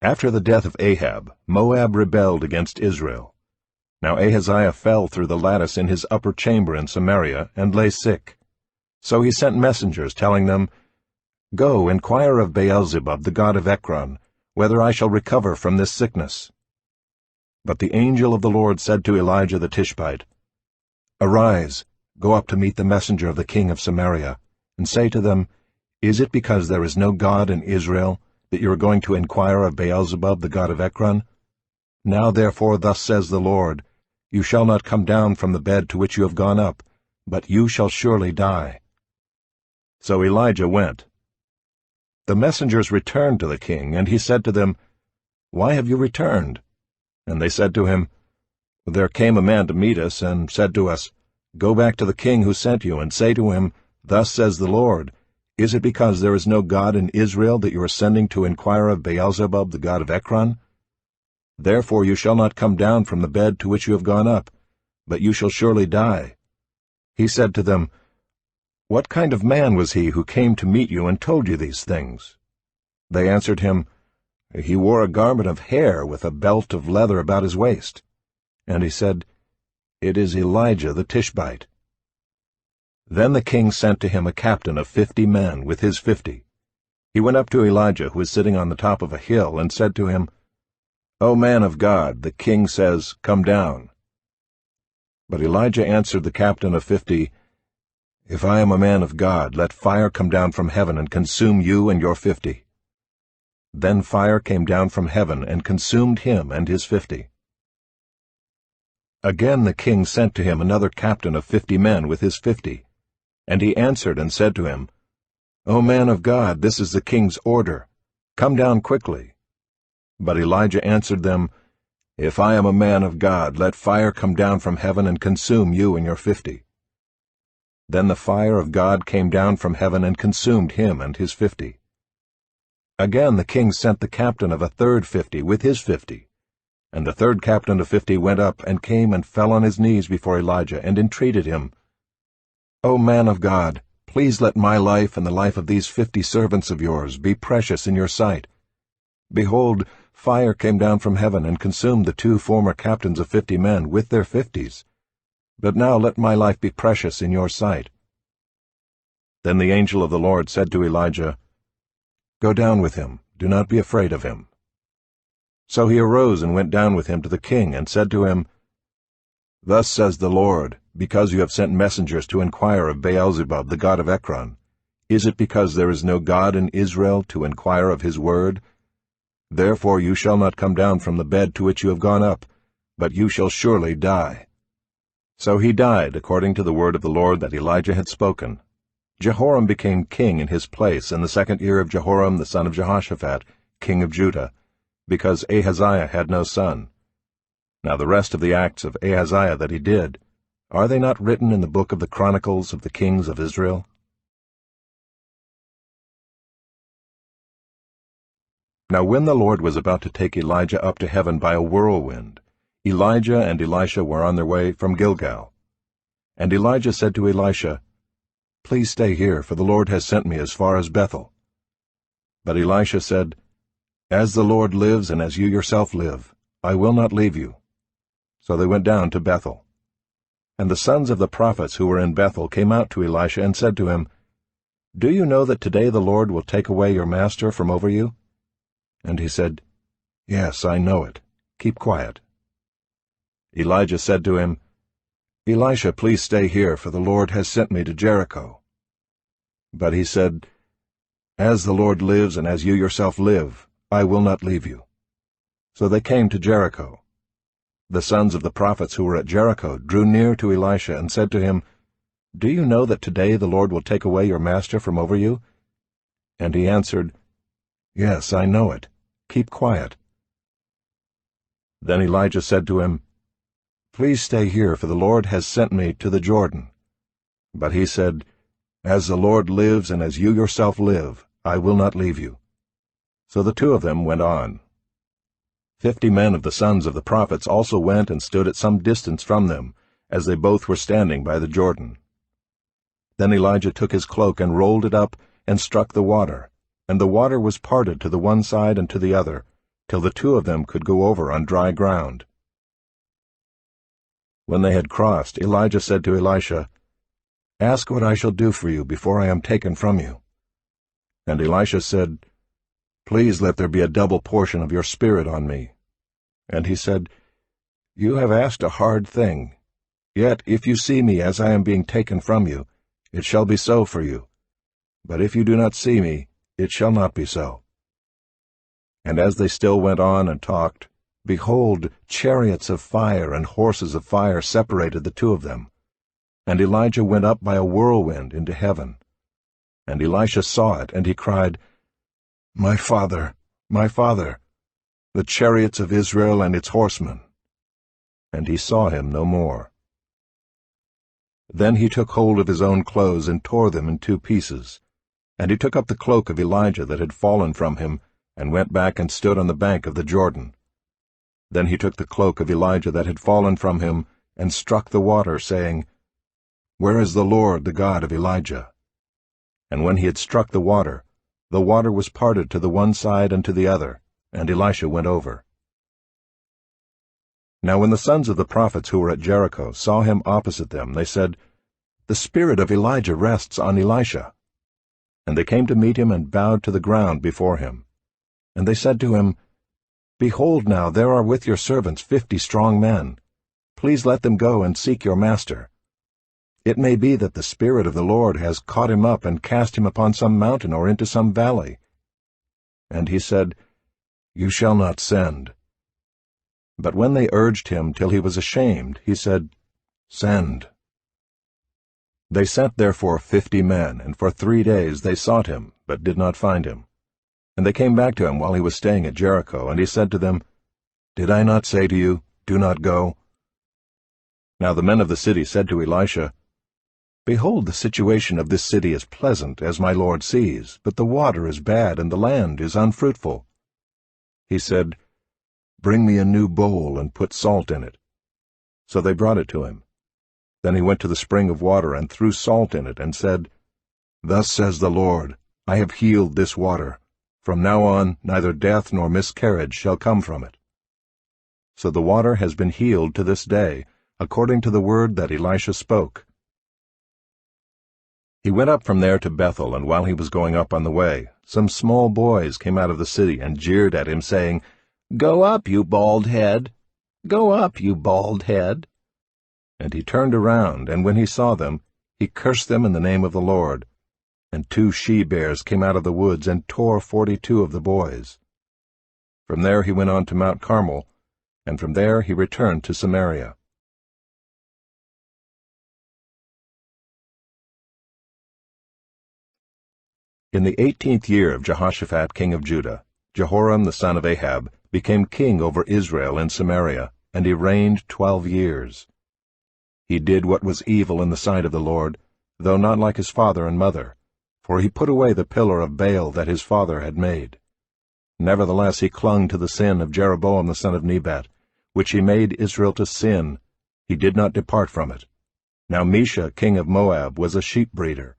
After the death of Ahab, Moab rebelled against Israel. Now Ahaziah fell through the lattice in his upper chamber in Samaria, and lay sick. So he sent messengers, telling them, "Go, inquire of Beelzebub, the god of Ekron, whether I shall recover from this sickness." But the angel of the Lord said to Elijah the Tishbite, "Arise, go up to meet the messenger of the king of Samaria, and say to them, Is it because there is no God in Israel that you are going to inquire of Beelzebub, the god of Ekron? Now therefore thus says the Lord, You shall not come down from the bed to which you have gone up, but you shall surely die." So Elijah went. The messengers returned to the king, and he said to them, "Why have you returned?" And they said to him, "There came a man to meet us, and said to us, Go back to the king who sent you, and say to him, Thus says the Lord, Is it because there is no God in Israel that you are sending to inquire of Beelzebub, the god of Ekron? Therefore you shall not come down from the bed to which you have gone up, but you shall surely die." He said to them, "What kind of man was he who came to meet you and told you these things?" They answered him, "He wore a garment of hair with a belt of leather about his waist." And he said, "It is Elijah the Tishbite." Then the king sent to him a captain of 50 men with his 50. He went up to Elijah, who was sitting on the top of a hill, and said to him, "O man of God, the king says, Come down." But Elijah answered the captain of 50, "If I am a man of God, let fire come down from heaven and consume you and your 50. Then fire came down from heaven and consumed him and his 50. Again the king sent to him another captain of 50 men with his 50. And he answered and said to him, "O man of God, this is the king's order. Come down quickly." But Elijah answered them, "If I am a man of God, let fire come down from heaven and consume you and your 50. Then the fire of God came down from heaven and consumed him and his 50. Again the king sent the captain of a third 50 with his 50. And the third captain of 50 went up and came and fell on his knees before Elijah and entreated him, "O man of God, please let my life and the life of these 50 servants of yours be precious in your sight. Behold, fire came down from heaven and consumed the 2 former captains of 50 men with their 50s. But now let my life be precious in your sight." Then the angel of the Lord said to Elijah, "Go down with him, do not be afraid of him." So he arose and went down with him to the king, and said to him, "Thus says the Lord, because you have sent messengers to inquire of Beelzebub, the god of Ekron, is it because there is no God in Israel to inquire of his word? Therefore you shall not come down from the bed to which you have gone up, but you shall surely die." So he died according to the word of the Lord that Elijah had spoken. Jehoram became king in his place in the 2nd year of Jehoram the son of Jehoshaphat, king of Judah, because Ahaziah had no son. Now the rest of the acts of Ahaziah that he did, are they not written in the book of the Chronicles of the kings of Israel? Now when the Lord was about to take Elijah up to heaven by a whirlwind, Elijah and Elisha were on their way from Gilgal. And Elijah said to Elisha, "Please stay here, for the Lord has sent me as far as Bethel." But Elisha said, "As the Lord lives and as you yourself live, I will not leave you." So they went down to Bethel. And the sons of the prophets who were in Bethel came out to Elisha and said to him, "Do you know that today the Lord will take away your master from over you?" And he said, "Yes, I know it. Keep quiet." Elijah said to him, "Elisha, please stay here, for the Lord has sent me to Jericho." But he said, "As the Lord lives and as you yourself live, I will not leave you." So they came to Jericho. The sons of the prophets who were at Jericho drew near to Elisha and said to him, "Do you know that today the Lord will take away your master from over you?" And he answered, "Yes, I know it. Keep quiet." Then Elijah said to him, "Please stay here, for the Lord has sent me to the Jordan." But he said, "As the Lord lives and as you yourself live, I will not leave you." So the two of them went on. 50 men of the sons of the prophets also went and stood at some distance from them, as they both were standing by the Jordan. Then Elijah took his cloak and rolled it up and struck the water, and the water was parted to the one side and to the other, till the two of them could go over on dry ground. When they had crossed, Elijah said to Elisha, "Ask what I shall do for you before I am taken from you." And Elisha said, "Please let there be a double portion of your spirit on me." And he said, "You have asked a hard thing. Yet if you see me as I am being taken from you, it shall be so for you. But if you do not see me, it shall not be so." And as they still went on and talked, behold, chariots of fire and horses of fire separated the two of them. And Elijah went up by a whirlwind into heaven. And Elisha saw it, and he cried, my father, the chariots of Israel and its horsemen." And he saw him no more. Then he took hold of his own clothes and tore them in two pieces. And he took up the cloak of Elijah that had fallen from him, and went back and stood on the bank of the Jordan. Then he took the cloak of Elijah that had fallen from him, and struck the water, saying, "Where is the Lord, the God of Elijah?" And when he had struck the water was parted to the one side and to the other, and Elisha went over. Now when the sons of the prophets who were at Jericho saw him opposite them, they said, "The spirit of Elijah rests on Elisha." And they came to meet him and bowed to the ground before him. And they said to him, "Behold now, there are with your servants 50 strong men. Please let them go and seek your master. It may be that the Spirit of the Lord has caught him up and cast him upon some mountain or into some valley." And he said, "You shall not send." But when they urged him till he was ashamed, he said, "Send." They sent therefore 50 men, and for 3 days they sought him, but did not find him. And they came back to him while he was staying at Jericho, and he said to them, "Did I not say to you, do not go?" Now the men of the city said to Elisha, "Behold, the situation of this city is pleasant, as my lord sees, but the water is bad, and the land is unfruitful." He said, "Bring me a new bowl, and put salt in it." So they brought it to him. Then he went to the spring of water, and threw salt in it, and said, "Thus says the Lord, I have healed this water. From now on neither death nor miscarriage shall come from it." So the water has been healed to this day, according to the word that Elisha spoke. He went up from there to Bethel, and while he was going up on the way, some small boys came out of the city and jeered at him, saying, "Go up, you bald head! Go up, you bald head!" And he turned around, and when he saw them, he cursed them in the name of the Lord. And 2 she-bears came out of the woods and tore 42 of the boys. From there he went on to Mount Carmel, and from there he returned to Samaria. In the 18th year of Jehoshaphat king of Judah, Jehoram the son of Ahab became king over Israel in Samaria, and he reigned 12 years. He did what was evil in the sight of the Lord, though not like his father and mother, for he put away the pillar of Baal that his father had made. Nevertheless he clung to the sin of Jeroboam the son of Nebat, which he made Israel to sin. He did not depart from it. Now Mesha king of Moab was a sheep breeder,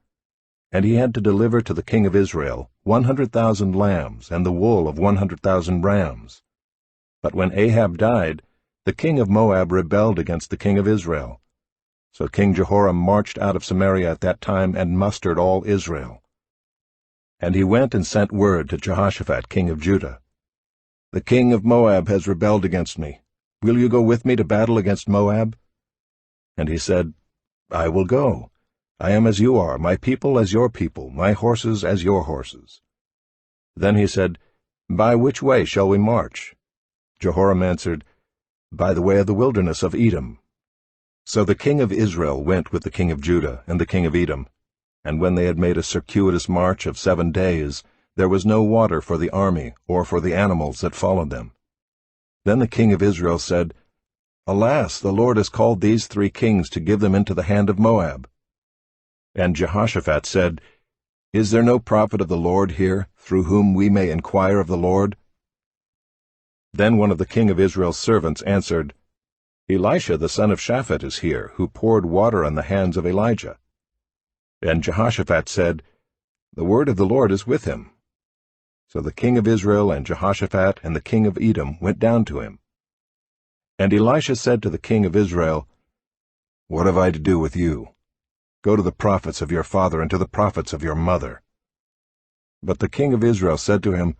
and he had to deliver to the king of Israel 100,000 lambs and the wool of 100,000 rams. But when Ahab died, the king of Moab rebelled against the king of Israel. So King Jehoram marched out of Samaria at that time and mustered all Israel. And he went and sent word to Jehoshaphat king of Judah, "The king of Moab has rebelled against me. Will you go with me to battle against Moab?" And he said, "I will go. I am as you are, my people as your people, my horses as your horses." Then he said, "By which way shall we march?" Jehoram answered, "By the way of the wilderness of Edom." So the king of Israel went with the king of Judah and the king of Edom, and when they had made a circuitous march of 7 days, there was no water for the army or for the animals that followed them. Then the king of Israel said, "Alas, the Lord has called these 3 kings to give them into the hand of Moab." And Jehoshaphat said, "Is there no prophet of the Lord here, through whom we may inquire of the Lord?" Then one of the king of Israel's servants answered, "Elisha the son of Shaphat is here, who poured water on the hands of Elijah." And Jehoshaphat said, "The word of the Lord is with him." So the king of Israel and Jehoshaphat and the king of Edom went down to him. And Elisha said to the king of Israel, "What have I to do with you? Go to the prophets of your father and to the prophets of your mother." But the king of Israel said to him,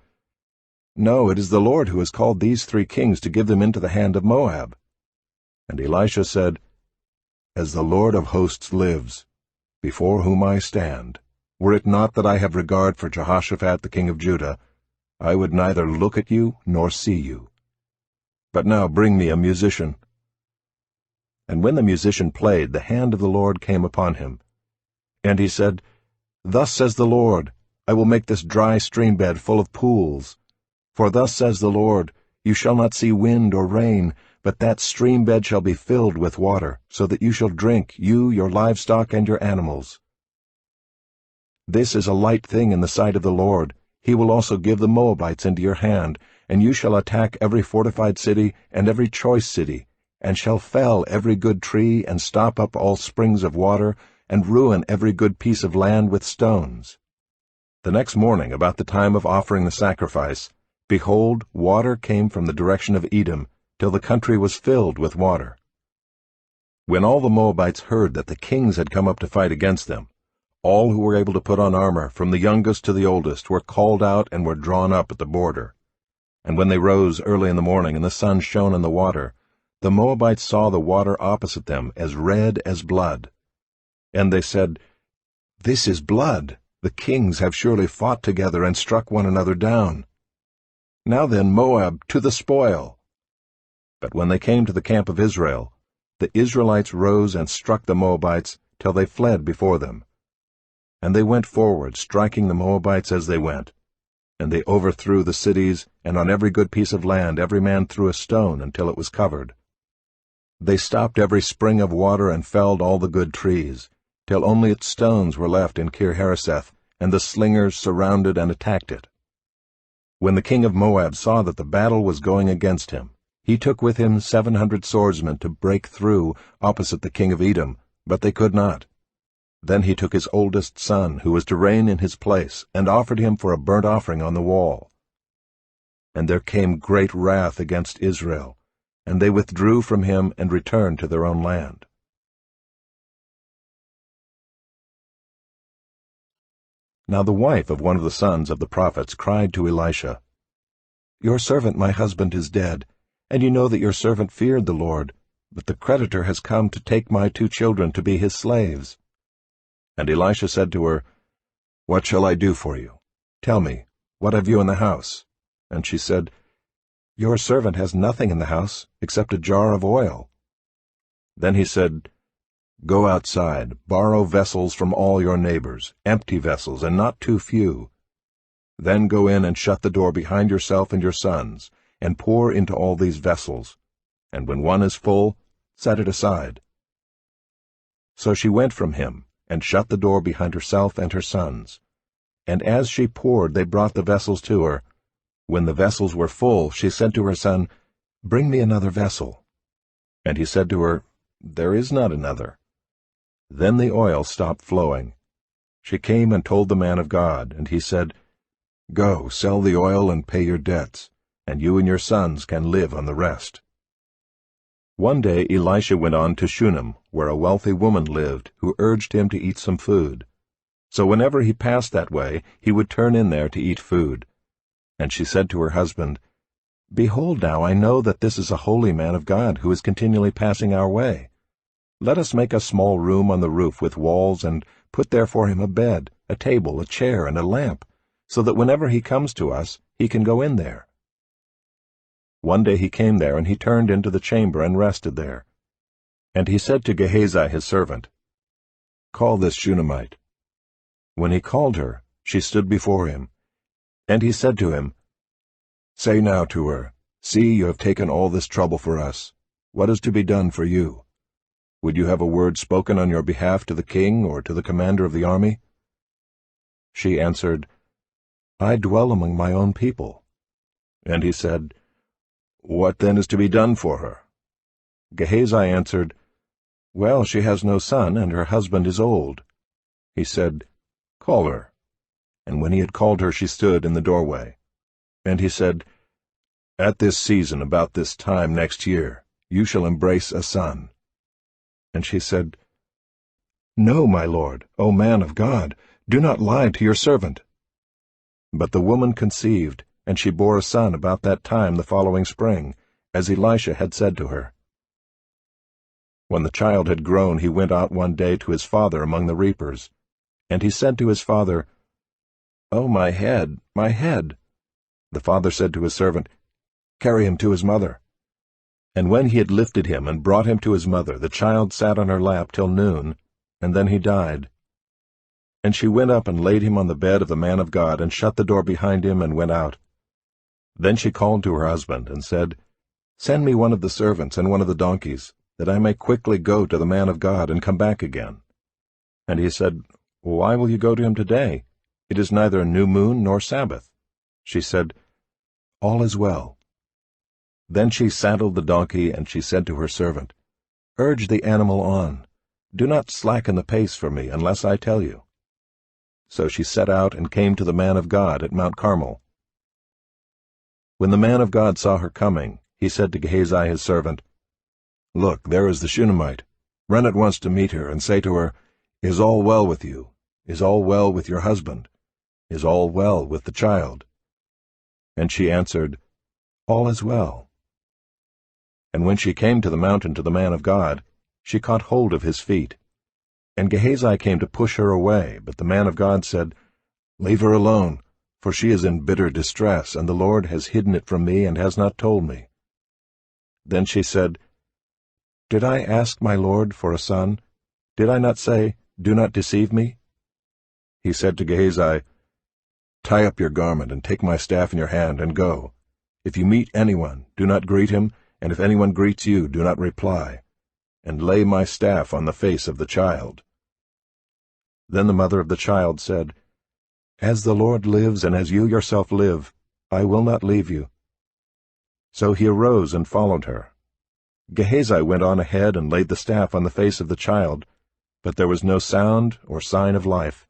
"No, it is the Lord who has called these 3 kings to give them into the hand of Moab." And Elisha said, "As the Lord of hosts lives, before whom I stand, were it not that I have regard for Jehoshaphat the king of Judah, I would neither look at you nor see you. But now bring me a musician." And when the musician played, the hand of the Lord came upon him. And he said, "Thus says the Lord, I will make this dry stream bed full of pools. For thus says the Lord, you shall not see wind or rain, but that stream bed shall be filled with water, so that you shall drink, you, your livestock, and your animals. This is a light thing in the sight of the Lord. He will also give the Moabites into your hand, and you shall attack every fortified city and every choice city, and shall fell every good tree, and stop up all springs of water, and ruin every good piece of land with stones." The next morning, about the time of offering the sacrifice, behold, water came from the direction of Edom, till the country was filled with water. When all the Moabites heard that the kings had come up to fight against them, all who were able to put on armor, from the youngest to the oldest, were called out and were drawn up at the border. And when they rose early in the morning and the sun shone on the water, the Moabites saw the water opposite them as red as blood. And they said, "This is blood. The kings have surely fought together and struck one another down. Now then, Moab, to the spoil." But when they came to the camp of Israel, the Israelites rose and struck the Moabites till they fled before them. And they went forward, striking the Moabites as they went. And they overthrew the cities, and on every good piece of land every man threw a stone until it was covered. They stopped every spring of water and felled all the good trees, till only its stones were left in Kir-Hareseth, and the slingers surrounded and attacked it. When the king of Moab saw that the battle was going against him, he took with him 700 swordsmen to break through opposite the king of Edom, but they could not. Then he took his oldest son, who was to reign in his place, and offered him for a burnt offering on the wall. And there came great wrath against Israel, and they withdrew from him and returned to their own land. Now the wife of one of the sons of the prophets cried to Elisha, "Your servant my husband is dead, and you know that your servant feared the Lord, but the creditor has come to take my 2 children to be his slaves." And Elisha said to her, "What shall I do for you? Tell me, what have you in the house?" And she said, "Your servant has nothing in the house except a jar of oil." Then he said, "Go outside, borrow vessels from all your neighbors, empty vessels, and not too few. Then go in and shut the door behind yourself and your sons, and pour into all these vessels, and when one is full, set it aside." So she went from him, and shut the door behind herself and her sons. And as she poured, they brought the vessels to her. When the vessels were full, she said to her son, "Bring me another vessel." And he said to her, "There is not another." Then the oil stopped flowing. She came and told the man of God, and he said, "Go, sell the oil and pay your debts, and you and your sons can live on the rest." One day Elisha went on to Shunem, where a wealthy woman lived, who urged him to eat some food. So whenever he passed that way, he would turn in there to eat food. And she said to her husband, "Behold now, I know that this is a holy man of God who is continually passing our way. Let us make a small room on the roof with walls, and put there for him a bed, a table, a chair, and a lamp, so that whenever he comes to us, he can go in there." One day he came there, and he turned into the chamber and rested there. And he said to Gehazi his servant, "Call this Shunammite." When he called her, she stood before him. And he said to him, "Say now to her, See, you have taken all this trouble for us. What is to be done for you? Would you have a word spoken on your behalf to the king or to the commander of the army?" She answered, "I dwell among my own people." And he said, "What then is to be done for her?" Gehazi answered, "Well, she has no son, and her husband is old." He said, "Call her." And when he had called her, she stood in the doorway. And he said, At this season, about this time next year, you shall embrace a son. And she said, No, my lord, O man of God, do not lie to your servant. But the woman conceived, and she bore a son about that time the following spring, as Elisha had said to her. When the child had grown, he went out one day to his father among the reapers. And he said to his father, Oh, my head, my head! The father said to his servant, Carry him to his mother. And when he had lifted him and brought him to his mother, the child sat on her lap till noon, and then he died. And she went up and laid him on the bed of the man of God, and shut the door behind him, and went out. Then she called to her husband, and said, Send me one of the servants and one of the donkeys, that I may quickly go to the man of God and come back again. And he said, Why will you go to him today? It is neither a new moon nor Sabbath. She said, All is well. Then she saddled the donkey, and she said to her servant, Urge the animal on. Do not slacken the pace for me, unless I tell you. So she set out and came to the man of God at Mount Carmel. When the man of God saw her coming, he said to Gehazi his servant, Look, there is the Shunammite. Run at once to meet her, and say to her, Is all well with you? Is all well with your husband? Is all well with the child? And she answered, All is well. And when she came to the mountain to the man of God, she caught hold of his feet. And Gehazi came to push her away, but the man of God said, Leave her alone, for she is in bitter distress, and the Lord has hidden it from me and has not told me. Then she said, Did I ask my Lord for a son? Did I not say, Do not deceive me? He said to Gehazi, Tie up your garment, and take my staff in your hand, and go. If you meet anyone, do not greet him, and if anyone greets you, do not reply. And lay my staff on the face of the child. Then the mother of the child said, As the Lord lives, and as you yourself live, I will not leave you. So he arose and followed her. Gehazi went on ahead and laid the staff on the face of the child, but there was no sound or sign of life.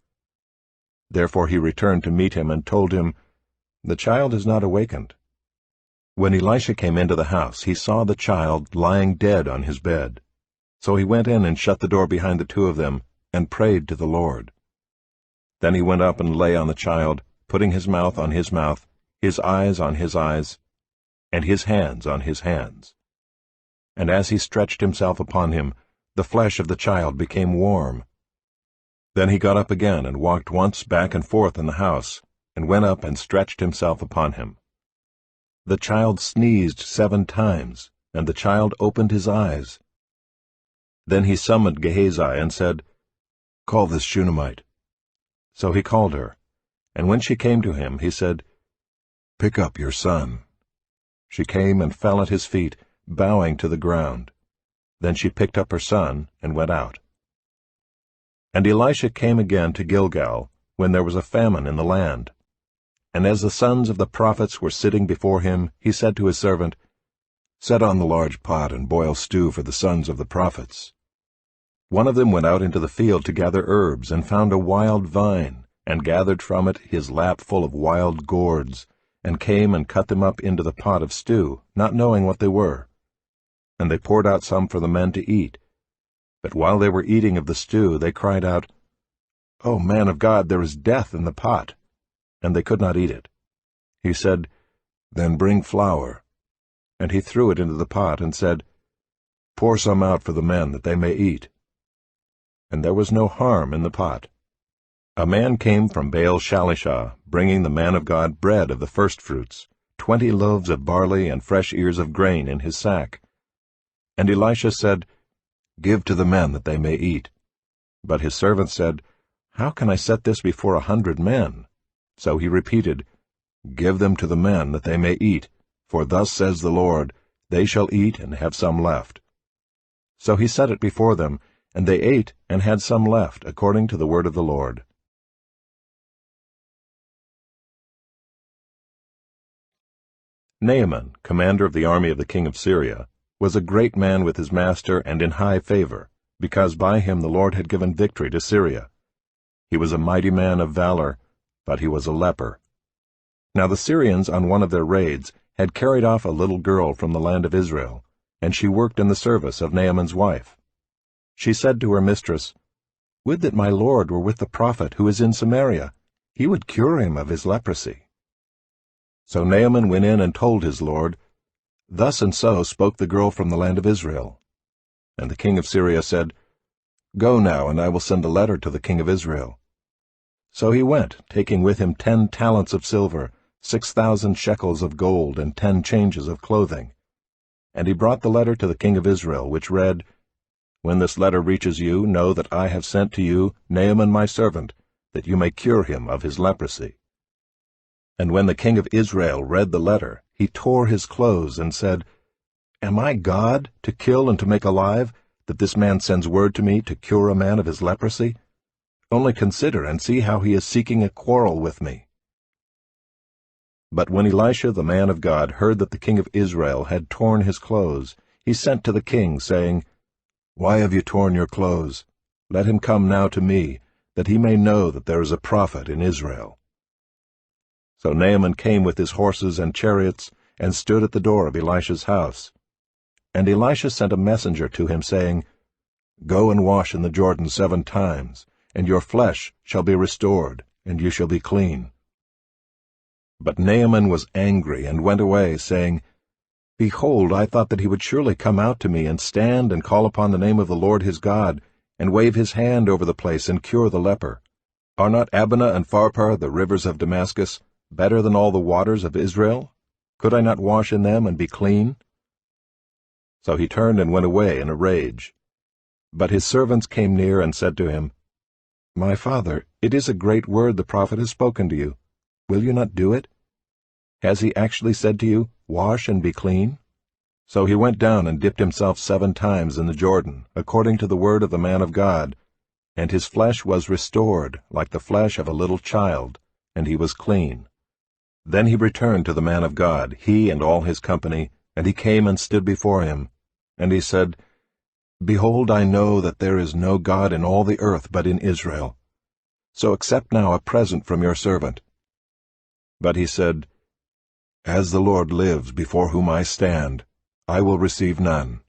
Therefore he returned to meet him and told him, The child is not awakened. When Elisha came into the house, he saw the child lying dead on his bed. So he went in and shut the door behind the two of them, and prayed to the Lord. Then he went up and lay on the child, putting his mouth on his mouth, his eyes on his eyes, and his hands on his hands. And as he stretched himself upon him, the flesh of the child became warm. Then he got up again and walked once back and forth in the house, and went up and stretched himself upon him. The child sneezed 7 times, and the child opened his eyes. Then he summoned Gehazi and said, Call this Shunammite. So he called her, and when she came to him, he said, Pick up your son. She came and fell at his feet, bowing to the ground. Then she picked up her son and went out. And Elisha came again to Gilgal, when there was a famine in the land. And as the sons of the prophets were sitting before him, he said to his servant, Set on the large pot and boil stew for the sons of the prophets. One of them went out into the field to gather herbs, and found a wild vine, and gathered from it his lap full of wild gourds, and came and cut them up into the pot of stew, not knowing what they were. And they poured out some for the men to eat. But while they were eating of the stew, they cried out, O man of God, there is death in the pot. And they could not eat it. He said, Then bring flour. And he threw it into the pot, and said, Pour some out for the men, that they may eat. And there was no harm in the pot. A man came from Baal-Shalishah, bringing the man of God bread of the firstfruits, 20 loaves of barley and fresh ears of grain in his sack. And Elisha said, Give to the men, that they may eat. But his servant said, How can I set this before 100 men? So he repeated, Give them to the men, that they may eat, for thus says the Lord, They shall eat and have some left. So he set it before them, and they ate and had some left, according to the word of the Lord. Naaman, commander of the army of the king of Syria, was a great man with his master and in high favor, because by him the Lord had given victory to Syria. He was a mighty man of valor, but he was a leper. Now the Syrians on one of their raids had carried off a little girl from the land of Israel, and she worked in the service of Naaman's wife. She said to her mistress, "Would that my lord were with the prophet who is in Samaria. He would cure him of his leprosy." So Naaman went in and told his lord, "Thus and so spoke the girl from the land of Israel." And the king of Syria said, "Go now, and I will send a letter to the king of Israel." So he went, taking with him 10 talents of silver, 6,000 shekels of gold, and 10 changes of clothing. And he brought the letter to the king of Israel, which read, "When this letter reaches you, know that I have sent to you Naaman my servant, that you may cure him of his leprosy." And when the king of Israel read the letter, he tore his clothes and said, "Am I God, to kill and to make alive, that this man sends word to me to cure a man of his leprosy? Only consider and see how he is seeking a quarrel with me." But when Elisha the man of God heard that the king of Israel had torn his clothes, he sent to the king, saying, "Why have you torn your clothes? Let him come now to me, that he may know that there is a prophet in Israel." So Naaman came with his horses and chariots, and stood at the door of Elisha's house. And Elisha sent a messenger to him, saying, "Go and wash in the Jordan 7 times, and your flesh shall be restored, and you shall be clean." But Naaman was angry, and went away, saying, "Behold, I thought that he would surely come out to me, and stand and call upon the name of the Lord his God, and wave his hand over the place, and cure the leper. Are not Abana and Pharpar, the rivers of Damascus, better than all the waters of Israel? Could I not wash in them and be clean?" So he turned and went away in a rage. But his servants came near and said to him, "My father, it is a great word the prophet has spoken to you. Will you not do it? Has he actually said to you, 'Wash and be clean'?" So he went down and dipped himself 7 times in the Jordan, according to the word of the man of God, and his flesh was restored, like the flesh of a little child, and he was clean. Then he returned to the man of God, he and all his company, and he came and stood before him. And he said, "Behold, I know that there is no God in all the earth but in Israel. So accept now a present from your servant." But he said, "As the Lord lives before whom I stand, I will receive none."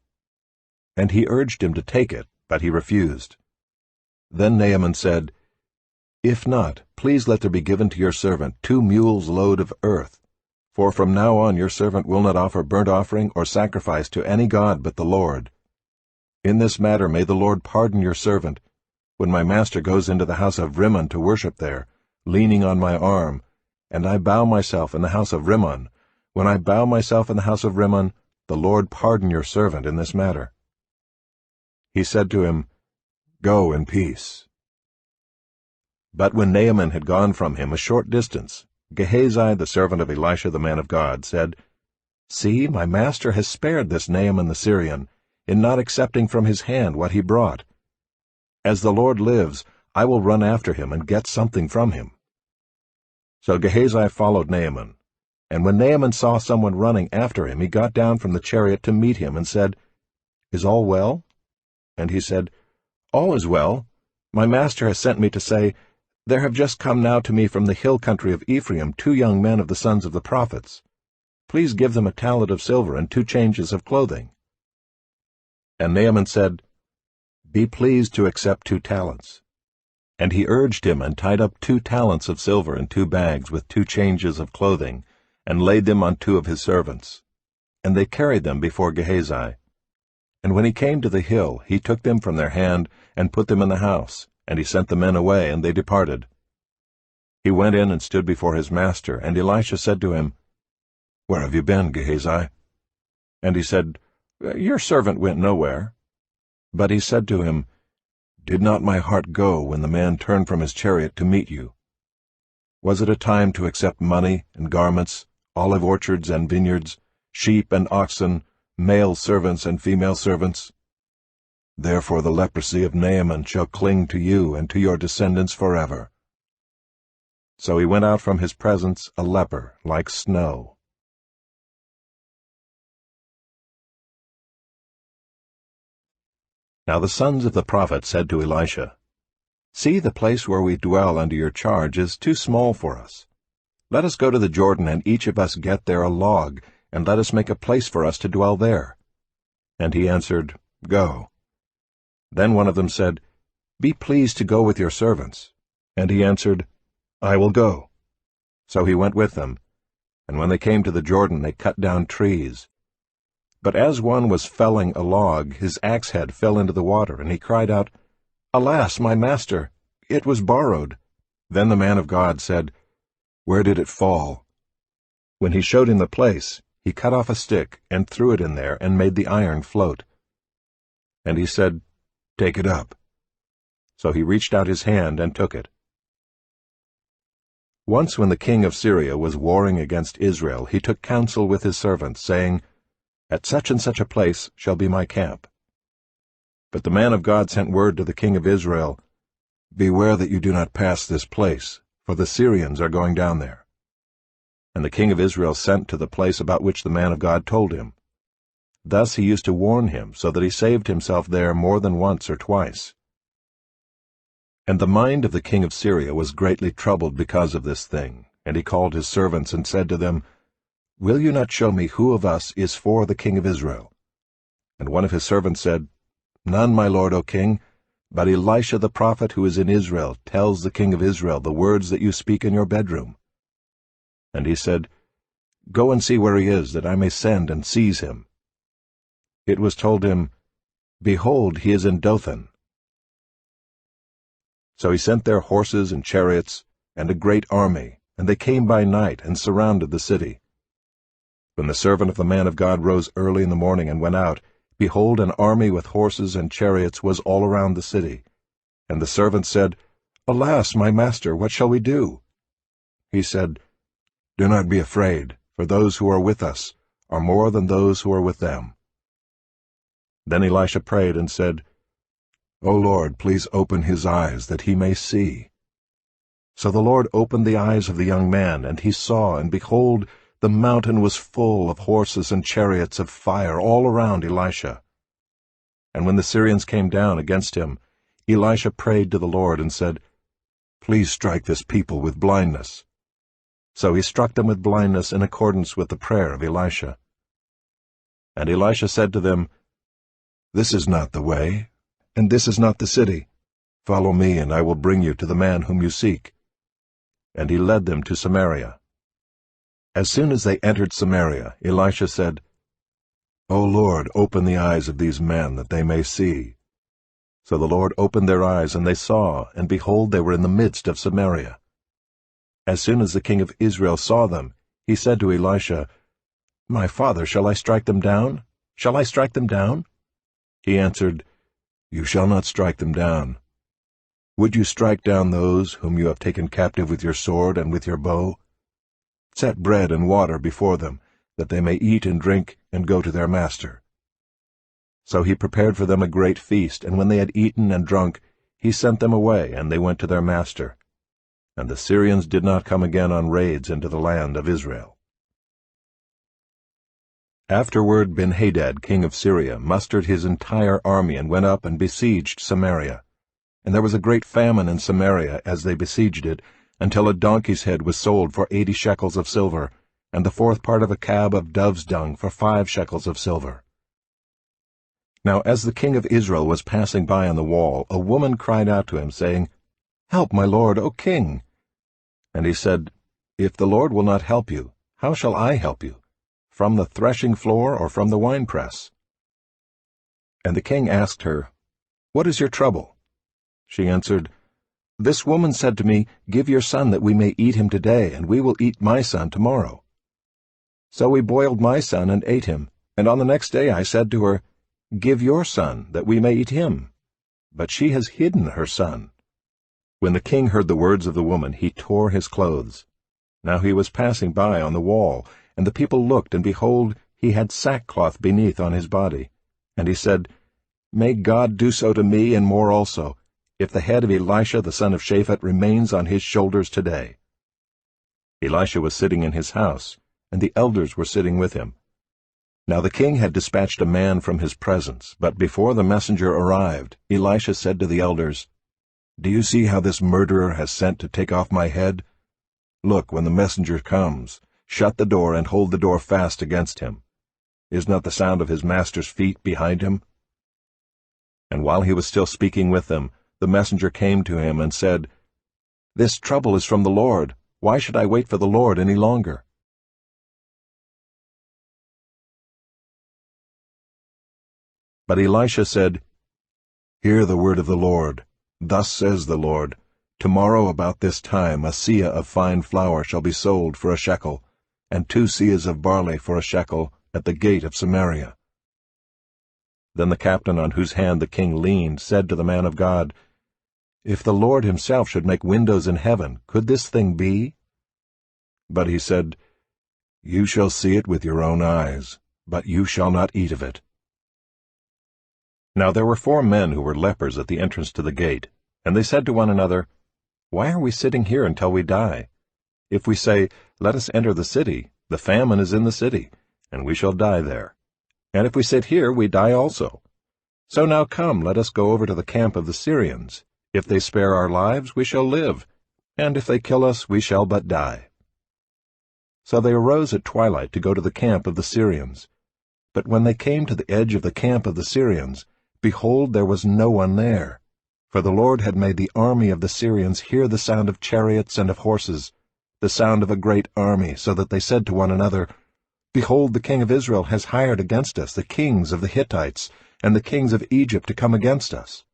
And he urged him to take it, but he refused. Then Naaman said, "If not, please let there be given to your servant 2 mules' load of earth, for from now on your servant will not offer burnt offering or sacrifice to any god but the Lord. In this matter may the Lord pardon your servant, when my master goes into the house of Rimmon to worship there, leaning on my arm, and I bow myself in the house of Rimmon. When I bow myself in the house of Rimmon, the Lord pardon your servant in this matter." He said to him, "Go in peace." But when Naaman had gone from him a short distance, Gehazi, the servant of Elisha the man of God, said, "See, my master has spared this Naaman the Syrian, in not accepting from his hand what he brought. As the Lord lives, I will run after him and get something from him." So Gehazi followed Naaman. And when Naaman saw someone running after him, he got down from the chariot to meet him and said, "Is all well?" And he said, "All is well. My master has sent me to say, There have just come now to me from the hill country of Ephraim 2 young men of the sons of the prophets. Please give them a talent of silver and 2 changes of clothing." And Naaman said, "Be pleased to accept 2 talents. And he urged him and tied up 2 talents of silver in 2 bags with 2 changes of clothing, and laid them on 2 of his servants. And they carried them before Gehazi. And when he came to the hill, he took them from their hand and put them in the house, and he sent the men away, and they departed. He went in and stood before his master, and Elisha said to him, "Where have you been, Gehazi?" And he said, "Your servant went nowhere." But he said to him, "Did not my heart go when the man turned from his chariot to meet you? Was it a time to accept money and garments, olive orchards and vineyards, sheep and oxen, male servants and female servants? Therefore the leprosy of Naaman shall cling to you and to your descendants forever." So he went out from his presence a leper like snow. Now the sons of the prophet said to Elisha, "See, the place where we dwell under your charge is too small for us. Let us go to the Jordan, and each of us get there a log, and let us make a place for us to dwell there. And he answered, Go. Then one of them said, Be pleased to go with your servants. And he answered, I will go. So he went with them, and when they came to the Jordan, they cut down trees. But as one was felling a log, his axe head fell into the water, and he cried out, Alas, my master, it was borrowed. Then the man of God said, Where did it fall? When he showed him the place, he cut off a stick and threw it in there and made the iron float. And he said, Take it up. So he reached out his hand and took it. Once when the king of Syria was warring against Israel, he took counsel with his servants, saying, At such and such a place shall be my camp. But the man of God sent word to the king of Israel, Beware that you do not pass this place, for the Syrians are going down there. And the king of Israel sent to the place about which the man of God told him. Thus he used to warn him, so that he saved himself there more than once or twice. And the mind of the king of Syria was greatly troubled because of this thing, and he called his servants and said to them, Will you not show me who of us is for the king of Israel? And one of his servants said, None, my lord, O king, but Elisha the prophet who is in Israel tells the king of Israel the words that you speak in your bedroom. And he said, Go and see where he is, that I may send and seize him. It was told him, Behold, he is in Dothan. So he sent their horses and chariots and a great army, and they came by night and surrounded the city. When the servant of the man of God rose early in the morning and went out, behold, an army with horses and chariots was all around the city. And the servant said, Alas, my master, what shall we do? He said, Do not be afraid, for those who are with us are more than those who are with them. Then Elisha prayed and said, O Lord, please open his eyes, that he may see. So the Lord opened the eyes of the young man, and he saw, and behold, the mountain was full of horses and chariots of fire all around Elisha. And when the Syrians came down against him, Elisha prayed to the Lord and said, Please strike this people with blindness. So he struck them with blindness in accordance with the prayer of Elisha. And Elisha said to them, This is not the way, and this is not the city. Follow me, and I will bring you to the man whom you seek. And he led them to Samaria. As soon as they entered Samaria, Elisha said, O Lord, open the eyes of these men, that they may see. So the Lord opened their eyes, and they saw, and behold, they were in the midst of Samaria. As soon as the king of Israel saw them, he said to Elisha, My father, shall I strike them down? Shall I strike them down? He answered, You shall not strike them down. Would you strike down those whom you have taken captive with your sword and with your bow? Set bread and water before them, that they may eat and drink and go to their master. So he prepared for them a great feast, and when they had eaten and drunk, he sent them away, and they went to their master. And the Syrians did not come again on raids into the land of Israel. Afterward Ben-Hadad, king of Syria, mustered his entire army and went up and besieged Samaria. And there was a great famine in Samaria as they besieged it, until a donkey's head was sold for 80 shekels of silver, and the fourth part of a cab of dove's dung for 5 shekels of silver. Now as the king of Israel was passing by on the wall, a woman cried out to him, saying, Help, my lord, O king! And he said, If the Lord will not help you, how shall I help you? From the threshing floor or from the winepress? And the king asked her, What is your trouble? She answered, This woman said to me, Give your son that we may eat him today, and we will eat my son tomorrow. So we boiled my son and ate him, and on the next day I said to her, Give your son that we may eat him. But she has hidden her son. When the king heard the words of the woman, he tore his clothes. Now he was passing by on the wall, and the people looked, and behold, he had sackcloth beneath on his body. And he said, May God do so to me, and more also, if the head of Elisha the son of Shaphat remains on his shoulders today. Elisha was sitting in his house, and the elders were sitting with him. Now the king had dispatched a man from his presence, but before the messenger arrived, Elisha said to the elders, Do you see how this murderer has sent to take off my head? Look, when the messenger comes, shut the door and hold the door fast against him. Is not the sound of his master's feet behind him?" And while he was still speaking with them, the messenger came to him and said, "This trouble is from the Lord. Why should I wait for the Lord any longer?" But Elisha said, "Hear the word of the Lord. Thus says the Lord, Tomorrow about this time a seah of fine flour shall be sold for a shekel, and 2 seahs of barley for a shekel at the gate of Samaria." Then the captain on whose hand the king leaned said to the man of God, "If the Lord himself should make windows in heaven, could this thing be?" But he said, "You shall see it with your own eyes, but you shall not eat of it." Now there were 4 men who were lepers at the entrance to the gate, and they said to one another, "Why are we sitting here until we die? If we say, 'Let us enter the city,' the famine is in the city, and we shall die there. And if we sit here, we die also. So now come, let us go over to the camp of the Syrians. If they spare our lives, we shall live, and if they kill us, we shall but die." So they arose at twilight to go to the camp of the Syrians. But when they came to the edge of the camp of the Syrians, behold, there was no one there. For the Lord had made the army of the Syrians hear the sound of chariots and of horses, the sound of a great army, so that they said to one another, "Behold, the king of Israel has hired against us the kings of the Hittites and the kings of Egypt to come against us."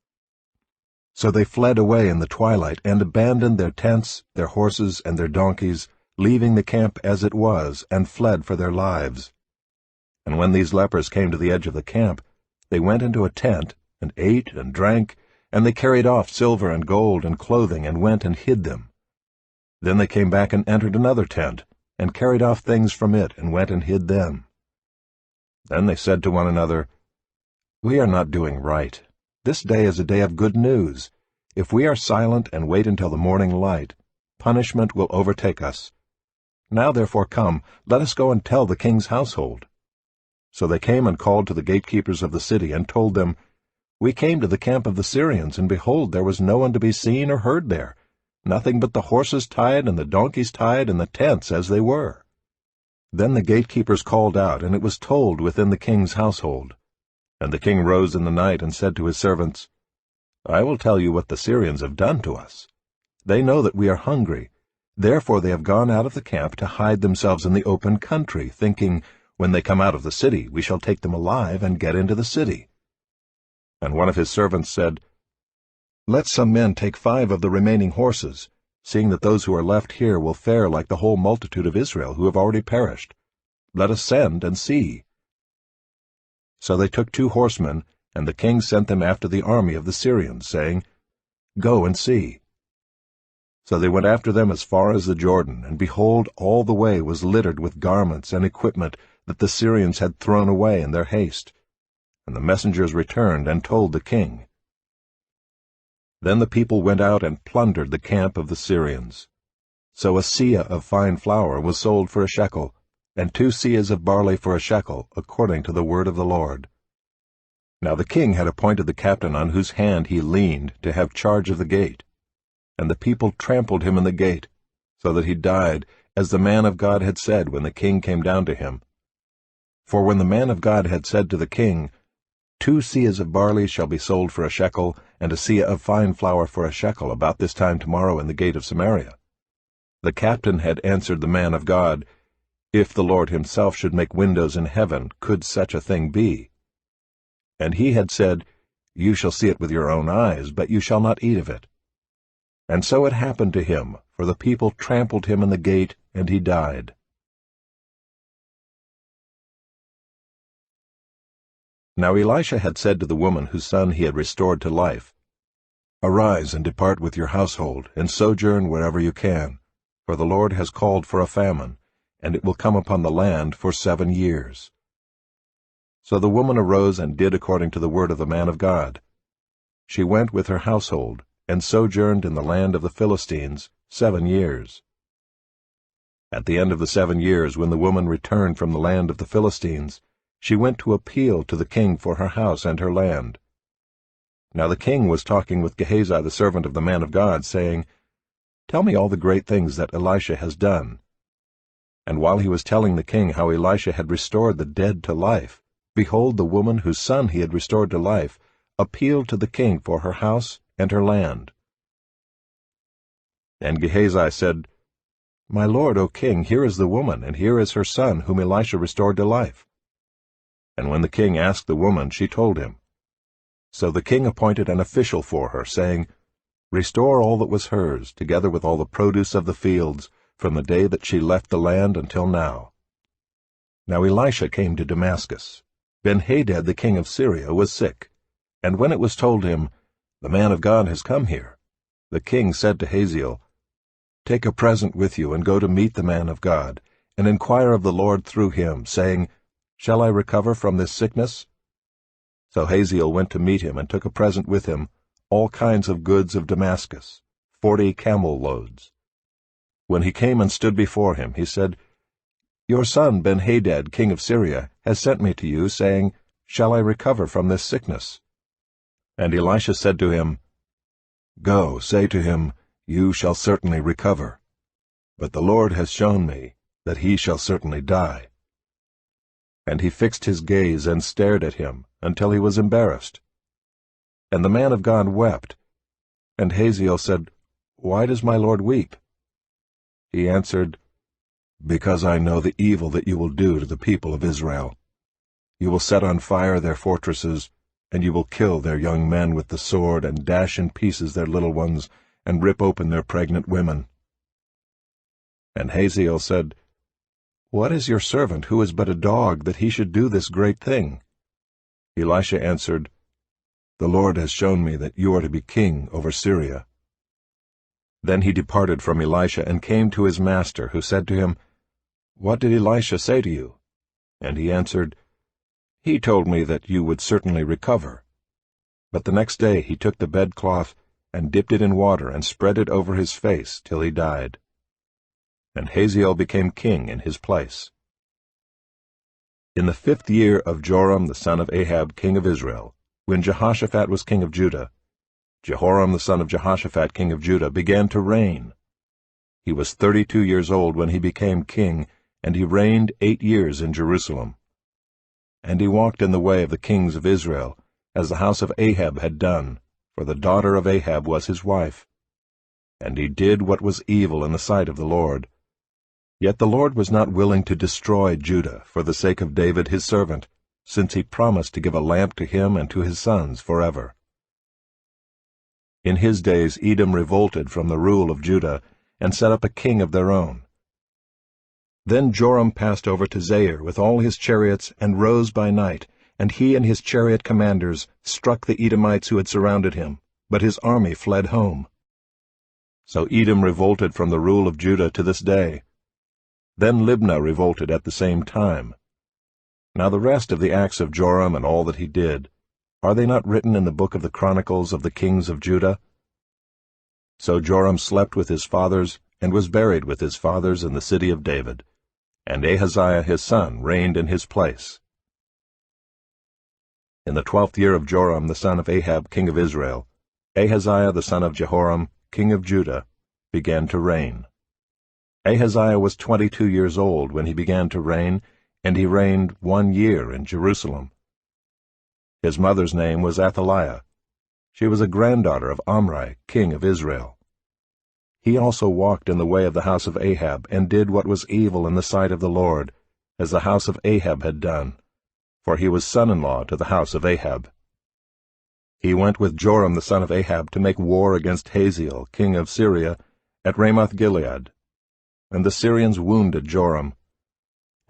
So they fled away in the twilight and abandoned their tents, their horses, and their donkeys, leaving the camp as it was, and fled for their lives. And when these lepers came to the edge of the camp, they went into a tent, and ate and drank, and they carried off silver and gold and clothing, and went and hid them. Then they came back and entered another tent, and carried off things from it, and went and hid them. Then they said to one another, "We are not doing right. This day is a day of good news. If we are silent and wait until the morning light, punishment will overtake us. Now therefore come, let us go and tell the king's household." So they came and called to the gatekeepers of the city, and told them, "We came to the camp of the Syrians, and behold, there was no one to be seen or heard there, nothing but the horses tied and the donkeys tied and the tents as they were." Then the gatekeepers called out, and it was told within the king's household. And the king rose in the night and said to his servants, "I will tell you what the Syrians have done to us. They know that we are hungry. Therefore they have gone out of the camp to hide themselves in the open country, thinking, when they come out of the city, we shall take them alive and get into the city." And one of his servants said, "Let some men take 5 of the remaining horses, seeing that those who are left here will fare like the whole multitude of Israel who have already perished. Let us send and see." So they took 2 horsemen, and the king sent them after the army of the Syrians, saying, "Go and see." So they went after them as far as the Jordan, and behold, all the way was littered with garments and equipment that the Syrians had thrown away in their haste. And the messengers returned and told the king. Then the people went out and plundered the camp of the Syrians. So a seah of fine flour was sold for a shekel, and 2 seahs of barley for a shekel, according to the word of the Lord. Now the king had appointed the captain on whose hand he leaned to have charge of the gate. And the people trampled him in the gate, so that he died, as the man of God had said when the king came down to him. For when the man of God had said to the king, 2 seahs of barley shall be sold for a shekel, and a seah of fine flour for a shekel about this time tomorrow in the gate of Samaria, the captain had answered the man of God, "If the Lord himself should make windows in heaven, could such a thing be?" And he had said, "You shall see it with your own eyes, but you shall not eat of it." And so it happened to him, for the people trampled him in the gate, and he died. Now Elisha had said to the woman whose son he had restored to life, "Arise and depart with your household, and sojourn wherever you can, for the Lord has called for a famine, and it will come upon the land for 7 years." So the woman arose and did according to the word of the man of God. She went with her household, and sojourned in the land of the Philistines 7 years. At the end of the 7 years, when the woman returned from the land of the Philistines, she went to appeal to the king for her house and her land. Now the king was talking with Gehazi the servant of the man of God, saying, "Tell me all the great things that Elisha has done." And while he was telling the king how Elisha had restored the dead to life, behold, the woman whose son he had restored to life appealed to the king for her house and her land. And Gehazi said, "My lord, O king, here is the woman, and here is her son whom Elisha restored to life." And when the king asked the woman, she told him. So the king appointed an official for her, saying, "Restore all that was hers, together with all the produce of the fields, from the day that she left the land until now." Now Elisha came to Damascus. Ben-Hadad the king of Syria was sick, and when it was told him, "The man of God has come here," the king said to Hazael, "Take a present with you, and go to meet the man of God, and inquire of the Lord through him, saying, Shall I recover from this sickness?" So Hazael went to meet him, and took a present with him, all kinds of goods of Damascus, 40 camel loads. When he came and stood before him, he said, "Your son Ben-Hadad, king of Syria, has sent me to you, saying, Shall I recover from this sickness?" And Elisha said to him, "Go, say to him, You shall certainly recover. But the Lord has shown me that he shall certainly die." And he fixed his gaze and stared at him until he was embarrassed. And the man of God wept. And Hazael said, "Why does my lord weep?" He answered, "Because I know the evil that you will do to the people of Israel. You will set on fire their fortresses, and you will kill their young men with the sword, and dash in pieces their little ones, and rip open their pregnant women." And Hazael said, "What is your servant, who is but a dog, that he should do this great thing?" Elisha answered, "The Lord has shown me that you are to be king over Syria." Then he departed from Elisha and came to his master, who said to him, "What did Elisha say to you?" And he answered, "He told me that you would certainly recover." But the next day he took the bedcloth and dipped it in water and spread it over his face till he died. And Hazael became king in his place. In the 5th year of Joram the son of Ahab king of Israel, when Jehoshaphat was king of Judah, Jehoram the son of Jehoshaphat king of Judah began to reign. He was 32 years old when he became king, and he reigned 8 years in Jerusalem. And he walked in the way of the kings of Israel, as the house of Ahab had done, for the daughter of Ahab was his wife. And he did what was evil in the sight of the Lord. Yet the Lord was not willing to destroy Judah for the sake of David his servant, since he promised to give a lamp to him and to his sons forever. In his days Edom revolted from the rule of Judah, and set up a king of their own. Then Joram passed over to Zair with all his chariots, and rose by night, and he and his chariot commanders struck the Edomites who had surrounded him, but his army fled home. So Edom revolted from the rule of Judah to this day. Then Libnah revolted at the same time. Now the rest of the acts of Joram and all that he did, are they not written in the book of the Chronicles of the kings of Judah? So Joram slept with his fathers, and was buried with his fathers in the city of David, and Ahaziah his son reigned in his place. In the 12th year of Joram the son of Ahab king of Israel, Ahaziah the son of Jehoram king of Judah began to reign. Ahaziah was 22 years old when he began to reign, and he reigned 1 year in Jerusalem. His mother's name was Athaliah. She was a granddaughter of Omri, king of Israel. He also walked in the way of the house of Ahab, and did what was evil in the sight of the Lord, as the house of Ahab had done, for he was son-in-law to the house of Ahab. He went with Joram the son of Ahab to make war against Hazael, king of Syria, at Ramoth-Gilead. And the Syrians wounded Joram.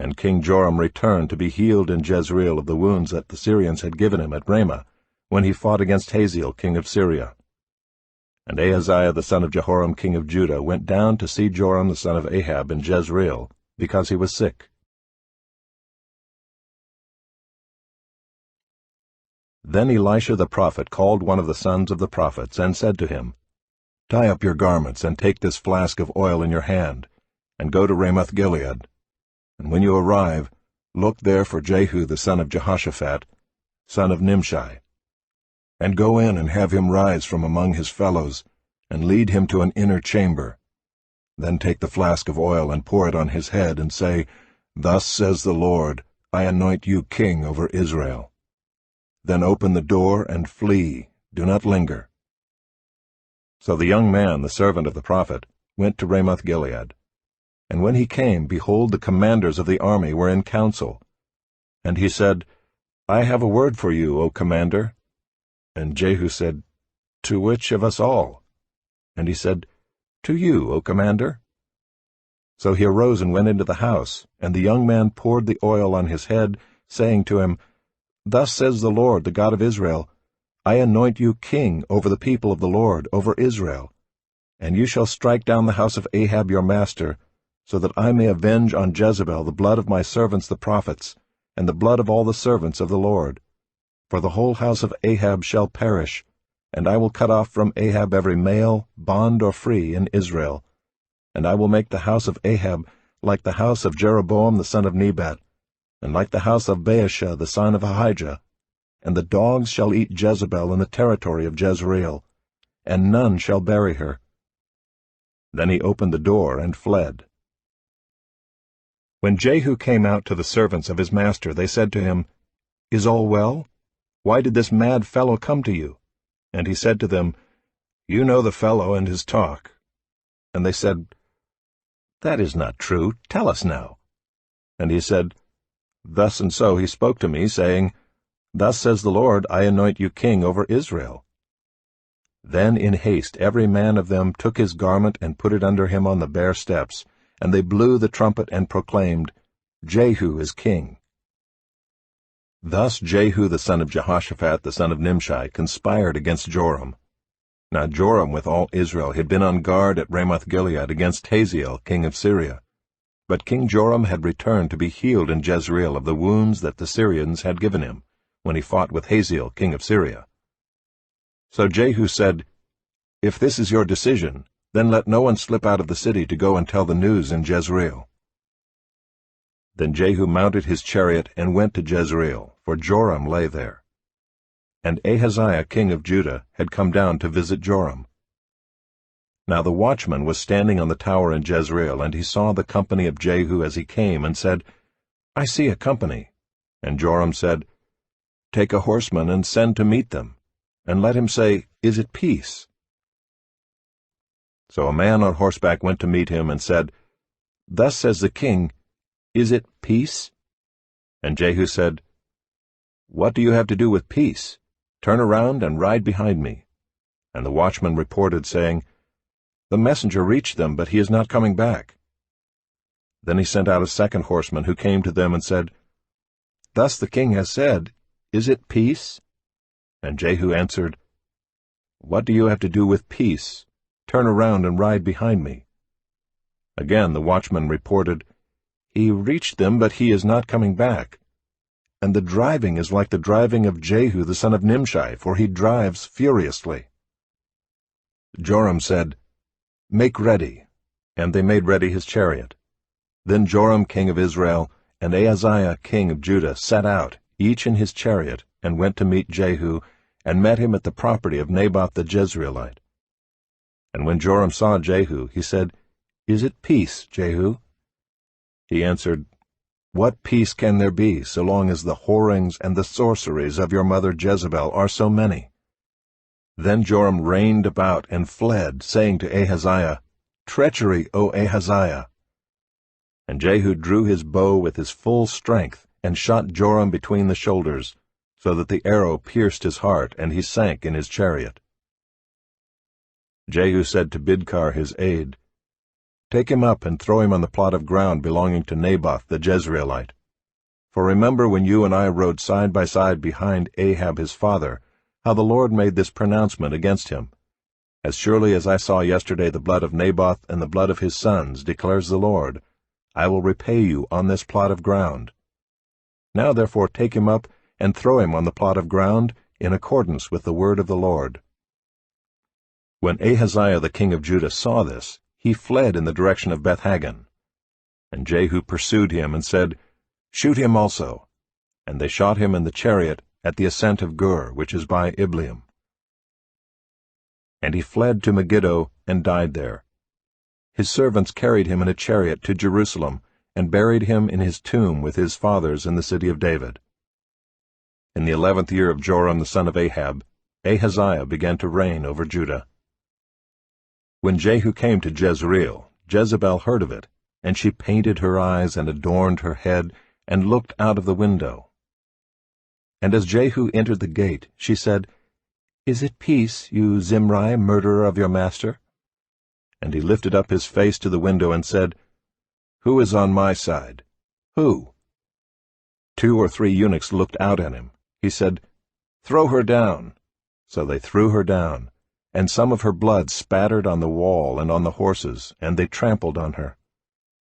And King Joram returned to be healed in Jezreel of the wounds that the Syrians had given him at Ramah, when he fought against Hazael, king of Syria. And Ahaziah the son of Jehoram, king of Judah, went down to see Joram the son of Ahab in Jezreel, because he was sick. Then Elisha the prophet called one of the sons of the prophets, and said to him, "Tie up your garments, and take this flask of oil in your hand, and go to Ramoth-Gilead. And when you arrive, look there for Jehu the son of Jehoshaphat, son of Nimshi. And go in and have him rise from among his fellows, and lead him to an inner chamber, Then take the flask of oil and pour it on his head, and say, Thus says the Lord, I anoint you king over Israel. Then open the door and flee, do not linger. So the young man, the servant of the prophet, went to Ramoth-Gilead. And when he came, behold, the commanders of the army were in council. And he said, I have a word for you, O commander. And Jehu said, To which of us all? And he said, To you, O commander. So he arose and went into the house, and the young man poured the oil on his head, saying to him, Thus says the Lord, the God of Israel, I anoint you king over the people of the Lord, over Israel. And you shall strike down the house of Ahab your master, so that I may avenge on Jezebel the blood of my servants the prophets, and the blood of all the servants of the Lord. For the whole house of Ahab shall perish, and I will cut off from Ahab every male, bond or free, in Israel. And I will make the house of Ahab like the house of Jeroboam the son of Nebat, and like the house of Baasha the son of Ahijah. And the dogs shall eat Jezebel in the territory of Jezreel, and none shall bury her. Then he opened the door and fled. When Jehu came out to the servants of his master, they said to him, Is all well? Why did this mad fellow come to you? And he said to them, You know the fellow and his talk. And they said, That is not true. Tell us now. And he said, Thus and so he spoke to me, saying, Thus says the Lord, I anoint you king over Israel. Then in haste every man of them took his garment and put it under him on the bare steps, and they blew the trumpet and proclaimed, Jehu is king. Thus Jehu the son of Jehoshaphat the son of Nimshi conspired against Joram. Now Joram with all Israel had been on guard at Ramoth-Gilead against Hazael king of Syria. But King Joram had returned to be healed in Jezreel of the wounds that the Syrians had given him, when he fought with Hazael king of Syria. So Jehu said, If this is your decision, then let no one slip out of the city to go and tell the news in Jezreel. Then Jehu mounted his chariot and went to Jezreel, for Joram lay there. And Ahaziah king of Judah had come down to visit Joram. Now the watchman was standing on the tower in Jezreel, and he saw the company of Jehu as he came, and said, I see a company. And Joram said, Take a horseman and send to meet them, and let him say, Is it peace? So a man on horseback went to meet him and said, Thus says the king, Is it peace? And Jehu said, What do you have to do with peace? Turn around and ride behind me. And the watchman reported, saying, The messenger reached them, but he is not coming back. Then he sent out a second horseman, who came to them and said, Thus the king has said, Is it peace? And Jehu answered, What do you have to do with peace? Turn around and ride behind me. Again the watchman reported, He reached them, but he is not coming back. And the driving is like the driving of Jehu the son of Nimshi, for he drives furiously. Joram said, Make ready. And they made ready his chariot. Then Joram king of Israel and Ahaziah king of Judah set out, each in his chariot, and went to meet Jehu, and met him at the property of Naboth the Jezreelite. And when Joram saw Jehu, he said, Is it peace, Jehu? He answered, What peace can there be, so long as the whorings and the sorceries of your mother Jezebel are so many? Then Joram reined about and fled, saying to Ahaziah, Treachery, O Ahaziah! And Jehu drew his bow with his full strength, and shot Joram between the shoulders, so that the arrow pierced his heart, and he sank in his chariot. Jehu said to Bidkar his aide, Take him up and throw him on the plot of ground belonging to Naboth the Jezreelite. For remember when you and I rode side by side behind Ahab his father, how the Lord made this pronouncement against him. As surely as I saw yesterday the blood of Naboth and the blood of his sons, declares the Lord, I will repay you on this plot of ground. Now therefore take him up and throw him on the plot of ground, in accordance with the word of the Lord. When Ahaziah the king of Judah saw this, he fled in the direction of Beth-Hagan. And Jehu pursued him and said, Shoot him also. And they shot him in the chariot at the ascent of Gur, which is by Ibleam. And he fled to Megiddo and died there. his servants carried him in a chariot to Jerusalem, and buried him in his tomb with his fathers in the city of David. In the 11th year of Joram the son of Ahab, Ahaziah began to reign over Judah. When Jehu came to Jezreel, Jezebel heard of it, and she painted her eyes and adorned her head, and looked out of the window. And as Jehu entered the gate, she said, "Is it peace, you Zimri, murderer of your master?" And he lifted up his face to the window and said, "Who is on my side? Who?" 2 or 3 eunuchs looked out at him. He said, "Throw her down." So they threw her down, and some of her blood spattered on the wall and on the horses, and they trampled on her.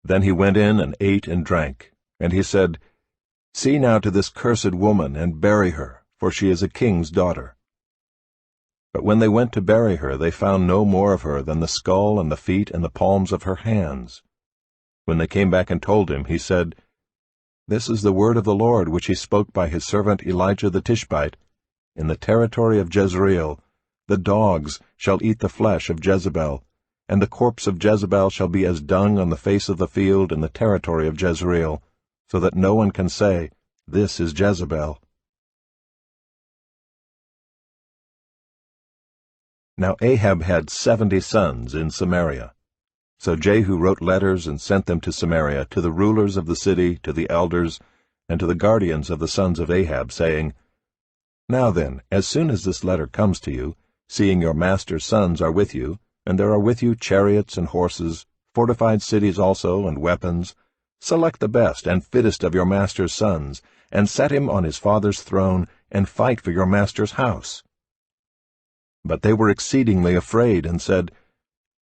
Then he went in and ate and drank, and he said, "See now to this cursed woman, and bury her, for she is a king's daughter." But when they went to bury her, they found no more of her than the skull and the feet and the palms of her hands. When they came back and told him, he said, "This is the word of the Lord which he spoke by his servant Elijah the Tishbite. In the territory of Jezreel, the dogs shall eat the flesh of Jezebel, and the corpse of Jezebel shall be as dung on the face of the field in the territory of Jezreel, so that no one can say, 'This is Jezebel.'" Now Ahab had 70 sons in Samaria. So Jehu wrote letters and sent them to Samaria, to the rulers of the city, to the elders, and to the guardians of the sons of Ahab, saying, "Now then, as soon as this letter comes to you, seeing your master's sons are with you, and there are with you chariots and horses, fortified cities also, and weapons, select the best and fittest of your master's sons, and set him on his father's throne, and fight for your master's house." But they were exceedingly afraid, and said,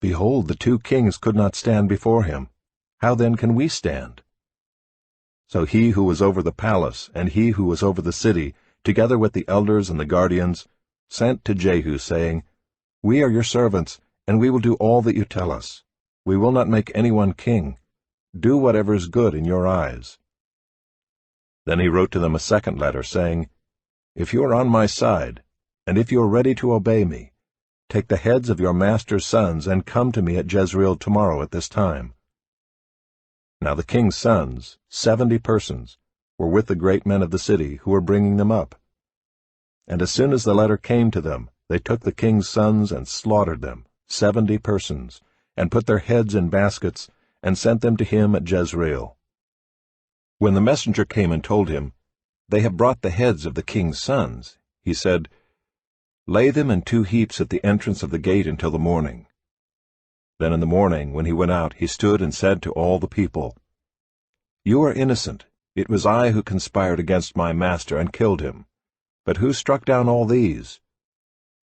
"Behold, the 2 kings could not stand before him. How then can we stand?" So he who was over the palace, and he who was over the city, together with the elders and the guardians, sent to Jehu, saying, "We are your servants, and we will do all that you tell us. We will not make anyone king. Do whatever is good in your eyes." Then he wrote to them a second letter, saying, "If you are on my side, and if you are ready to obey me, take the heads of your master's sons, and come to me at Jezreel tomorrow at this time." Now the king's sons, 70 persons, were with the great men of the city, who were bringing them up. And as soon as the letter came to them, they took the king's sons and slaughtered them, 70 persons, and put their heads in baskets, and sent them to him at Jezreel. When the messenger came and told him, "They have brought the heads of the king's sons," he said, "Lay them in 2 heaps at the entrance of the gate until the morning." Then in the morning, when he went out, he stood and said to all the people, "You are innocent. It was I who conspired against my master and killed him. But who struck down all these?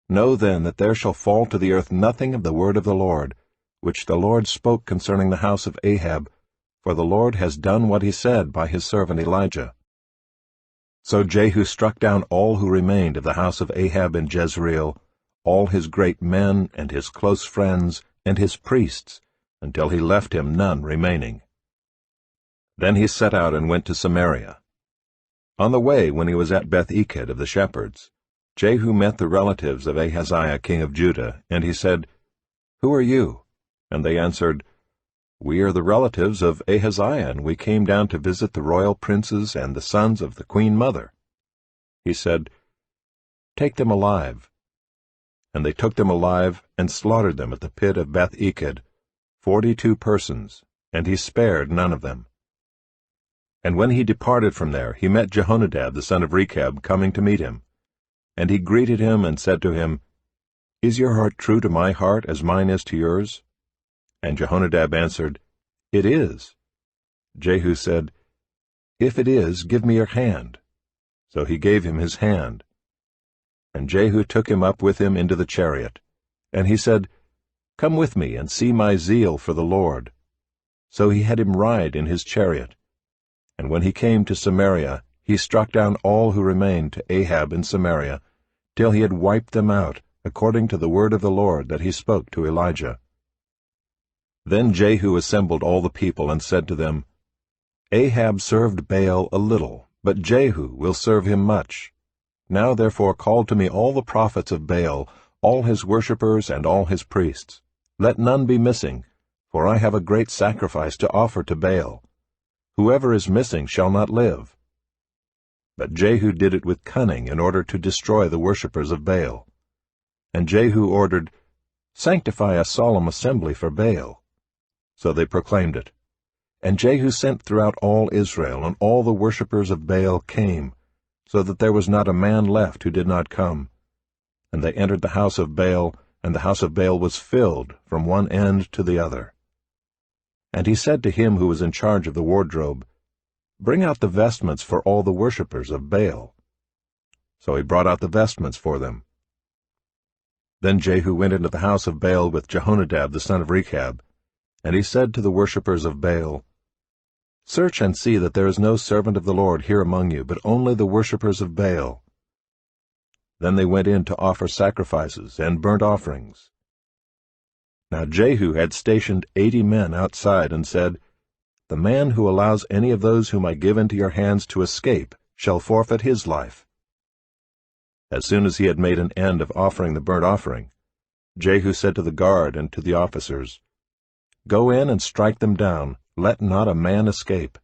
Know then that there shall fall to the earth nothing of the word of the Lord, which the Lord spoke concerning the house of Ahab, for the Lord has done what he said by his servant Elijah." So Jehu struck down all who remained of the house of Ahab in Jezreel, all his great men and his close friends and his priests, until he left him none remaining. Then he set out and went to Samaria. On the way, when he was at Beth-Eked of the shepherds, Jehu met the relatives of Ahaziah king of Judah, and he said, "Who are you?" And they answered, "We are the relatives of Ahaziah, and we came down to visit the royal princes and the sons of the queen mother." He said, "Take them alive." And they took them alive and slaughtered them at the pit of Beth-Eked, 42 persons, and he spared none of them. And when he departed from there, he met Jehonadab the son of Rechab coming to meet him. And he greeted him and said to him, "Is your heart true to my heart as mine is to yours?" And Jehonadab answered, "It is." Jehu said, "If it is, give me your hand." So he gave him his hand. And Jehu took him up with him into the chariot. And he said, "Come with me and see my zeal for the Lord." So he had him ride in his chariot. And when he came to Samaria, he struck down all who remained to Ahab in Samaria, till he had wiped them out, according to the word of the Lord that he spoke to Elijah. Then Jehu assembled all the people and said to them, "Ahab served Baal a little, but Jehu will serve him much. Now therefore call to me all the prophets of Baal, all his worshippers and all his priests. Let none be missing, for I have a great sacrifice to offer to Baal. Whoever is missing shall not live." But Jehu did it with cunning in order to destroy the worshippers of Baal. And Jehu ordered, "Sanctify a solemn assembly for Baal." So they proclaimed it. And Jehu sent throughout all Israel, and all the worshippers of Baal came, so that there was not a man left who did not come. And they entered the house of Baal, and the house of Baal was filled from one end to the other. And he said to him who was in charge of the wardrobe, "Bring out the vestments for all the worshippers of Baal." So he brought out the vestments for them. Then Jehu went into the house of Baal with Jehonadab the son of Rechab, and he said to the worshippers of Baal, "Search and see that there is no servant of the Lord here among you, but only the worshippers of Baal." Then they went in to offer sacrifices and burnt offerings. Now Jehu had stationed 80 men outside, and said, "The man who allows any of those whom I give into your hands to escape shall forfeit his life." As soon as he had made an end of offering the burnt offering, Jehu said to the guard and to the officers, "Go in and strike them down, let not a man escape."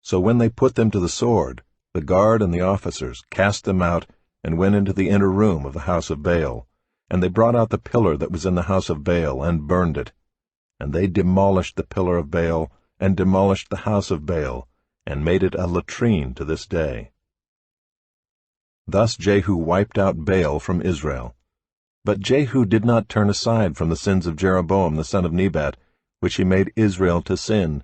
So when they put them to the sword, the guard and the officers cast them out, and went into the inner room of the house of Baal. And they brought out the pillar that was in the house of Baal, and burned it. And they demolished the pillar of Baal, and demolished the house of Baal, and made it a latrine to this day. Thus Jehu wiped out Baal from Israel. But Jehu did not turn aside from the sins of Jeroboam the son of Nebat, which he made Israel to sin,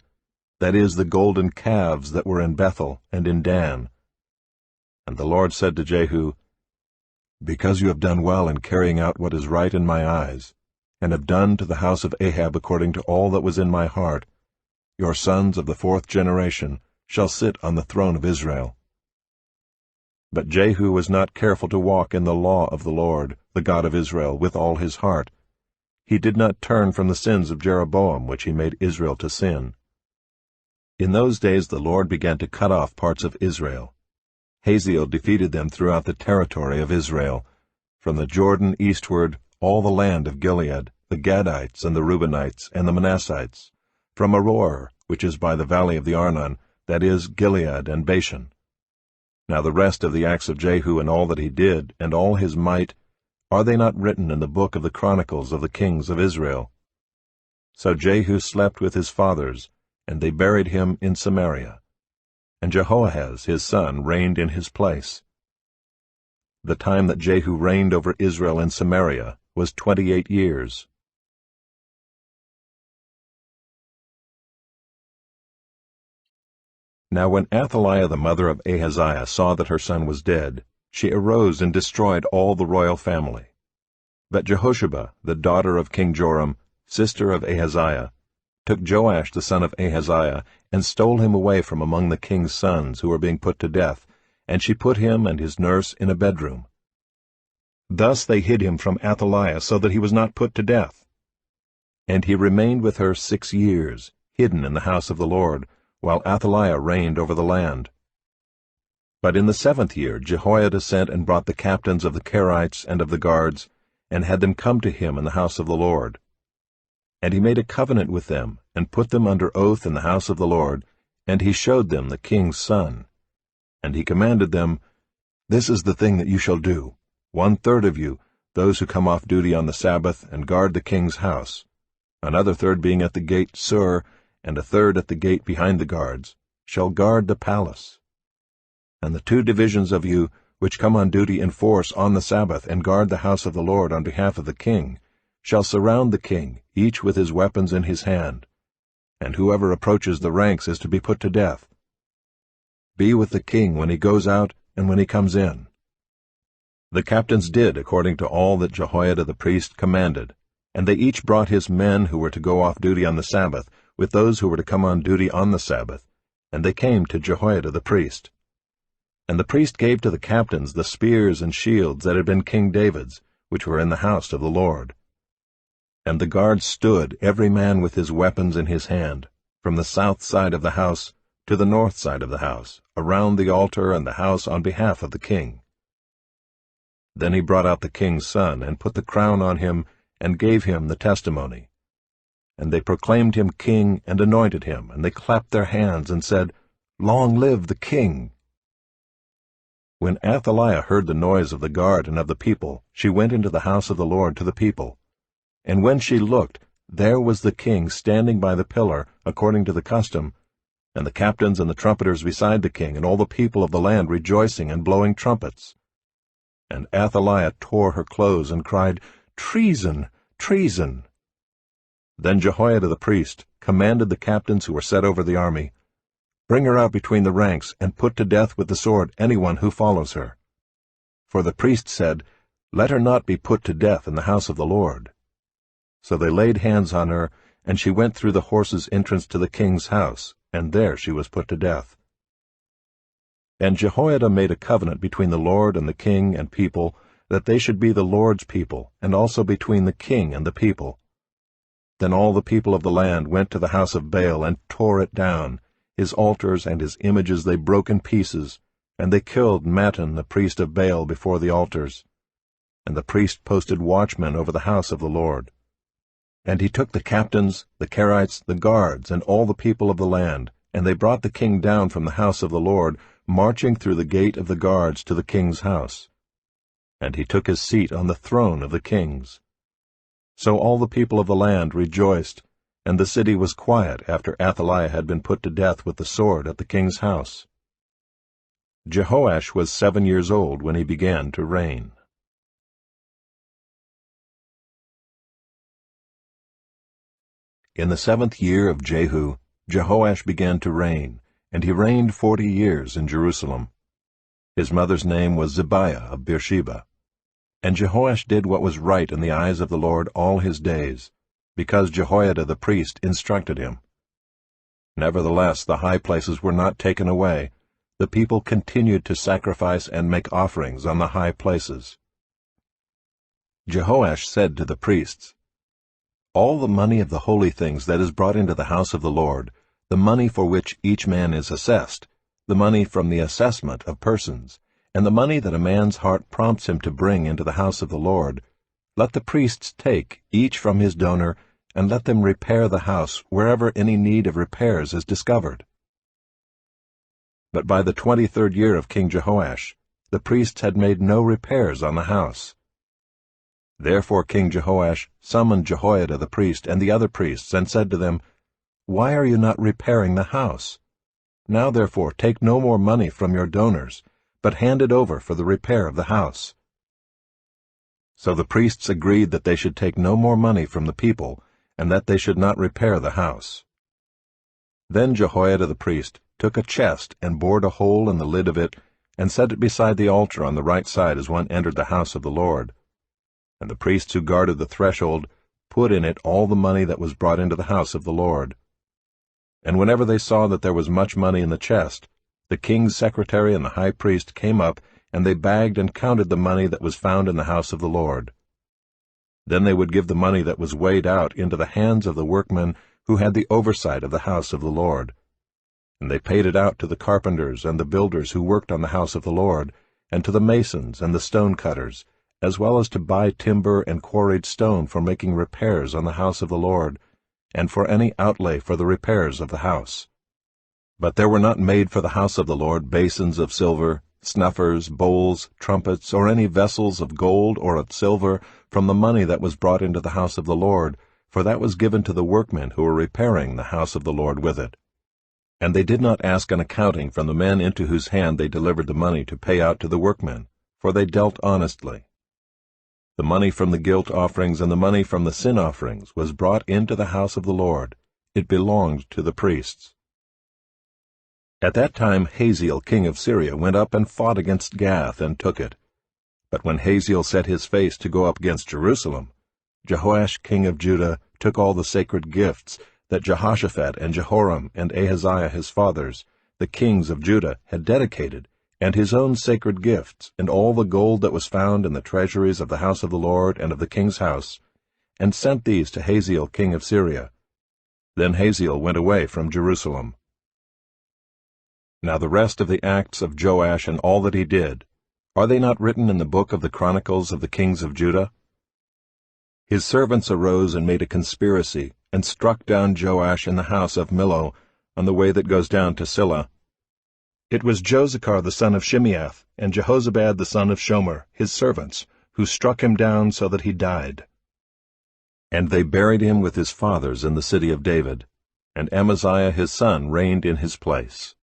that is, the golden calves that were in Bethel and in Dan. And the Lord said to Jehu, "Because you have done well in carrying out what is right in my eyes, and have done to the house of Ahab according to all that was in my heart, your sons of the 4th generation shall sit on the throne of Israel." But Jehu was not careful to walk in the law of the Lord, the God of Israel, with all his heart. He did not turn from the sins of Jeroboam, which he made Israel to sin. In those days the Lord began to cut off parts of Israel. Hazael defeated them throughout the territory of Israel, from the Jordan eastward, all the land of Gilead, the Gadites and the Reubenites and the Manassites, from Aroer, which is by the valley of the Arnon, that is, Gilead and Bashan. Now the rest of the acts of Jehu and all that he did, and all his might, are they not written in the book of the Chronicles of the kings of Israel? So Jehu slept with his fathers, and they buried him in Samaria. And Jehoahaz his son reigned in his place. The time that Jehu reigned over Israel in Samaria was 28 years. Now when Athaliah the mother of Ahaziah saw that her son was dead, she arose and destroyed all the royal family. But Jehosheba, the daughter of King Joram, sister of Ahaziah, took Joash the son of Ahaziah, and stole him away from among the king's sons who were being put to death, and she put him and his nurse in a bedroom. Thus they hid him from Athaliah, so that he was not put to death. And he remained with her 6 years, hidden in the house of the Lord, while Athaliah reigned over the land. But in the 7th year Jehoiada sent and brought the captains of the Kerites and of the guards, and had them come to him in the house of the Lord. And he made a covenant with them, and put them under oath in the house of the Lord, and he showed them the king's son. And he commanded them, "This is the thing that you shall do. 1/3 of you, those who come off duty on the Sabbath, and guard the king's house, another third being at the gate Sur, and a third at the gate behind the guards, shall guard the palace. And the 2 divisions of you, which come on duty in force on the Sabbath, and guard the house of the Lord on behalf of the king, shall surround the king, each with his weapons in his hand, and whoever approaches the ranks is to be put to death. Be with the king when he goes out and when he comes in." The captains did according to all that Jehoiada the priest commanded, and they each brought his men who were to go off duty on the Sabbath, with those who were to come on duty on the Sabbath, and they came to Jehoiada the priest. And the priest gave to the captains the spears and shields that had been King David's, which were in the house of the Lord. And the guards stood, every man with his weapons in his hand, from the south side of the house to the north side of the house, around the altar and the house on behalf of the king. Then he brought out the king's son, and put the crown on him, and gave him the testimony. And they proclaimed him king and anointed him, and they clapped their hands and said, "Long live the king!" When Athaliah heard the noise of the guard and of the people, she went into the house of the Lord to the people. And when she looked, there was the king standing by the pillar, according to the custom, and the captains and the trumpeters beside the king, and all the people of the land rejoicing and blowing trumpets. And Athaliah tore her clothes and cried, "Treason! Treason!" Then Jehoiada the priest commanded the captains who were set over the army, "Bring her out between the ranks, and put to death with the sword anyone who follows her." For the priest said, "Let her not be put to death in the house of the Lord." So they laid hands on her, and she went through the horses' entrance to the king's house, and there she was put to death. And Jehoiada made a covenant between the Lord and the king and people, that they should be the Lord's people, and also between the king and the people. Then all the people of the land went to the house of Baal and tore it down. His altars and his images they broke in pieces, and they killed Mattan the priest of Baal before the altars. And the priest posted watchmen over the house of the Lord. And he took the captains, the Kerites, the guards, and all the people of the land, and they brought the king down from the house of the Lord, marching through the gate of the guards to the king's house. And he took his seat on the throne of the kings. So all the people of the land rejoiced, and the city was quiet after Athaliah had been put to death with the sword at the king's house. Jehoash was 7 years old when he began to reign. In the 7th year of Jehu, Jehoash began to reign, and he reigned 40 years in Jerusalem. His mother's name was Zibiah of Beersheba. And Jehoash did what was right in the eyes of the Lord all his days, because Jehoiada the priest instructed him. Nevertheless, the high places were not taken away. The people continued to sacrifice and make offerings on the high places. Jehoash said to the priests, "All the money of the holy things that is brought into the house of the Lord, the money for which each man is assessed, the money from the assessment of persons, and the money that a man's heart prompts him to bring into the house of the Lord, let the priests take, each from his donor, and let them repair the house wherever any need of repairs is discovered." But by the 23rd year of King Jehoash, the priests had made no repairs on the house. Therefore King Jehoash summoned Jehoiada the priest and the other priests, and said to them, "Why are you not repairing the house? Now therefore take no more money from your donors, but hand it over for the repair of the house." So the priests agreed that they should take no more money from the people, and that they should not repair the house. Then Jehoiada the priest took a chest and bored a hole in the lid of it, and set it beside the altar on the right side as one entered the house of the Lord. And the priests who guarded the threshold put in it all the money that was brought into the house of the Lord. And whenever they saw that there was much money in the chest, the king's secretary and the high priest came up, and they bagged and counted the money that was found in the house of the Lord. Then they would give the money that was weighed out into the hands of the workmen who had the oversight of the house of the Lord. And they paid it out to the carpenters and the builders who worked on the house of the Lord, and to the masons and the stone cutters, as well as to buy timber and quarried stone for making repairs on the house of the Lord, and for any outlay for the repairs of the house. But there were not made for the house of the Lord basins of silver, snuffers, bowls, trumpets, or any vessels of gold or of silver from the money that was brought into the house of the Lord, for that was given to the workmen who were repairing the house of the Lord with it. And they did not ask an accounting from the men into whose hand they delivered the money to pay out to the workmen, for they dealt honestly. The money from the guilt offerings and the money from the sin offerings was brought into the house of the Lord. It belonged to the priests. At that time Hazael king of Syria went up and fought against Gath and took it. But when Hazael set his face to go up against Jerusalem, Jehoash king of Judah took all the sacred gifts that Jehoshaphat and Jehoram and Ahaziah his fathers, the kings of Judah, had dedicated, and his own sacred gifts, and all the gold that was found in the treasuries of the house of the Lord and of the king's house, and sent these to Hazael king of Syria. Then Hazael went away from Jerusalem. Now the rest of the acts of Joash and all that he did, are they not written in the book of the Chronicles of the kings of Judah? His servants arose and made a conspiracy, and struck down Joash in the house of Millo, on the way that goes down to Silla. It was Jozachar the son of Shimeath, and Jehozabad the son of Shomer, his servants, who struck him down so that he died. And they buried him with his fathers in the city of David, and Amaziah his son reigned in his place.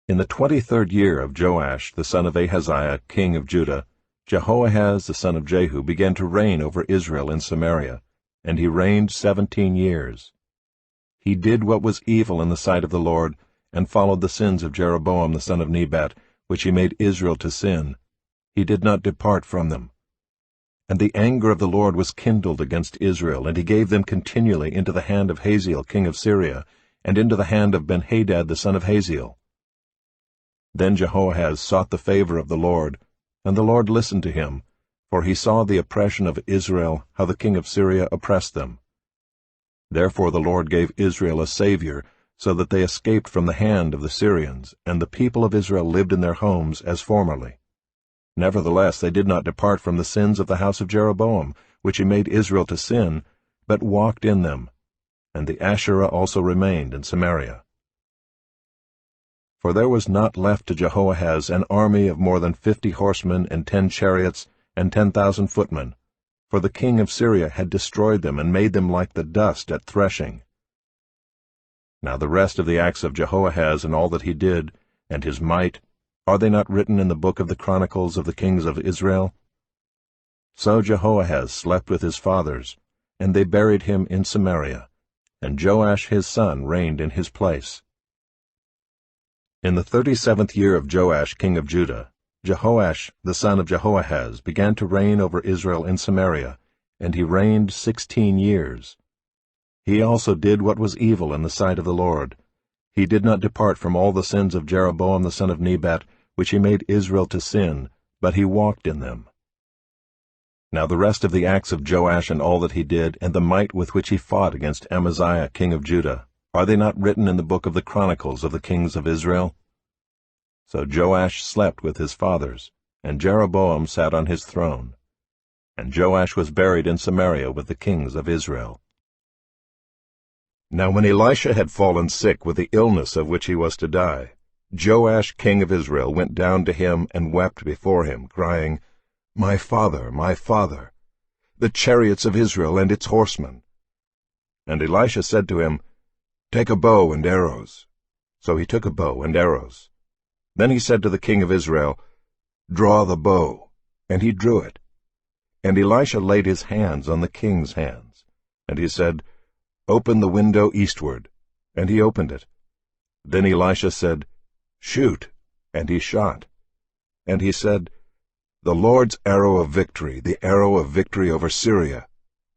In the 23rd year of Joash the son of Ahaziah, king of Judah, Jehoahaz the son of Jehu began to reign over Israel in Samaria, and he reigned 17 years. He did what was evil in the sight of the Lord, and followed the sins of Jeroboam the son of Nebat, which he made Israel to sin. He did not depart from them. And the anger of the Lord was kindled against Israel, and he gave them continually into the hand of Hazael king of Syria, and into the hand of Benhadad the son of Hazael. Then Jehoahaz sought the favor of the Lord, and the Lord listened to him, for he saw the oppression of Israel, how the king of Syria oppressed them. Therefore the Lord gave Israel a Savior, so that they escaped from the hand of the Syrians, and the people of Israel lived in their homes as formerly. Nevertheless they did not depart from the sins of the house of Jeroboam, which he made Israel to sin, but walked in them. And the Asherah also remained in Samaria. For there was not left to Jehoahaz an army of more than 50 horsemen and 10 chariots and 10,000 footmen, for the king of Syria had destroyed them and made them like the dust at threshing. Now the rest of the acts of Jehoahaz and all that he did, and his might, are they not written in the book of the Chronicles of the kings of Israel? So Jehoahaz slept with his fathers, and they buried him in Samaria, and Joash his son reigned in his place. In the 37th year of Joash king of Judah, Jehoash the son of Jehoahaz began to reign over Israel in Samaria, and he reigned 16 years. He also did what was evil in the sight of the Lord. He did not depart from all the sins of Jeroboam the son of Nebat, which he made Israel to sin, but he walked in them. Now the rest of the acts of Joash and all that he did, and the might with which he fought against Amaziah king of Judah, are they not written in the book of the Chronicles of the kings of Israel? So Joash slept with his fathers, and Jeroboam sat on his throne. And Joash was buried in Samaria with the kings of Israel. Now when Elisha had fallen sick with the illness of which he was to die, Joash king of Israel went down to him and wept before him, crying, my father, the chariots of Israel and its horsemen. And Elisha said to him, take a bow and arrows. So he took a bow and arrows. Then he said to the king of Israel, draw the bow. And he drew it. And Elisha laid his hands on the king's hands. And he said, open the window eastward. And he opened it. Then Elisha said, shoot. And he shot. And he said, the Lord's arrow of victory, the arrow of victory over Syria.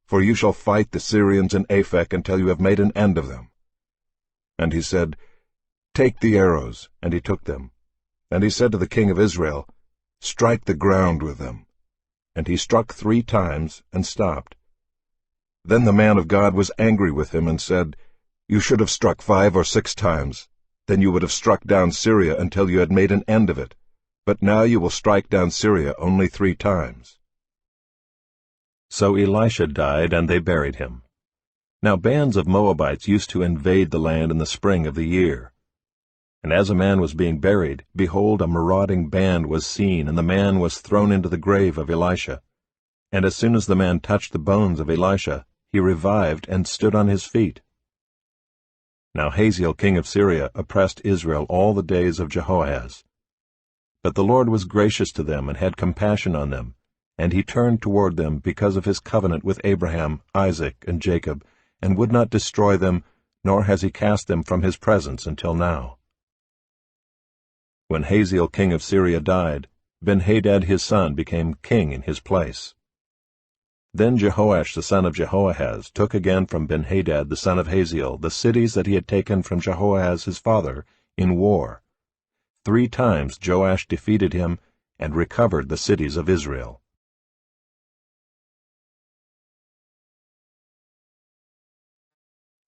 For you shall fight the Syrians in Aphek until you have made an end of them. And he said, take the arrows. And he took them. And he said to the king of Israel, strike the ground with them. And he struck 3 times and stopped. Then the man of God was angry with him and said, you should have struck 5 or 6 times. Then you would have struck down Syria until you had made an end of it. But now you will strike down Syria only 3 times. So Elisha died, and they buried him. Now bands of Moabites used to invade the land in the spring of the year. And as a man was being buried, behold, a marauding band was seen, and the man was thrown into the grave of Elisha. And as soon as the man touched the bones of Elisha, he revived and stood on his feet. Now Hazael king of Syria oppressed Israel all the days of Jehoahaz. But the Lord was gracious to them and had compassion on them, and he turned toward them because of his covenant with Abraham, Isaac, and Jacob, and would not destroy them, nor has he cast them from his presence until now. When Hazael king of Syria died, Benhadad his son became king in his place. Then Jehoash the son of Jehoahaz took again from Benhadad the son of Hazael the cities that he had taken from Jehoahaz his father in war. 3 times Joash defeated him and recovered the cities of Israel.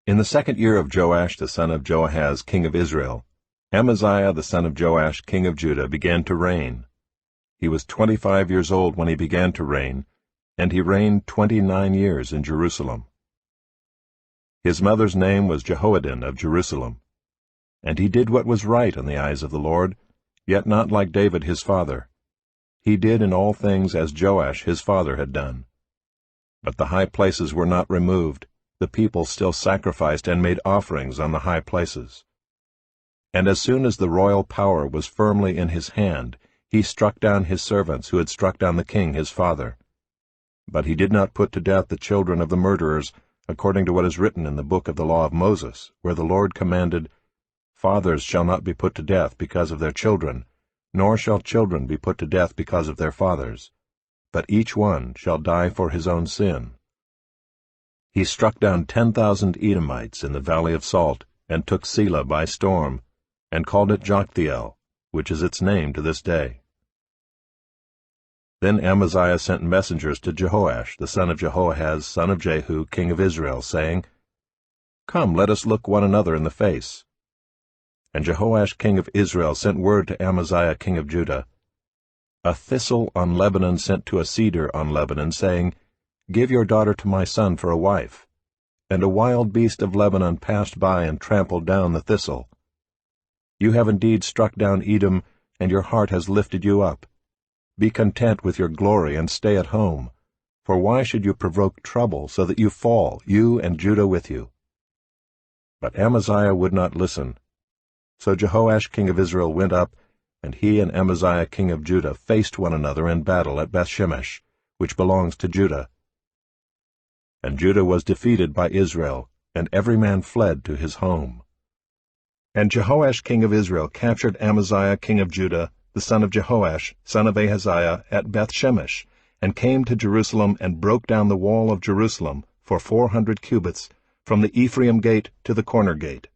In the 2nd year of Joash the son of Joahaz king of Israel, Amaziah the son of Joash king of Judah began to reign. He was 25 years old when he began to reign, and he reigned 29 years in Jerusalem. His mother's name was Jehoaddan of Jerusalem. And he did what was right in the eyes of the Lord, yet not like David his father. He did in all things as Joash his father had done. But the high places were not removed. The people still sacrificed and made offerings on the high places. And as soon as the royal power was firmly in his hand, he struck down his servants who had struck down the king his father. But he did not put to death the children of the murderers, according to what is written in the book of the law of Moses, where the Lord commanded, "Fathers shall not be put to death because of their children, nor shall children be put to death because of their fathers, but each one shall die for his own sin." He struck down 10,000 Edomites in the valley of Salt, and took Selah by storm, and called it Joktheel, which is its name to this day. Then Amaziah sent messengers to Jehoash, the son of Jehoahaz, son of Jehu, king of Israel, saying, "Come, let us look one another in the face." And Jehoash king of Israel sent word to Amaziah king of Judah, "A thistle on Lebanon sent to a cedar on Lebanon, saying, Give your daughter to my son for a wife. And a wild beast of Lebanon passed by and trampled down the thistle. You have indeed struck down Edom, and your heart has lifted you up. Be content with your glory and stay at home, for why should you provoke trouble so that you fall, you and Judah with you?" But Amaziah would not listen. So Jehoash king of Israel went up, and he and Amaziah king of Judah faced one another in battle at Bethshemesh, which belongs to Judah. And Judah was defeated by Israel, and every man fled to his home. And Jehoash king of Israel captured Amaziah king of Judah, the son of Jehoash, son of Ahaziah, at Bethshemesh, and came to Jerusalem and broke down the wall of Jerusalem for 400 cubits, from the Ephraim gate to the corner gate.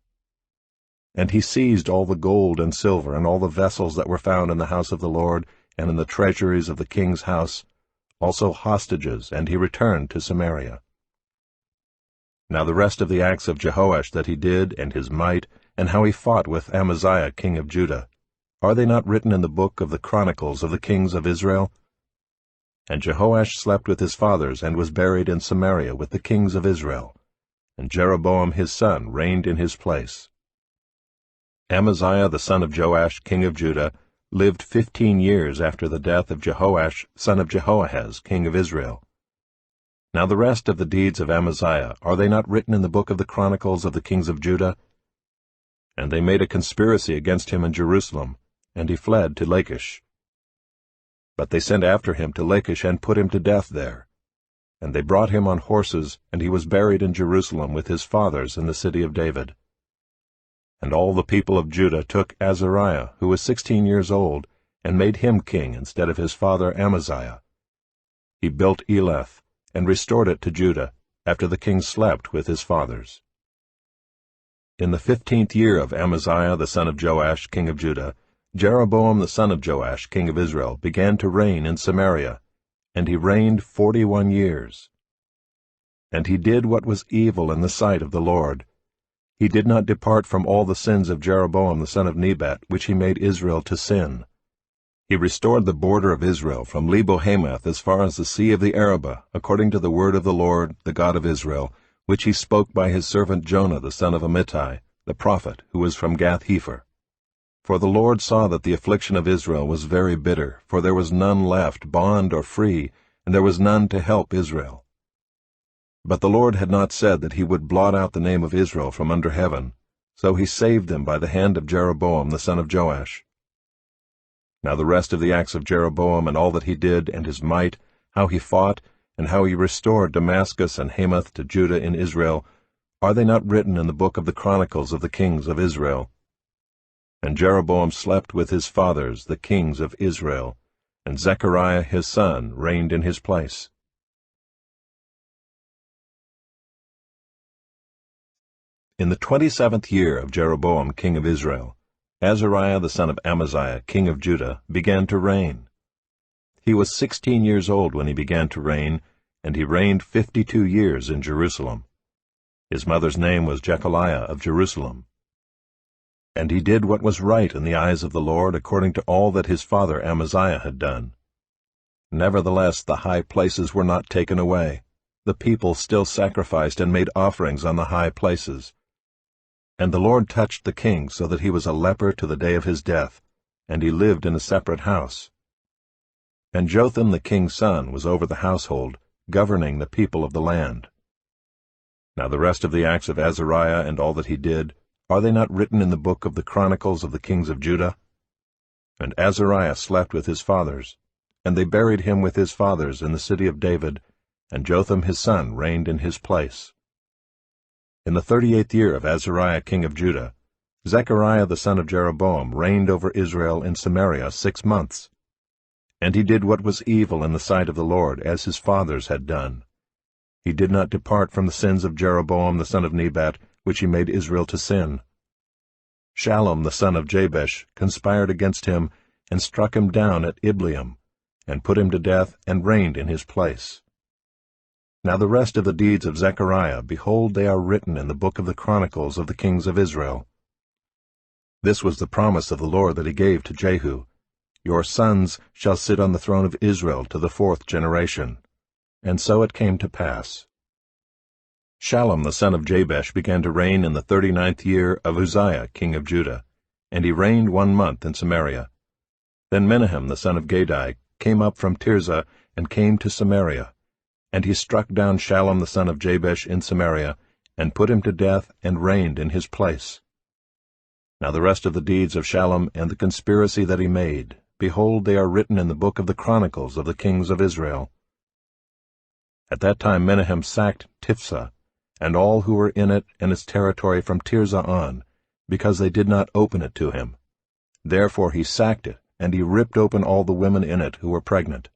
And he seized all the gold and silver and all the vessels that were found in the house of the Lord and in the treasuries of the king's house, also hostages, and he returned to Samaria. Now the rest of the acts of Jehoash that he did, and his might, and how he fought with Amaziah king of Judah, are they not written in the book of the Chronicles of the kings of Israel? And Jehoash slept with his fathers, and was buried in Samaria with the kings of Israel. And Jeroboam his son reigned in his place. Amaziah the son of Joash king of Judah lived 15 years after the death of Jehoash son of Jehoahaz king of Israel. Now the rest of the deeds of Amaziah, are they not written in the book of the Chronicles of the kings of Judah? And they made a conspiracy against him in Jerusalem, and he fled to Lachish. But they sent after him to Lachish and put him to death there. And they brought him on horses, and he was buried in Jerusalem with his fathers in the city of David. And all the people of Judah took Azariah, who was 16 years old, and made him king instead of his father Amaziah. He built Eleth, and restored it to Judah, after the king slept with his fathers. In the 15th year of Amaziah the son of Joash king of Judah, Jeroboam the son of Joash king of Israel began to reign in Samaria, and he reigned 41 years. And he did what was evil in the sight of the Lord. He did not depart from all the sins of Jeroboam the son of Nebat, which he made Israel to sin. He restored the border of Israel from Lebo-Hamath as far as the sea of the Arabah, according to the word of the Lord, the God of Israel, which he spoke by his servant Jonah the son of Amittai, the prophet, who was from Gath-hepher. For the Lord saw that the affliction of Israel was very bitter, for there was none left, bond or free, and there was none to help Israel. But the Lord had not said that he would blot out the name of Israel from under heaven, so he saved them by the hand of Jeroboam the son of Joash. Now the rest of the acts of Jeroboam, and all that he did, and his might, how he fought, and how he restored Damascus and Hamath to Judah in Israel, are they not written in the book of the Chronicles of the kings of Israel? And Jeroboam slept with his fathers, the kings of Israel, and Zechariah his son reigned in his place. In the 27th year of Jeroboam king of Israel, Azariah the son of Amaziah king of Judah began to reign. He was 16 years old when he began to reign, and he reigned 52 years in Jerusalem. His mother's name was Jechaliah of Jerusalem. And he did what was right in the eyes of the Lord, according to all that his father Amaziah had done. Nevertheless the high places were not taken away. The people still sacrificed and made offerings on the high places. And the Lord touched the king so that he was a leper to the day of his death, and he lived in a separate house. And Jotham the king's son was over the household, governing the people of the land. Now the rest of the acts of Azariah and all that he did, are they not written in the book of the Chronicles of the kings of Judah? And Azariah slept with his fathers, and they buried him with his fathers in the city of David, and Jotham his son reigned in his place. In the 38th year of Azariah king of Judah, Zechariah the son of Jeroboam reigned over Israel in Samaria 6 months. And he did what was evil in the sight of the Lord, as his fathers had done. He did not depart from the sins of Jeroboam the son of Nebat, which he made Israel to sin. Shallum the son of Jabesh conspired against him, and struck him down at Ibleam, and put him to death, and reigned in his place. Now the rest of the deeds of Zechariah, behold, they are written in the book of the Chronicles of the kings of Israel. This was the promise of the Lord that he gave to Jehu: Your sons shall sit on the throne of Israel to the 4th generation. And so it came to pass. Shallum the son of Jabesh began to reign in the 39th year of Uzziah king of Judah, and he reigned 1 month in Samaria. Then Menahem the son of Gadai came up from Tirzah, and came to Samaria. And he struck down Shallum the son of Jabesh in Samaria, and put him to death, and reigned in his place. Now the rest of the deeds of Shallum and the conspiracy that he made, behold, they are written in the book of the Chronicles of the kings of Israel. At that time Menahem sacked Tiphsah, and all who were in it and its territory from Tirzah on, because they did not open it to him. Therefore he sacked it, and he ripped open all the women in it who were pregnant.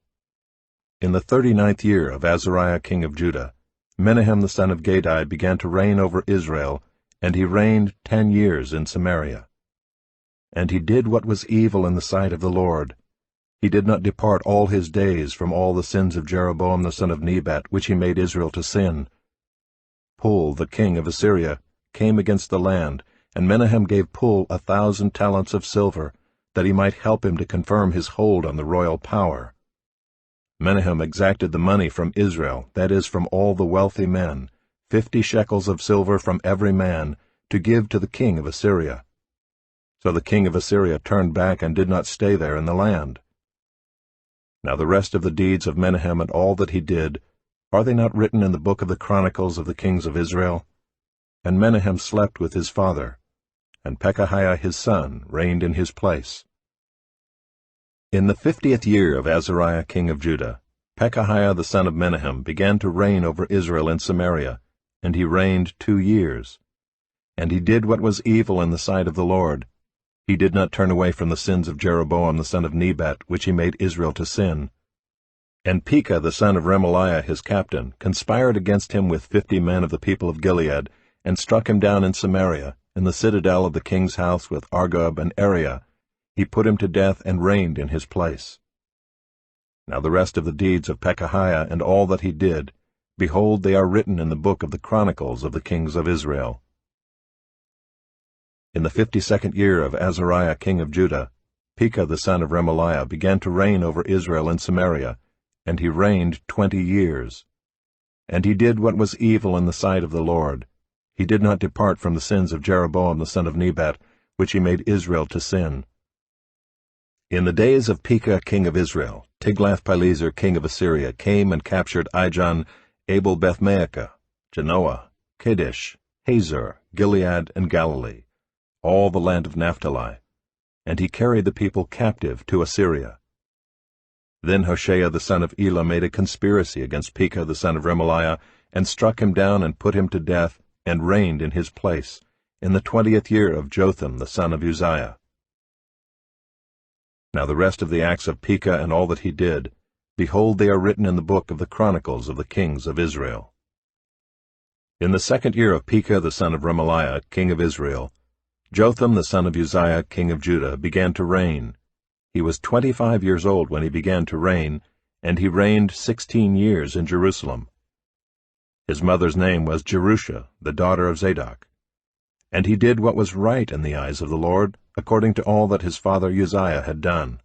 In the 39th year of Azariah king of Judah, Menahem the son of Gadai began to reign over Israel, and he reigned 10 years in Samaria. And he did what was evil in the sight of the Lord. He did not depart all his days from all the sins of Jeroboam the son of Nebat, which he made Israel to sin. Pul, the king of Assyria, came against the land, and Menahem gave Pul 1,000 talents of silver, that he might help him to confirm his hold on the royal power. Menahem exacted the money from Israel, that is, from all the wealthy men, 50 shekels of silver from every man, to give to the king of Assyria. So the king of Assyria turned back and did not stay there in the land. Now the rest of the deeds of Menahem and all that he did, are they not written in the book of the Chronicles of the kings of Israel? And Menahem slept with his father, and Pekahiah his son reigned in his place. In the 50th year of Azariah king of Judah, Pekahiah the son of Menahem began to reign over Israel in Samaria, and he reigned 2 years. And he did what was evil in the sight of the Lord. He did not turn away from the sins of Jeroboam the son of Nebat, which he made Israel to sin. And Pekah the son of Remaliah his captain conspired against him with 50 men of the people of Gilead, and struck him down in Samaria, in the citadel of the king's house with Argob and Ariah. He put him to death, and reigned in his place. Now the rest of the deeds of Pekahiah and all that he did, behold, they are written in the book of the Chronicles of the kings of Israel. In the 52nd year of Azariah king of Judah, Pekah the son of Remaliah began to reign over Israel in Samaria, and he reigned 20 years. And he did what was evil in the sight of the Lord. He did not depart from the sins of Jeroboam the son of Nebat, which he made Israel to sin. In the days of Pekah king of Israel, Tiglath-Pileser king of Assyria came and captured Ijon, Abel-Beth-Maachah, Genoa, Kadesh, Hazor, Gilead, and Galilee, all the land of Naphtali, and he carried the people captive to Assyria. Then Hoshea the son of Elah made a conspiracy against Pekah the son of Remaliah, and struck him down and put him to death, and reigned in his place, in the 20th year of Jotham the son of Uzziah. Now the rest of the acts of Pekah and all that he did, behold, they are written in the book of the Chronicles of the kings of Israel. In the 2nd year of Pekah the son of Remaliah, king of Israel, Jotham the son of Uzziah, king of Judah, began to reign. He was 25 years old when he began to reign, and he reigned 16 years in Jerusalem. His mother's name was Jerusha, the daughter of Zadok. And he did what was right in the eyes of the Lord, according to all that his father Uzziah had done.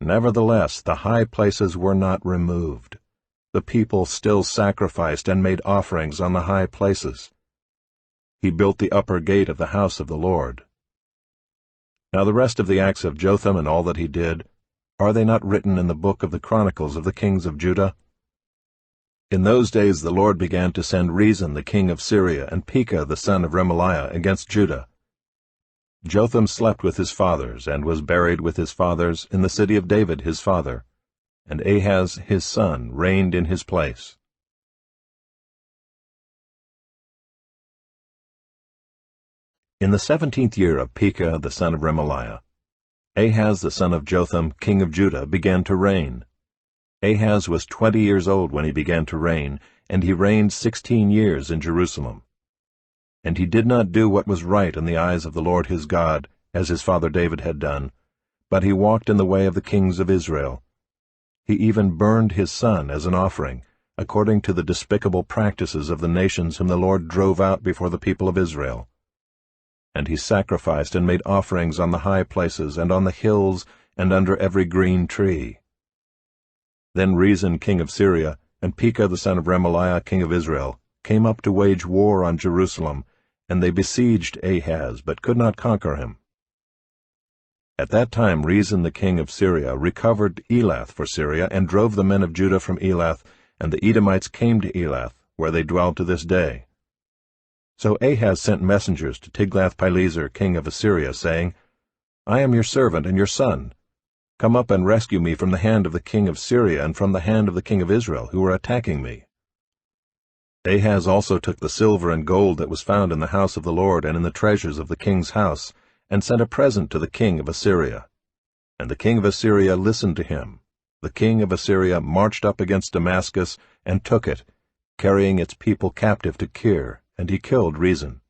Nevertheless, the high places were not removed. The people still sacrificed and made offerings on the high places. He built the upper gate of the house of the Lord. Now the rest of the acts of Jotham and all that he did, are they not written in the book of the Chronicles of the kings of Judah? In those days the Lord began to send Rezin the king of Syria and Pekah the son of Remaliah against Judah. Jotham slept with his fathers, and was buried with his fathers in the city of David his father, and Ahaz his son reigned in his place. In the 17th year of Pekah the son of Remaliah, Ahaz the son of Jotham king of Judah began to reign. Ahaz was 20 years old when he began to reign, and he reigned 16 years in Jerusalem. And he did not do what was right in the eyes of the Lord his God, as his father David had done, but he walked in the way of the kings of Israel. He even burned his son as an offering, according to the despicable practices of the nations whom the Lord drove out before the people of Israel. And he sacrificed and made offerings on the high places and on the hills and under every green tree. Then Rezin king of Syria and Pekah the son of Remaliah king of Israel came up to wage war on Jerusalem, and they besieged Ahaz, but could not conquer him. At that time Rezin the king of Syria recovered Elath for Syria, and drove the men of Judah from Elath, and the Edomites came to Elath, where they dwell to this day. So Ahaz sent messengers to Tiglath-Pileser king of Assyria, saying, I am your servant and your son. Come up and rescue me from the hand of the king of Syria and from the hand of the king of Israel, who are attacking me. Ahaz also took the silver and gold that was found in the house of the Lord and in the treasures of the king's house, and sent a present to the king of Assyria. And the king of Assyria listened to him. The king of Assyria marched up against Damascus and took it, carrying its people captive to Kir, and he killed Rezin.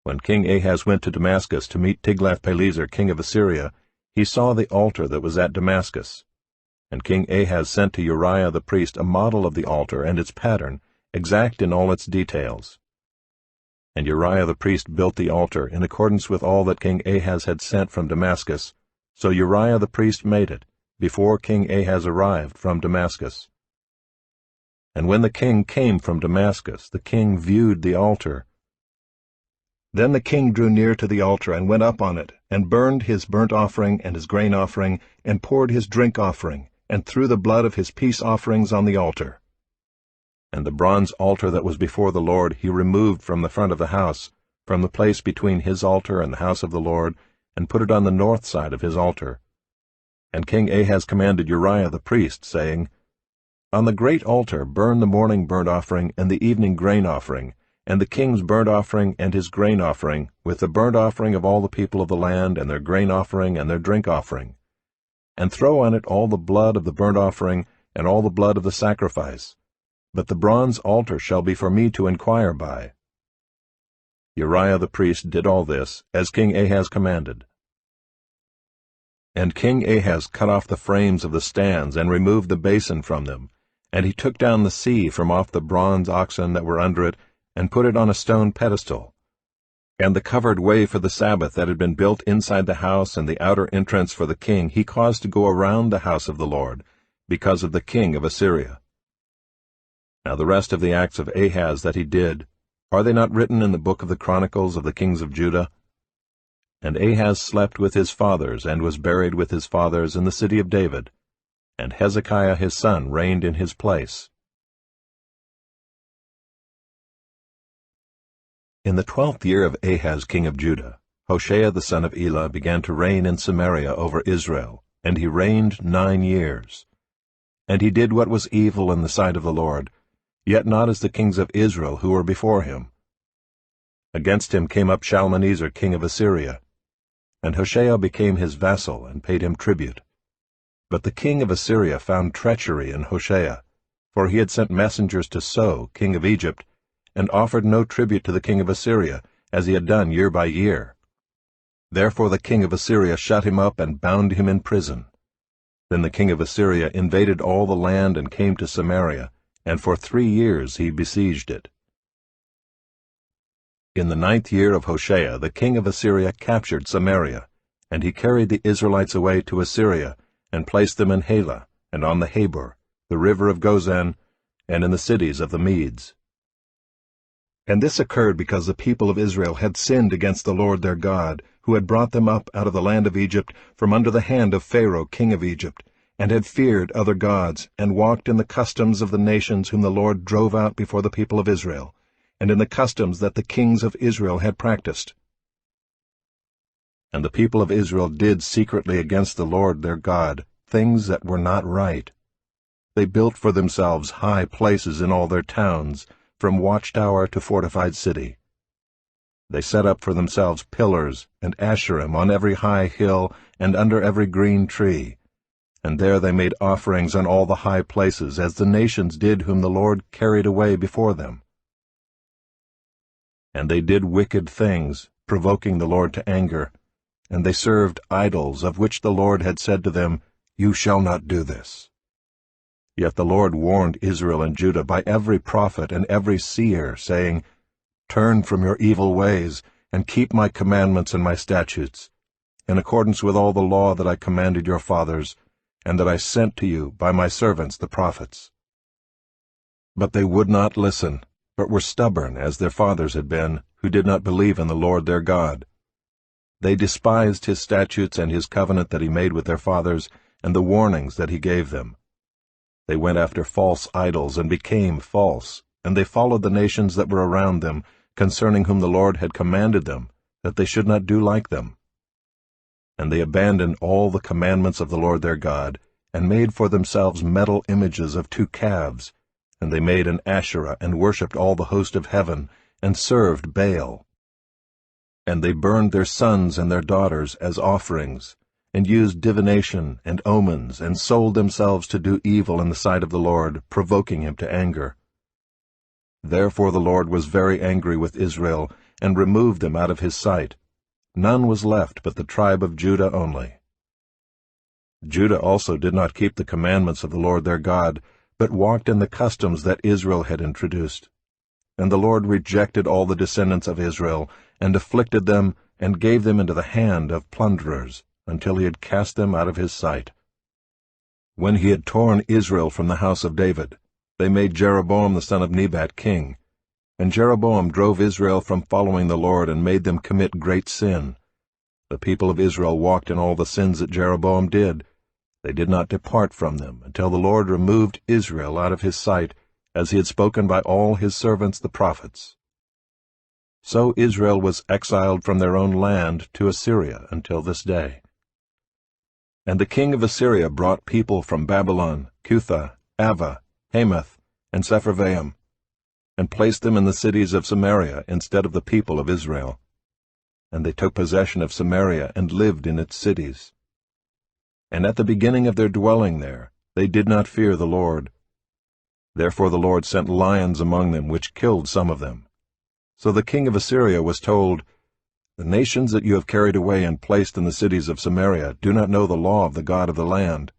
When King Ahaz went to Damascus to meet Tiglath-Pileser king of Assyria, he saw the altar that was at Damascus. And King Ahaz sent to Uriah the priest a model of the altar and its pattern, exact in all its details. And Uriah the priest built the altar in accordance with all that King Ahaz had sent from Damascus. So Uriah the priest made it, before King Ahaz arrived from Damascus. And when the king came from Damascus, the king viewed the altar. Then the king drew near to the altar and went up on it, and burned his burnt offering and his grain offering, and poured his drink offering, and threw the blood of his peace offerings on the altar. And the bronze altar that was before the Lord he removed from the front of the house, from the place between his altar and the house of the Lord, and put it on the north side of his altar. And King Ahaz commanded Uriah the priest, saying, On the great altar burn the morning burnt offering and the evening grain offering, and the king's burnt offering and his grain offering, with the burnt offering of all the people of the land, and their grain offering and their drink offering. And throw on it all the blood of the burnt offering, and all the blood of the sacrifice. But the bronze altar shall be for me to inquire by. Uriah the priest did all this, as King Ahaz commanded. And King Ahaz cut off the frames of the stands, and removed the basin from them. And he took down the sea from off the bronze oxen that were under it, and put it on a stone pedestal. And the covered way for the Sabbath that had been built inside the house and the outer entrance for the king he caused to go around the house of the Lord, because of the king of Assyria. Now the rest of the acts of Ahaz that he did, are they not written in the book of the Chronicles of the kings of Judah? And Ahaz slept with his fathers, and was buried with his fathers in the city of David, and Hezekiah his son reigned in his place. In the 12th year of Ahaz king of Judah, Hoshea the son of Elah began to reign in Samaria over Israel, and he reigned 9 years. And he did what was evil in the sight of the Lord, yet not as the kings of Israel who were before him. Against him came up Shalmaneser king of Assyria, and Hoshea became his vassal and paid him tribute. But the king of Assyria found treachery in Hoshea, for he had sent messengers to So king of Egypt, and offered no tribute to the king of Assyria, as he had done year by year. Therefore the king of Assyria shut him up and bound him in prison. Then the king of Assyria invaded all the land and came to Samaria, and for 3 years he besieged it. In the 9th year of Hoshea, the king of Assyria captured Samaria, and he carried the Israelites away to Assyria, and placed them in Halah, and on the Habor, the river of Gozan, and in the cities of the Medes. And this occurred because the people of Israel had sinned against the Lord their God, who had brought them up out of the land of Egypt from under the hand of Pharaoh king of Egypt, and had feared other gods, and walked in the customs of the nations whom the Lord drove out before the people of Israel, and in the customs that the kings of Israel had practiced. And the people of Israel did secretly against the Lord their God things that were not right. They built for themselves high places in all their towns, from watchtower to fortified city. They set up for themselves pillars and asherim on every high hill and under every green tree, and there they made offerings on all the high places, as the nations did whom the Lord carried away before them. And they did wicked things, provoking the Lord to anger, and they served idols, of which the Lord had said to them, "You shall not do this." Yet the Lord warned Israel and Judah by every prophet and every seer, saying, "Turn from your evil ways, and keep my commandments and my statutes, in accordance with all the law that I commanded your fathers, and that I sent to you by my servants the prophets." But they would not listen, but were stubborn, as their fathers had been, who did not believe in the Lord their God. They despised his statutes and his covenant that he made with their fathers, and the warnings that he gave them. They went after false idols and became false, and they followed the nations that were around them, concerning whom the Lord had commanded them, that they should not do like them. And they abandoned all the commandments of the Lord their God, and made for themselves metal images of 2 calves, and they made an Asherah, and worshipped all the host of heaven, and served Baal. And they burned their sons and their daughters as offerings, and used divination and omens, and sold themselves to do evil in the sight of the Lord, provoking him to anger. Therefore the Lord was very angry with Israel, and removed them out of his sight. None was left but the tribe of Judah only. Judah also did not keep the commandments of the Lord their God, but walked in the customs that Israel had introduced. And the Lord rejected all the descendants of Israel, and afflicted them, and gave them into the hand of plunderers, until he had cast them out of his sight. When he had torn Israel from the house of David, they made Jeroboam the son of Nebat king. And Jeroboam drove Israel from following the Lord, and made them commit great sin. The people of Israel walked in all the sins that Jeroboam did. They did not depart from them, until the Lord removed Israel out of his sight, as he had spoken by all his servants the prophets. So Israel was exiled from their own land to Assyria until this day. And the king of Assyria brought people from Babylon, Cuthah, Ava, Hamath, and Sepharvaim, and placed them in the cities of Samaria instead of the people of Israel. And they took possession of Samaria, and lived in its cities. And at the beginning of their dwelling there, they did not fear the Lord. Therefore the Lord sent lions among them, which killed some of them. So the king of Assyria was told, "The nations that you have carried away and placed in the cities of Samaria do not know the law of the God of the land.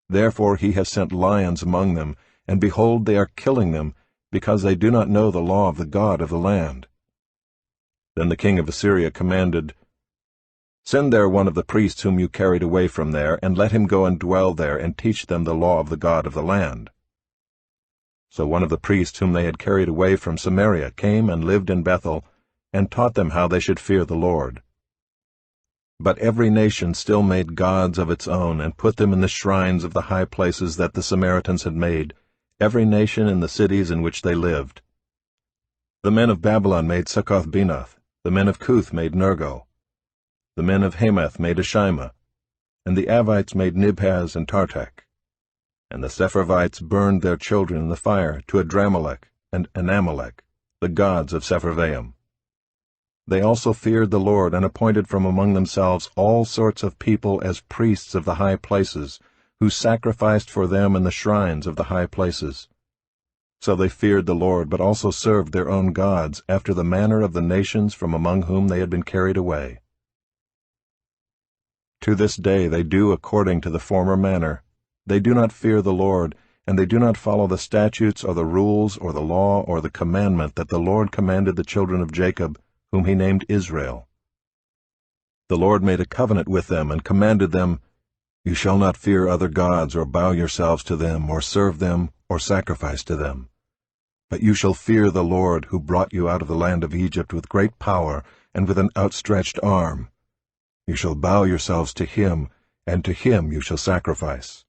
Therefore he has sent lions among them, and behold, they are killing them, because they do not know the law of the God of the land." Then the king of Assyria commanded, "Send there one of the priests whom you carried away from there, and let him go and dwell there, and teach them the law of the God of the land." So one of the priests whom they had carried away from Samaria came and lived in Bethel, and taught them how they should fear the Lord. But every nation still made gods of its own, and put them in the shrines of the high places that the Samaritans had made, every nation in the cities in which they lived. The men of Babylon made Succoth-Benoth, the men of Cuth made Nergal, the men of Hamath made Ashima, and the Avites made Nibhaz and Tartak. And the Sepharvites burned their children in the fire to Adramelech and Anamelech, the gods of Sepharvaim. They also feared the Lord, and appointed from among themselves all sorts of people as priests of the high places, who sacrificed for them in the shrines of the high places. So they feared the Lord, but also served their own gods, after the manner of the nations from among whom they had been carried away. To this day they do according to the former manner. They do not fear the Lord, and they do not follow the statutes or the rules or the law or the commandment that the Lord commanded the children of Jacob, whom he named Israel. The Lord made a covenant with them and commanded them, "You shall not fear other gods or bow yourselves to them or serve them or sacrifice to them. But you shall fear the Lord who brought you out of the land of Egypt with great power and with an outstretched arm. You shall bow yourselves to him, and to him you shall sacrifice.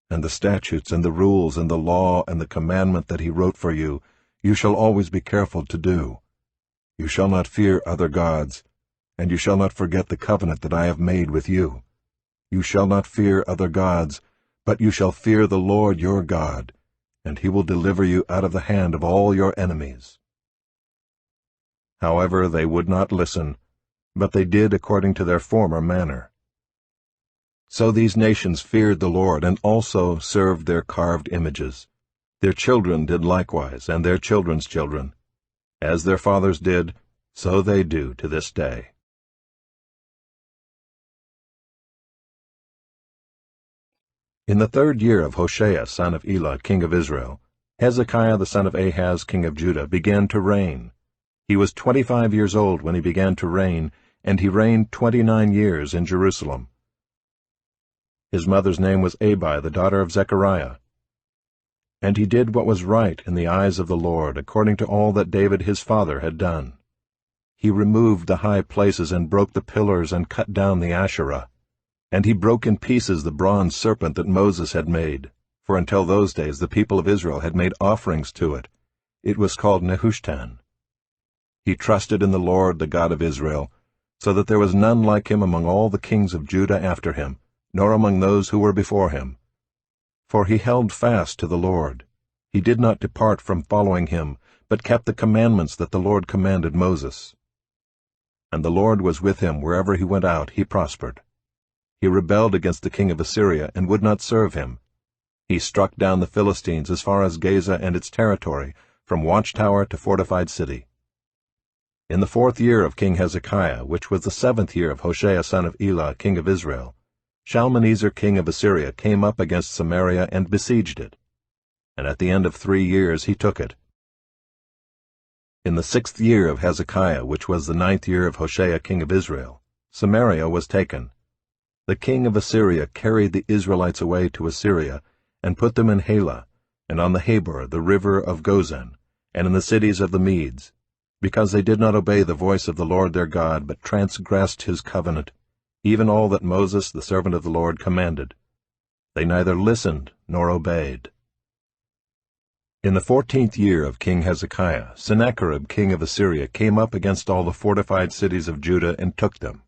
And the statutes and the rules and the law and the commandment that he wrote for you, you shall always be careful to do. You shall not fear other gods, and you shall not forget the covenant that I have made with you. You shall not fear other gods, but you shall fear the Lord your God, and he will deliver you out of the hand of all your enemies." However, they would not listen, but they did according to their former manner. So these nations feared the Lord, and also served their carved images. Their children did likewise, and their children's children. As their fathers did, so they do to this day. In the 3rd year of Hoshea son of Elah, king of Israel, Hezekiah the son of Ahaz, king of Judah, began to reign. He was 25 years old when he began to reign, and he reigned 29 years in Jerusalem. His mother's name was Abi, the daughter of Zechariah. And he did what was right in the eyes of the Lord, according to all that David his father had done. He removed the high places and broke the pillars and cut down the Asherah. And he broke in pieces the bronze serpent that Moses had made, for until those days the people of Israel had made offerings to it. It was called Nehushtan. He trusted in the Lord, the God of Israel, so that there was none like him among all the kings of Judah after him, nor among those who were before him. For he held fast to the Lord. He did not depart from following him, but kept the commandments that the Lord commanded Moses. And the Lord was with him wherever he went out, he prospered. He rebelled against the king of Assyria and would not serve him. He struck down the Philistines as far as Gaza and its territory, from watchtower to fortified city. In the 4th year of King Hezekiah, which was the 7th year of Hoshea son of Elah, king of Israel, Shalmaneser king of Assyria came up against Samaria and besieged it. And at the end of 3 years he took it. In the 6th year of Hezekiah, which was the 9th year of Hoshea king of Israel, Samaria was taken. The king of Assyria carried the Israelites away to Assyria, and put them in Halah, and on the Habor, the river of Gozan, and in the cities of the Medes, because they did not obey the voice of the Lord their God, but transgressed his covenant, even all that Moses the servant of the Lord commanded. They neither listened nor obeyed. In the 14th year of King Hezekiah, Sennacherib king of Assyria came up against all the fortified cities of Judah and took them.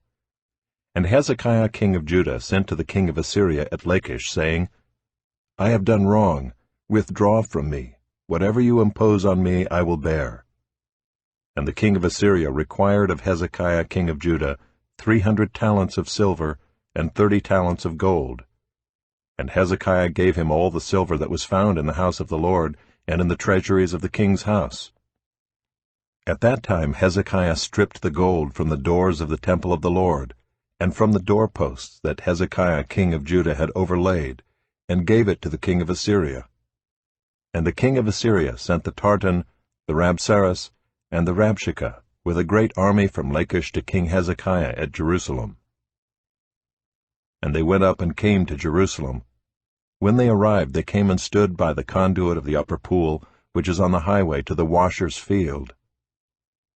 And Hezekiah king of Judah sent to the king of Assyria at Lachish, saying, "I have done wrong. Withdraw from me. Whatever you impose on me I will bear." And the king of Assyria required of Hezekiah king of Judah 300 talents of silver and 30 talents of gold. And Hezekiah gave him all the silver that was found in the house of the Lord and in the treasuries of the king's house. At that time Hezekiah stripped the gold from the doors of the temple of the Lord, and from the doorposts that Hezekiah king of Judah had overlaid, and gave it to the king of Assyria. And the king of Assyria sent the Tartan, the Rabsaris, and the Rabshakeh, with a great army from Lachish to King Hezekiah at Jerusalem. And they went up and came to Jerusalem. When they arrived, they came and stood by the conduit of the upper pool, which is on the highway to the washer's field.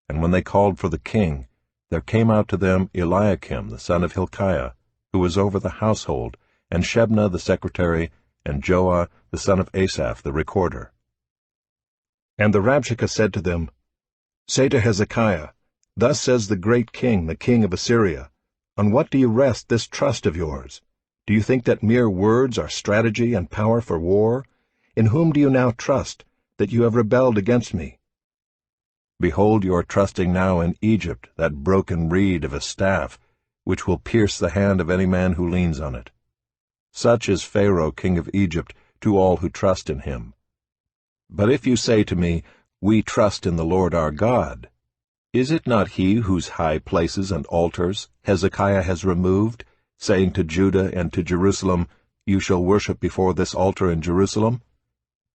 And when they called for the king, there came out to them Eliakim the son of Hilkiah, who was over the household, and Shebna the secretary, and Joah the son of Asaph the recorder. And the Rabshakeh said to them, "Say to Hezekiah, Thus says the great king, the king of Assyria, On what do you rest this trust of yours? Do you think that mere words are strategy and power for war? In whom do you now trust, that you have rebelled against me? Behold, you are trusting now in Egypt, that broken reed of a staff, which will pierce the hand of any man who leans on it. Such is Pharaoh king of Egypt to all who trust in him. But if you say to me, We trust in the Lord our God, is it not he whose high places and altars Hezekiah has removed, saying to Judah and to Jerusalem, You shall worship before this altar in Jerusalem?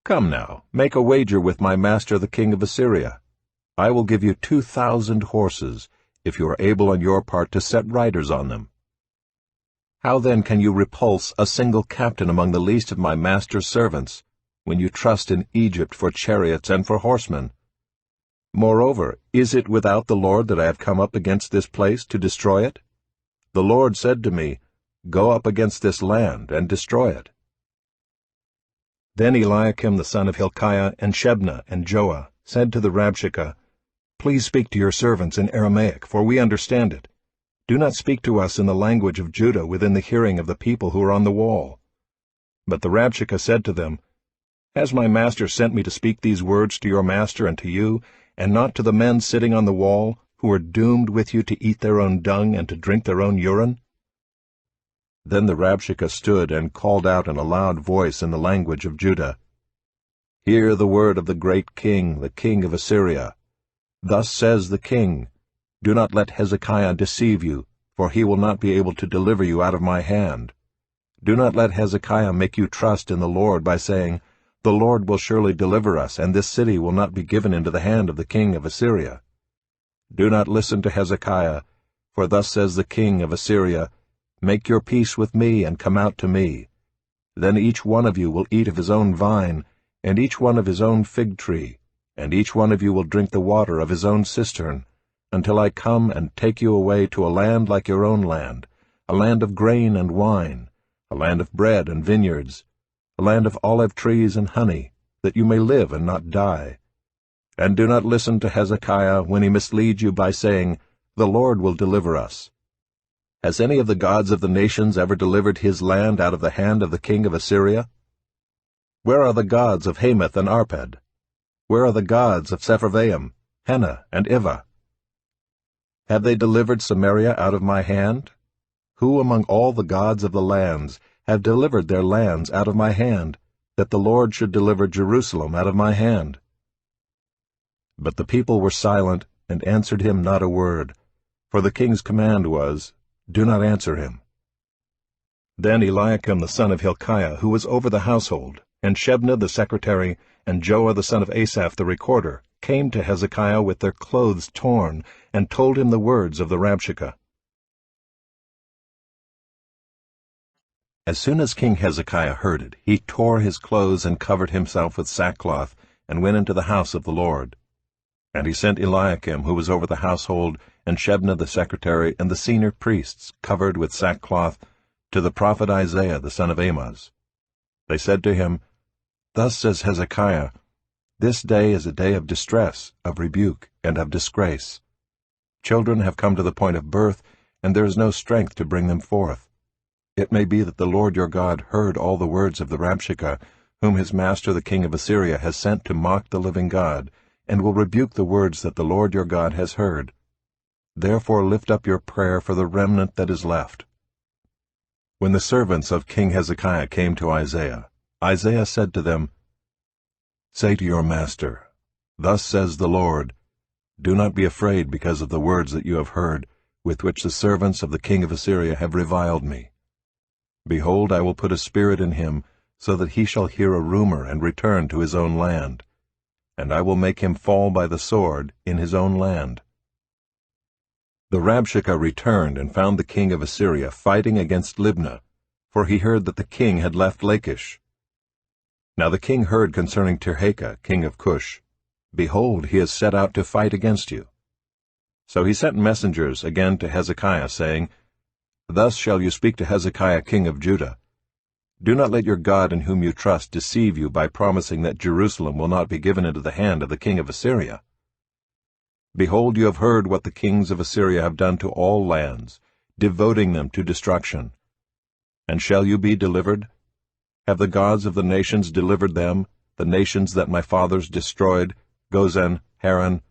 Come now, make a wager with my master the king of Assyria. I will give you 2,000 horses, if you are able on your part to set riders on them. How then can you repulse a single captain among the least of my master's servants, when you trust in Egypt for chariots and for horsemen? Moreover, is it without the Lord that I have come up against this place to destroy it? The Lord said to me, Go up against this land and destroy it. Then Eliakim the son of Hilkiah and Shebna and Joah said to the Rabshakeh, Please speak to your servants in Aramaic, for we understand it. Do not speak to us in the language of Judah within the hearing of the people who are on the wall. But the Rabshakeh said to them, Has my master sent me to speak these words to your master and to you, and not to the men sitting on the wall, who are doomed with you to eat their own dung and to drink their own urine? Then the Rabshakeh stood and called out in a loud voice in the language of Judah, Hear the word of the great king, the king of Assyria. Thus says the king, Do not let Hezekiah deceive you, for he will not be able to deliver you out of my hand. Do not let Hezekiah make you trust in the Lord by saying, The Lord will surely deliver us, and this city will not be given into the hand of the king of Assyria. Do not listen to Hezekiah, for thus says the king of Assyria, Make your peace with me and come out to me. Then each one of you will eat of his own vine, and each one of his own fig tree, and each one of you will drink the water of his own cistern, until I come and take you away to a land like your own land, a land of grain and wine, a land of bread and vineyards, a land of olive trees and honey, that you may live and not die. And do not listen to Hezekiah when he misleads you by saying, The Lord will deliver us. Has any of the gods of the nations ever delivered his land out of the hand of the king of Assyria? Where are the gods of Hamath and Arpad? Where are the gods of Sepharvaim, Hena, and Ivah? Have they delivered Samaria out of my hand? Who among all the gods of the lands have delivered their lands out of my hand, that the Lord should deliver Jerusalem out of my hand? But the people were silent, and answered him not a word, for the king's command was, Do not answer him. Then Eliakim the son of Hilkiah, who was over the household, and Shebna the secretary, and Joah the son of Asaph the recorder, came to Hezekiah with their clothes torn, and told him the words of the Rabshakeh. As soon as King Hezekiah heard it, he tore his clothes and covered himself with sackcloth, and went into the house of the Lord. And he sent Eliakim, who was over the household, and Shebna the secretary, and the senior priests, covered with sackcloth, to the prophet Isaiah the son of Amoz. They said to him, Thus says Hezekiah, This day is a day of distress, of rebuke, and of disgrace. Children have come to the point of birth, and there is no strength to bring them forth. It may be that the Lord your God heard all the words of the Rabshakeh, whom his master the king of Assyria has sent to mock the living God, and will rebuke the words that the Lord your God has heard. Therefore lift up your prayer for the remnant that is left. When the servants of King Hezekiah came to Isaiah, Isaiah said to them, Say to your master, Thus says the Lord, Do not be afraid because of the words that you have heard, with which the servants of the king of Assyria have reviled me. Behold, I will put a spirit in him, so that he shall hear a rumor and return to his own land. And I will make him fall by the sword in his own land. The Rabshakeh returned and found the king of Assyria fighting against Libnah, for he heard that the king had left Lachish. Now the king heard concerning Tirhakah, king of Cush, Behold, he has set out to fight against you. So he sent messengers again to Hezekiah, saying, Thus shall you speak to Hezekiah king of Judah. Do not let your God in whom you trust deceive you by promising that Jerusalem will not be given into the hand of the king of Assyria. Behold, you have heard what the kings of Assyria have done to all lands, devoting them to destruction. And shall you be delivered? Have the gods of the nations delivered them, the nations that my fathers destroyed, Gozan, Haran,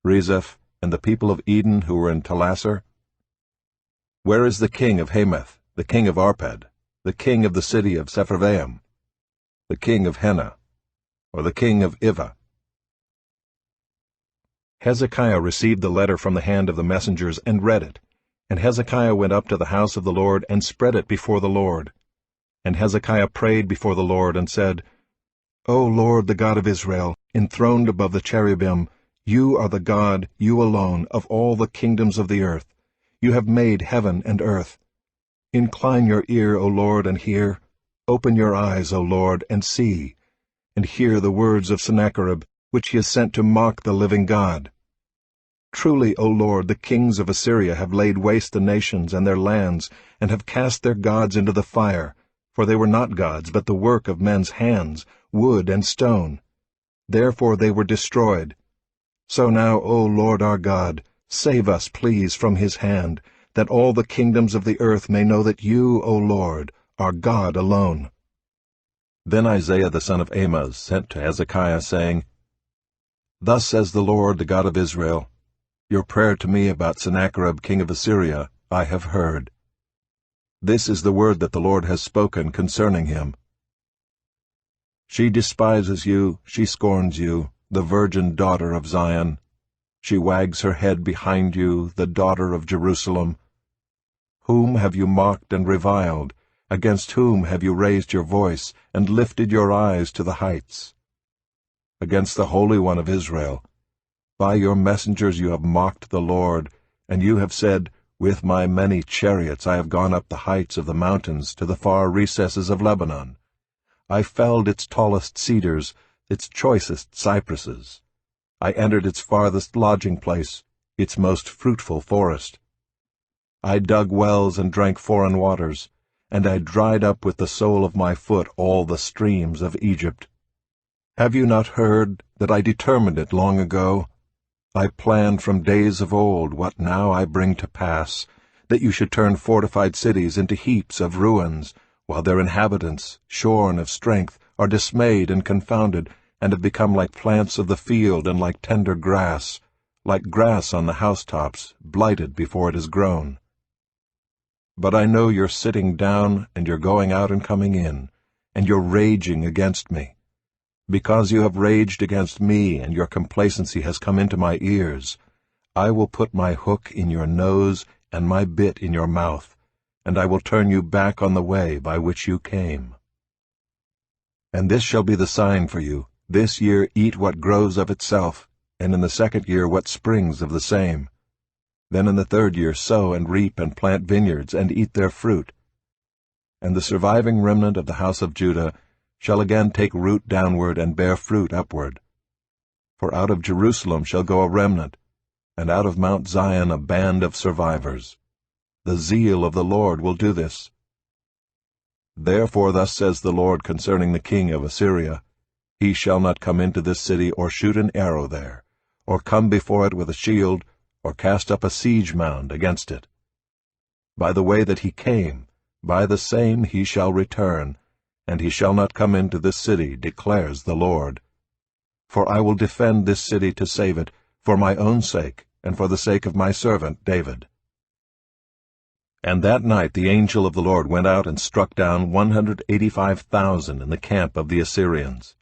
Rezeph, and the people of Eden who were in Telassar? Where is the king of Hamath, the king of Arpad, the king of the city of Sepharvaim, the king of Hena, or the king of Ivah? Hezekiah received the letter from the hand of the messengers and read it. And Hezekiah went up to the house of the Lord and spread it before the Lord. And Hezekiah prayed before the Lord and said, O Lord, the God of Israel, enthroned above the cherubim, You are the God, you alone, of all the kingdoms of the earth. You have made heaven and earth. Incline your ear, O Lord, and hear. Open your eyes, O Lord, and see, and hear the words of Sennacherib, which he has sent to mock the living God. Truly, O Lord, the kings of Assyria have laid waste the nations and their lands, and have cast their gods into the fire, for they were not gods, but the work of men's hands, wood and stone. Therefore they were destroyed. So now, O Lord our God, save us, please, from his hand, that all the kingdoms of the earth may know that you, O Lord, are God alone. Then Isaiah the son of Amoz sent to Hezekiah, saying, Thus says the Lord, the God of Israel, Your prayer to me about Sennacherib king of Assyria I have heard. This is the word that the Lord has spoken concerning him. She despises you, she scorns you, the virgin daughter of Zion. She wags her head behind you, the daughter of Jerusalem. Whom have you mocked and reviled? Against whom have you raised your voice, and lifted your eyes to the heights? Against the Holy One of Israel. By your messengers you have mocked the Lord, and you have said, With my many chariots I have gone up the heights of the mountains to the far recesses of Lebanon. I felled its tallest cedars, its choicest cypresses. I entered its farthest lodging place, its most fruitful forest. I dug wells and drank foreign waters, and I dried up with the sole of my foot all the streams of Egypt. Have you not heard that I determined it long ago? I planned from days of old what now I bring to pass, that you should turn fortified cities into heaps of ruins, while their inhabitants, shorn of strength, are dismayed and confounded, and have become like plants of the field and like tender grass, like grass on the housetops, blighted before it is grown. But I know you're sitting down, and you're going out and coming in, and you're raging against me. Because you have raged against me, and your complacency has come into my ears, I will put my hook in your nose and my bit in your mouth, and I will turn you back on the way by which you came. And this shall be the sign for you. This year eat what grows of itself, and in the second year what springs of the same. Then in the third year sow and reap and plant vineyards, and eat their fruit. And the surviving remnant of the house of Judah shall again take root downward and bear fruit upward. For out of Jerusalem shall go a remnant, and out of Mount Zion a band of survivors. The zeal of the Lord will do this. Therefore thus says the Lord concerning the king of Assyria, He shall not come into this city or shoot an arrow there, or come before it with a shield, or cast up a siege mound against it. By the way that he came, by the same he shall return, and he shall not come into this city, declares the Lord. For I will defend this city to save it, for my own sake, and for the sake of my servant David. And that night the angel of the Lord went out and struck down 185,000 in the camp of the Assyrians.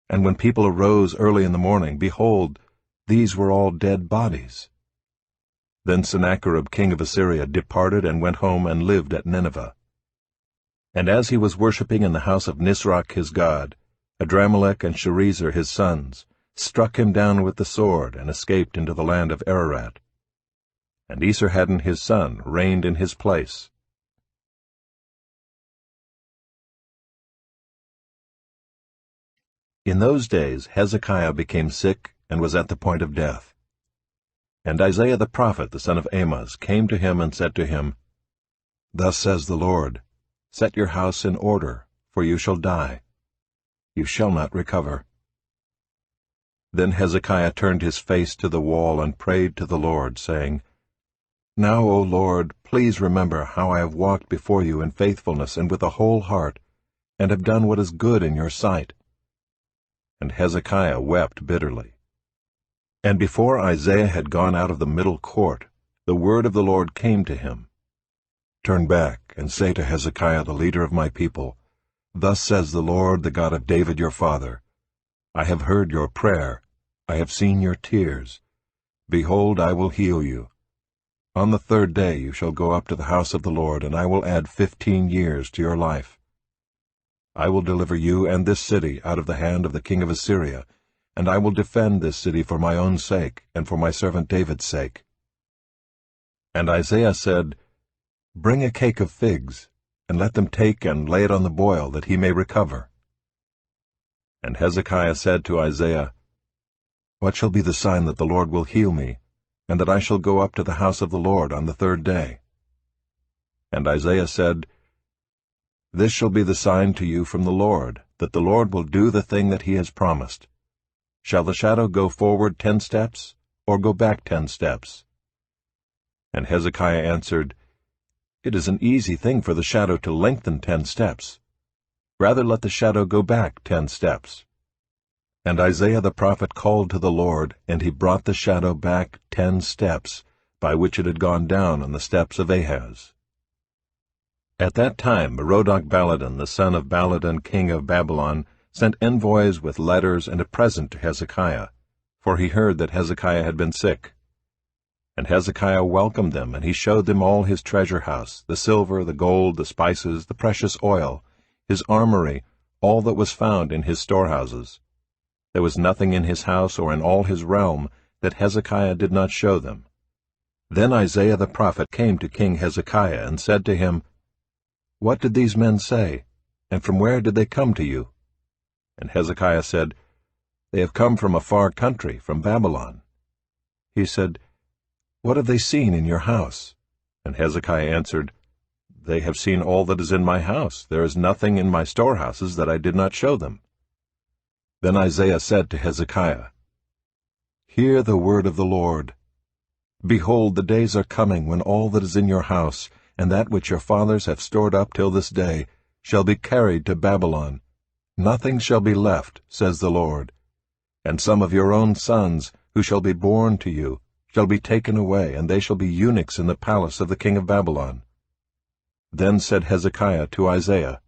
And when people arose early in the morning, behold, these were all dead bodies. Then Sennacherib king of Assyria departed and went home and lived at Nineveh. And as he was worshipping in the house of Nisroch his god, Adramelech and Sharezer his sons struck him down with the sword and escaped into the land of Ararat. And Esarhaddon his son reigned in his place. In those days Hezekiah became sick and was at the point of death. And Isaiah the prophet, the son of Amoz, came to him and said to him, Thus says the Lord, Set your house in order, for you shall die. You shall not recover. Then Hezekiah turned his face to the wall and prayed to the Lord, saying, Now, O Lord, please remember how I have walked before you in faithfulness and with a whole heart, and have done what is good in your sight. And Hezekiah wept bitterly. And before Isaiah had gone out of the middle court, the word of the Lord came to him. Turn back, and say to Hezekiah the leader of my people, Thus says the Lord, the God of David your father, I have heard your prayer, I have seen your tears. Behold, I will heal you. On the third day you shall go up to the house of the Lord, and I will add 15 years to your life. I will deliver you and this city out of the hand of the king of Assyria, and I will defend this city for my own sake, and for my servant David's sake. And Isaiah said, Bring a cake of figs, and let them take and lay it on the boil, that he may recover. And Hezekiah said to Isaiah, What shall be the sign that the Lord will heal me, and that I shall go up to the house of the Lord on the 3rd day? And Isaiah said, This shall be the sign to you from the Lord, that the Lord will do the thing that he has promised. Shall the shadow go forward 10 steps, or go back 10 steps? And Hezekiah answered, It is an easy thing for the shadow to lengthen 10 steps. Rather let the shadow go back 10 steps. And Isaiah the prophet called to the Lord, and he brought the shadow back 10 steps, by which it had gone down on the steps of Ahaz. At that time Merodach-Baladan, the son of Baladan king of Babylon, sent envoys with letters and a present to Hezekiah, for he heard that Hezekiah had been sick. And Hezekiah welcomed them, and he showed them all his treasure house, the silver, the gold, the spices, the precious oil, his armory, all that was found in his storehouses. There was nothing in his house or in all his realm that Hezekiah did not show them. Then Isaiah the prophet came to King Hezekiah and said to him, What did these men say, and from where did they come to you? And Hezekiah said, They have come from a far country, from Babylon. He said, What have they seen in your house? And Hezekiah answered, They have seen all that is in my house. There is nothing in my storehouses that I did not show them. Then Isaiah said to Hezekiah, Hear the word of the Lord. Behold, the days are coming when all that is in your house, and that which your fathers have stored up till this day, shall be carried to Babylon. Nothing shall be left, says the Lord. And some of your own sons, who shall be born to you, shall be taken away, and they shall be eunuchs in the palace of the king of Babylon. Then said Hezekiah to Isaiah,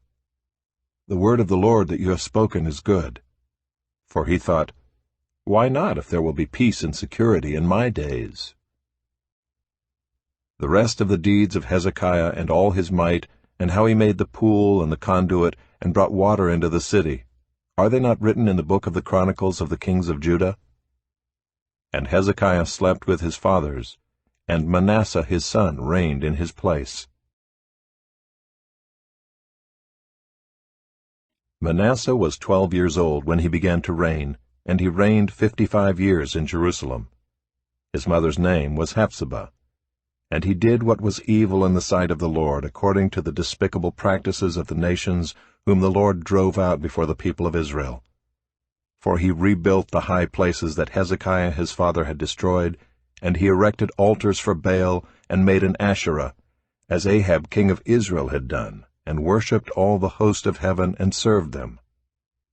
The word of the Lord that you have spoken is good. For he thought, Why not, if there will be peace and security in my days? The rest of the deeds of Hezekiah and all his might, and how he made the pool and the conduit, and brought water into the city, are they not written in the book of the Chronicles of the kings of Judah? And Hezekiah slept with his fathers, and Manasseh his son reigned in his place. Manasseh was 12 years old when he began to reign, and he reigned 55 years in Jerusalem. His mother's name was Hephzibah. And he did what was evil in the sight of the Lord, according to the despicable practices of the nations whom the Lord drove out before the people of Israel. For he rebuilt the high places that Hezekiah his father had destroyed, and he erected altars for Baal, and made an Asherah, as Ahab king of Israel had done, and worshipped all the host of heaven, and served them.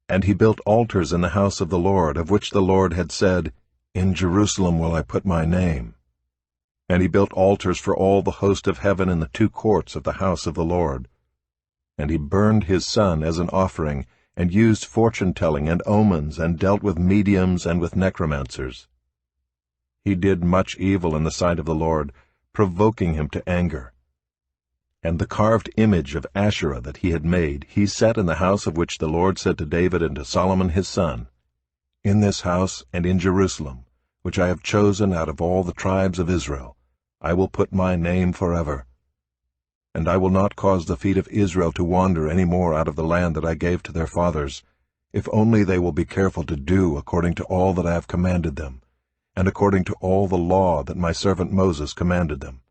And he built altars in the house of the Lord, of which the Lord had said, In Jerusalem will I put my name. And he built altars for all the host of heaven in the 2 courts of the house of the Lord. And he burned his son as an offering, and used fortune-telling and omens, and dealt with mediums and with necromancers. He did much evil in the sight of the Lord, provoking him to anger. And the carved image of Asherah that he had made, he set in the house of which the Lord said to David and to Solomon his son, In this house and in Jerusalem, which I have chosen out of all the tribes of Israel, I will put my name forever. And I will not cause the feet of Israel to wander any more out of the land that I gave to their fathers, if only they will be careful to do according to all that I have commanded them, and according to all the law that my servant Moses commanded them.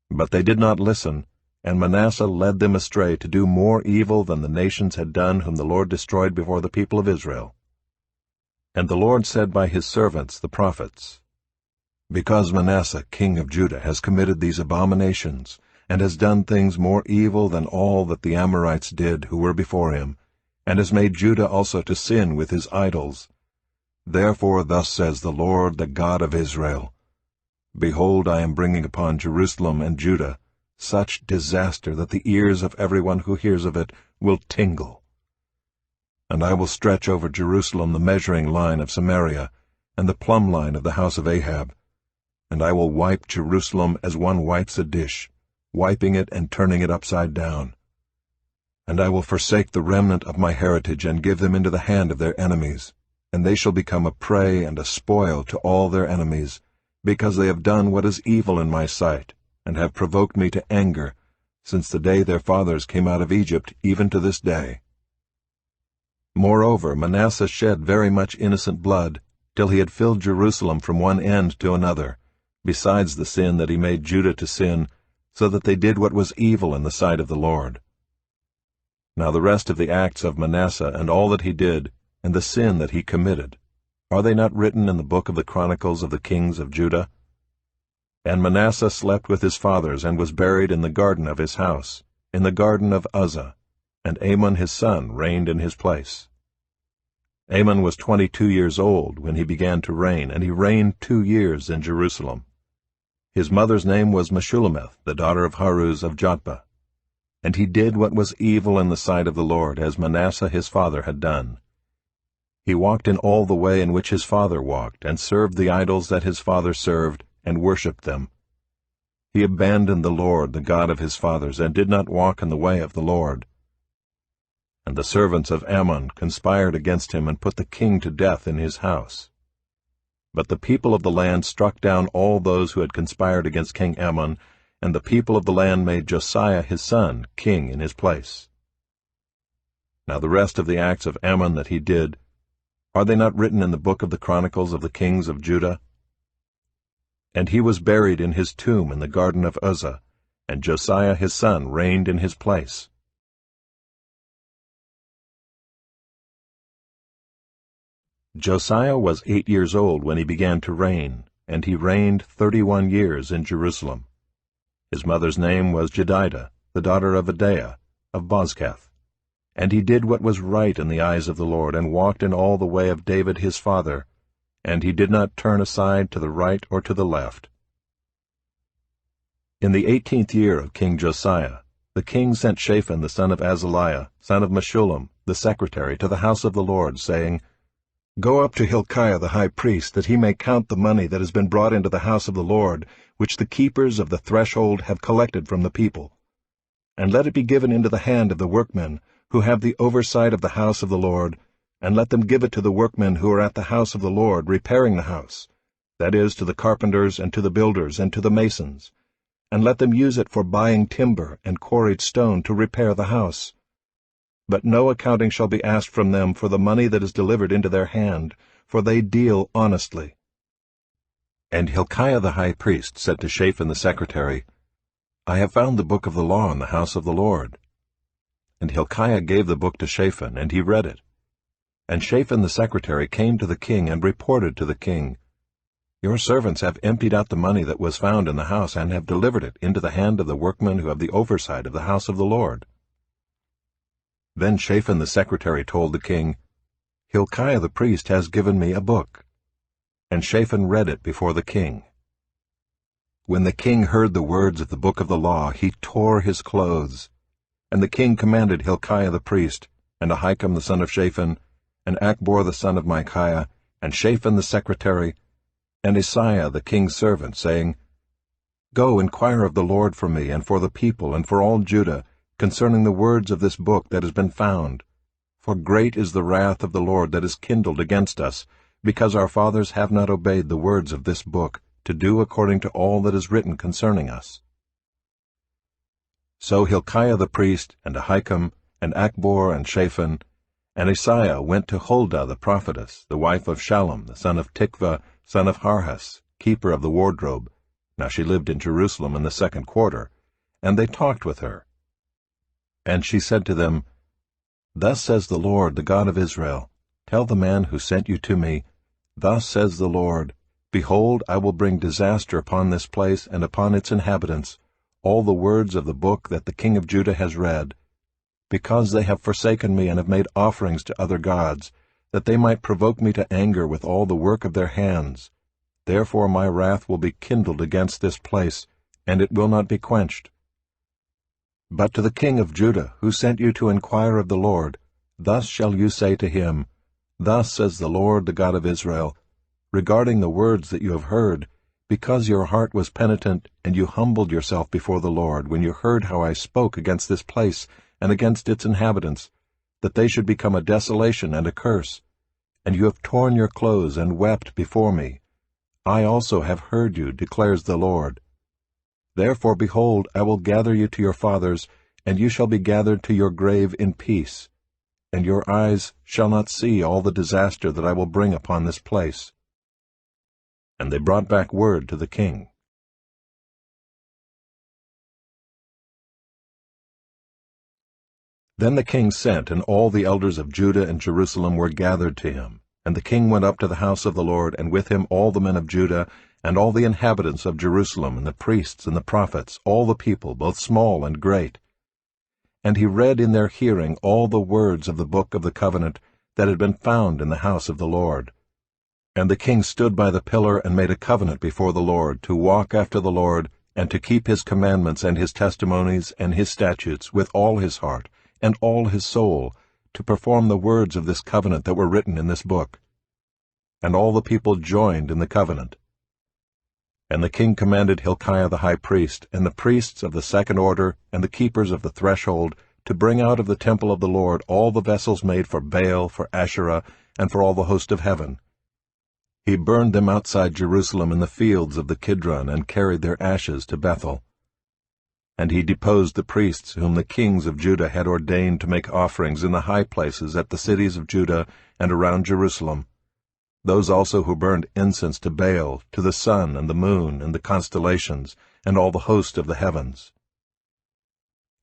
But they did not listen, and Manasseh led them astray to do more evil than the nations had done whom the Lord destroyed before the people of Israel. And the Lord said by his servants the prophets, Because Manasseh king of Judah has committed these abominations, and has done things more evil than all that the Amorites did who were before him, and has made Judah also to sin with his idols, therefore thus says the Lord, the God of Israel, Behold, I am bringing upon Jerusalem and Judah such disaster that the ears of everyone who hears of it will tingle. And I will stretch over Jerusalem the measuring line of Samaria, and the plumb line of the house of Ahab, and I will wipe Jerusalem as one wipes a dish, wiping it and turning it upside down. And I will forsake the remnant of my heritage, and give them into the hand of their enemies, and they shall become a prey and a spoil to all their enemies, because they have done what is evil in my sight, and have provoked me to anger, since the day their fathers came out of Egypt, even to this day. Moreover, Manasseh shed very much innocent blood, till he had filled Jerusalem from one end to another, besides the sin that he made Judah to sin, so that they did what was evil in the sight of the Lord. Now the rest of the acts of Manasseh, and all that he did, and the sin that he committed, are they not written in the book of the Chronicles of the kings of Judah? And Manasseh slept with his fathers, and was buried in the garden of his house, in the garden of Uzzah, and Amon his son reigned in his place. Amon was 22 years old when he began to reign, and he reigned 2 years in Jerusalem. His mother's name was Meshullemeth, the daughter of Haruz of Jotbah. And he did what was evil in the sight of the Lord, as Manasseh his father had done. He walked in all the way in which his father walked, and served the idols that his father served, and worshipped them. He abandoned the Lord, the God of his fathers, and did not walk in the way of the Lord. And the servants of Ammon conspired against him, and put the king to death in his house. But the people of the land struck down all those who had conspired against King Ammon, and the people of the land made Josiah his son king in his place. Now the rest of the acts of Ammon that he did, are they not written in the book of the Chronicles of the kings of Judah? And he was buried in his tomb in the garden of Uzzah, and Josiah his son reigned in his place. Josiah was 8 years old when he began to reign, and he reigned 31 years in Jerusalem. His mother's name was Jedidah, the daughter of Adaiah, of Bozkath. And he did what was right in the eyes of the Lord, and walked in all the way of David his father, and he did not turn aside to the right or to the left. In the 18th year of King Josiah, the king sent Shaphan the son of Azaliah, son of Meshullam, the secretary, to the house of the Lord, saying, Go up to Hilkiah the high priest, that he may count the money that has been brought into the house of the Lord, which the keepers of the threshold have collected from the people. And let it be given into the hand of the workmen, who have the oversight of the house of the Lord, and let them give it to the workmen who are at the house of the Lord, repairing the house, that is, to the carpenters, and to the builders, and to the masons, and let them use it for buying timber and quarried stone to repair the house. But no accounting shall be asked from them for the money that is delivered into their hand, for they deal honestly. And Hilkiah the high priest said to Shaphan the secretary, I have found the book of the law in the house of the Lord. And Hilkiah gave the book to Shaphan, and he read it. And Shaphan the secretary came to the king and reported to the king, Your servants have emptied out the money that was found in the house, and have delivered it into the hand of the workmen who have the oversight of the house of the Lord. Then Shaphan the secretary told the king, Hilkiah the priest has given me a book. And Shaphan read it before the king. When the king heard the words of the book of the law, he tore his clothes. And the king commanded Hilkiah the priest, and Ahikam the son of Shaphan, and Achbor the son of Micaiah, and Shaphan the secretary, and Isaiah the king's servant, saying, Go, inquire of the Lord for me, and for the people, and for all Judah, concerning the words of this book that has been found. For great is the wrath of the Lord that is kindled against us, because our fathers have not obeyed the words of this book, to do according to all that is written concerning us. So Hilkiah the priest, and Ahikam, and Achbor, and Shaphan, and Isaiah went to Huldah the prophetess, the wife of Shallum, the son of Tikvah, son of Harhas, keeper of the wardrobe. Now she lived in Jerusalem in the 2nd quarter, and they talked with her. And she said to them, Thus says the Lord, the God of Israel, Tell the man who sent you to me, Thus says the Lord, Behold, I will bring disaster upon this place and upon its inhabitants, all the words of the book that the king of Judah has read, because they have forsaken me and have made offerings to other gods, that they might provoke me to anger with all the work of their hands. Therefore my wrath will be kindled against this place, and it will not be quenched. But to the king of Judah, who sent you to inquire of the Lord, thus shall you say to him, Thus says the Lord, the God of Israel, regarding the words that you have heard, because your heart was penitent, and you humbled yourself before the Lord, when you heard how I spoke against this place and against its inhabitants, that they should become a desolation and a curse, and you have torn your clothes and wept before me. I also have heard you, declares the Lord. Therefore, behold, I will gather you to your fathers, and you shall be gathered to your grave in peace, and your eyes shall not see all the disaster that I will bring upon this place. And they brought back word to the king. Then the king sent, and all the elders of Judah and Jerusalem were gathered to him. And the king went up to the house of the Lord, and with him all the men of Judah, and all the inhabitants of Jerusalem, and the priests and the prophets, all the people, both small and great. And he read in their hearing all the words of the book of the covenant that had been found in the house of the Lord. And the king stood by the pillar and made a covenant before the Lord, to walk after the Lord, and to keep his commandments and his testimonies and his statutes with all his heart and all his soul, to perform the words of this covenant that were written in this book. And all the people joined in the covenant. And the king commanded Hilkiah the high priest, and the priests of the second order, and the keepers of the threshold, to bring out of the temple of the Lord all the vessels made for Baal, for Asherah, and for all the host of heaven. He burned them outside Jerusalem in the fields of the Kidron, and carried their ashes to Bethel. And he deposed the priests whom the kings of Judah had ordained to make offerings in the high places at the cities of Judah and around Jerusalem, those also who burned incense to Baal, to the sun and the moon and the constellations, and all the host of the heavens.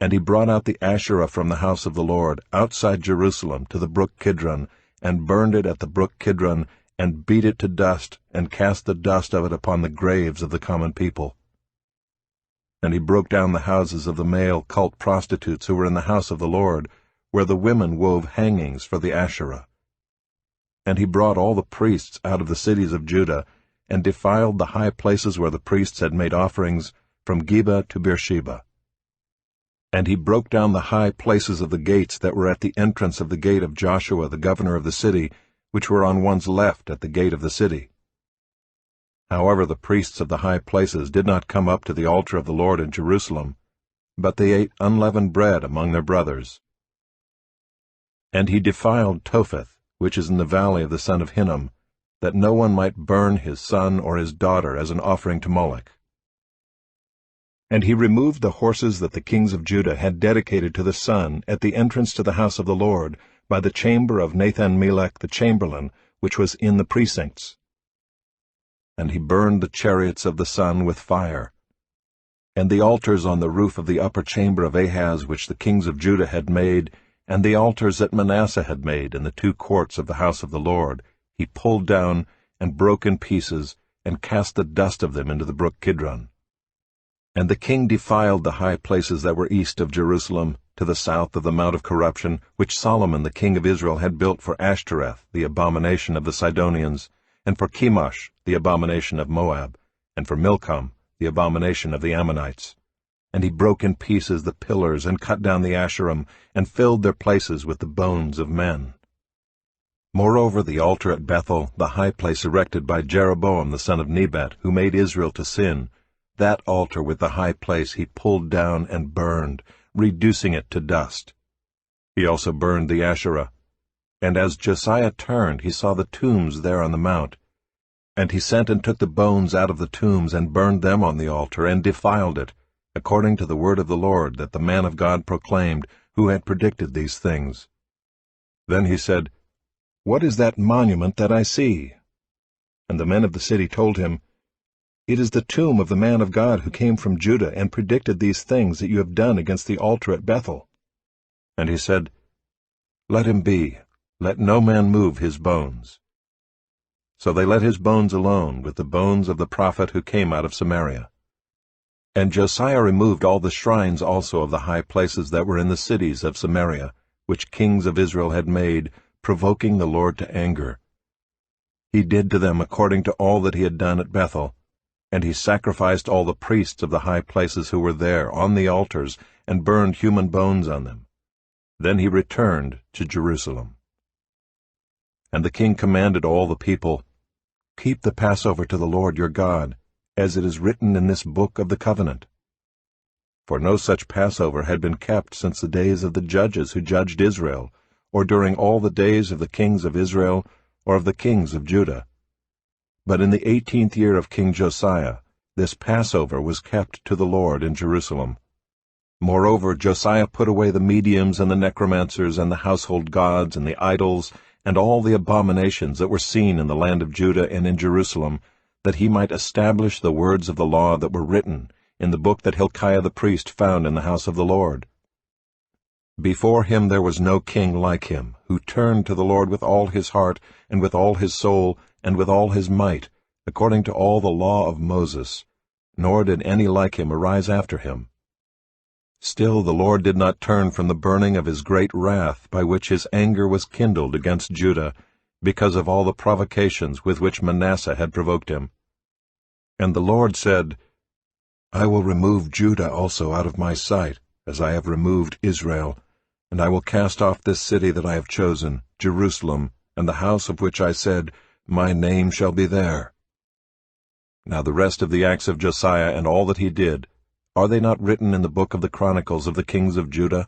And he brought out the Asherah from the house of the Lord, outside Jerusalem, to the brook Kidron, and burned it at the brook Kidron, and beat it to dust, and cast the dust of it upon the graves of the common people. And he broke down the houses of the male cult prostitutes who were in the house of the Lord, where the women wove hangings for the Asherah. And he brought all the priests out of the cities of Judah, and defiled the high places where the priests had made offerings, from Geba to Beersheba. And he broke down the high places of the gates that were at the entrance of the gate of Joshua the governor of the city, which were on one's left at the gate of the city. However, the priests of the high places did not come up to the altar of the Lord in Jerusalem, but they ate unleavened bread among their brothers. And he defiled Topheth, which is in the valley of the son of Hinnom, that no one might burn his son or his daughter as an offering to Moloch. And he removed the horses that the kings of Judah had dedicated to the sun at the entrance to the house of the Lord, by the chamber of Nathan-Melech the chamberlain, which was in the precincts. And he burned the chariots of the sun with fire. And the altars on the roof of the upper chamber of Ahaz, which the kings of Judah had made, and the altars that Manasseh had made in the 2 courts of the house of the Lord, he pulled down and broke in pieces, and cast the dust of them into the brook Kidron. And the king defiled the high places that were east of Jerusalem, to the south of the Mount of Corruption, which Solomon the king of Israel had built for Ashtoreth, the abomination of the Sidonians, and for Chemosh, the abomination of Moab, and for Milcom, the abomination of the Ammonites. And he broke in pieces the pillars, and cut down the Asherim, and filled their places with the bones of men. Moreover, the altar at Bethel, the high place erected by Jeroboam the son of Nebat, who made Israel to sin, that altar with the high place he pulled down and burned, reducing it to dust. He also burned the Asherah. And as Josiah turned, he saw the tombs there on the mount. And he sent and took the bones out of the tombs, and burned them on the altar, and defiled it, according to the word of the Lord that the man of God proclaimed, who had predicted these things. Then he said, "What is that monument that I see?" And the men of the city told him, "It is the tomb of the man of God who came from Judah, and predicted these things that you have done against the altar at Bethel." And he said, "Let him be. Let no man move his bones." So they let his bones alone, with the bones of the prophet who came out of Samaria. And Josiah removed all the shrines also of the high places that were in the cities of Samaria, which kings of Israel had made, provoking the Lord to anger. He did to them according to all that he had done at Bethel, and he sacrificed all the priests of the high places who were there on the altars, and burned human bones on them. Then he returned to Jerusalem. And the king commanded all the people, "Keep the Passover to the Lord your God, as it is written in this book of the covenant." For no such Passover had been kept since the days of the judges who judged Israel, or during all the days of the kings of Israel, or of the kings of Judah. But in the 18th year of King Josiah, this Passover was kept to the Lord in Jerusalem. Moreover, Josiah put away the mediums and the necromancers and the household gods and the idols and all the abominations that were seen in the land of Judah and in Jerusalem, that he might establish the words of the law that were written in the book that Hilkiah the priest found in the house of the Lord. Before him there was no king like him, who turned to the Lord with all his heart, and with all his soul, and with all his might, according to all the law of Moses, nor did any like him arise after him. Still the Lord did not turn from the burning of his great wrath, by which his anger was kindled against Judah, because of all the provocations with which Manasseh had provoked him. And the Lord said, I will remove Judah also out of my sight, as I have removed Israel, and I will cast off this city that I have chosen, Jerusalem, and the house of which I said, My name shall be there. Now the rest of the acts of Josiah and all that he did, are they not written in the book of the Chronicles of the kings of Judah?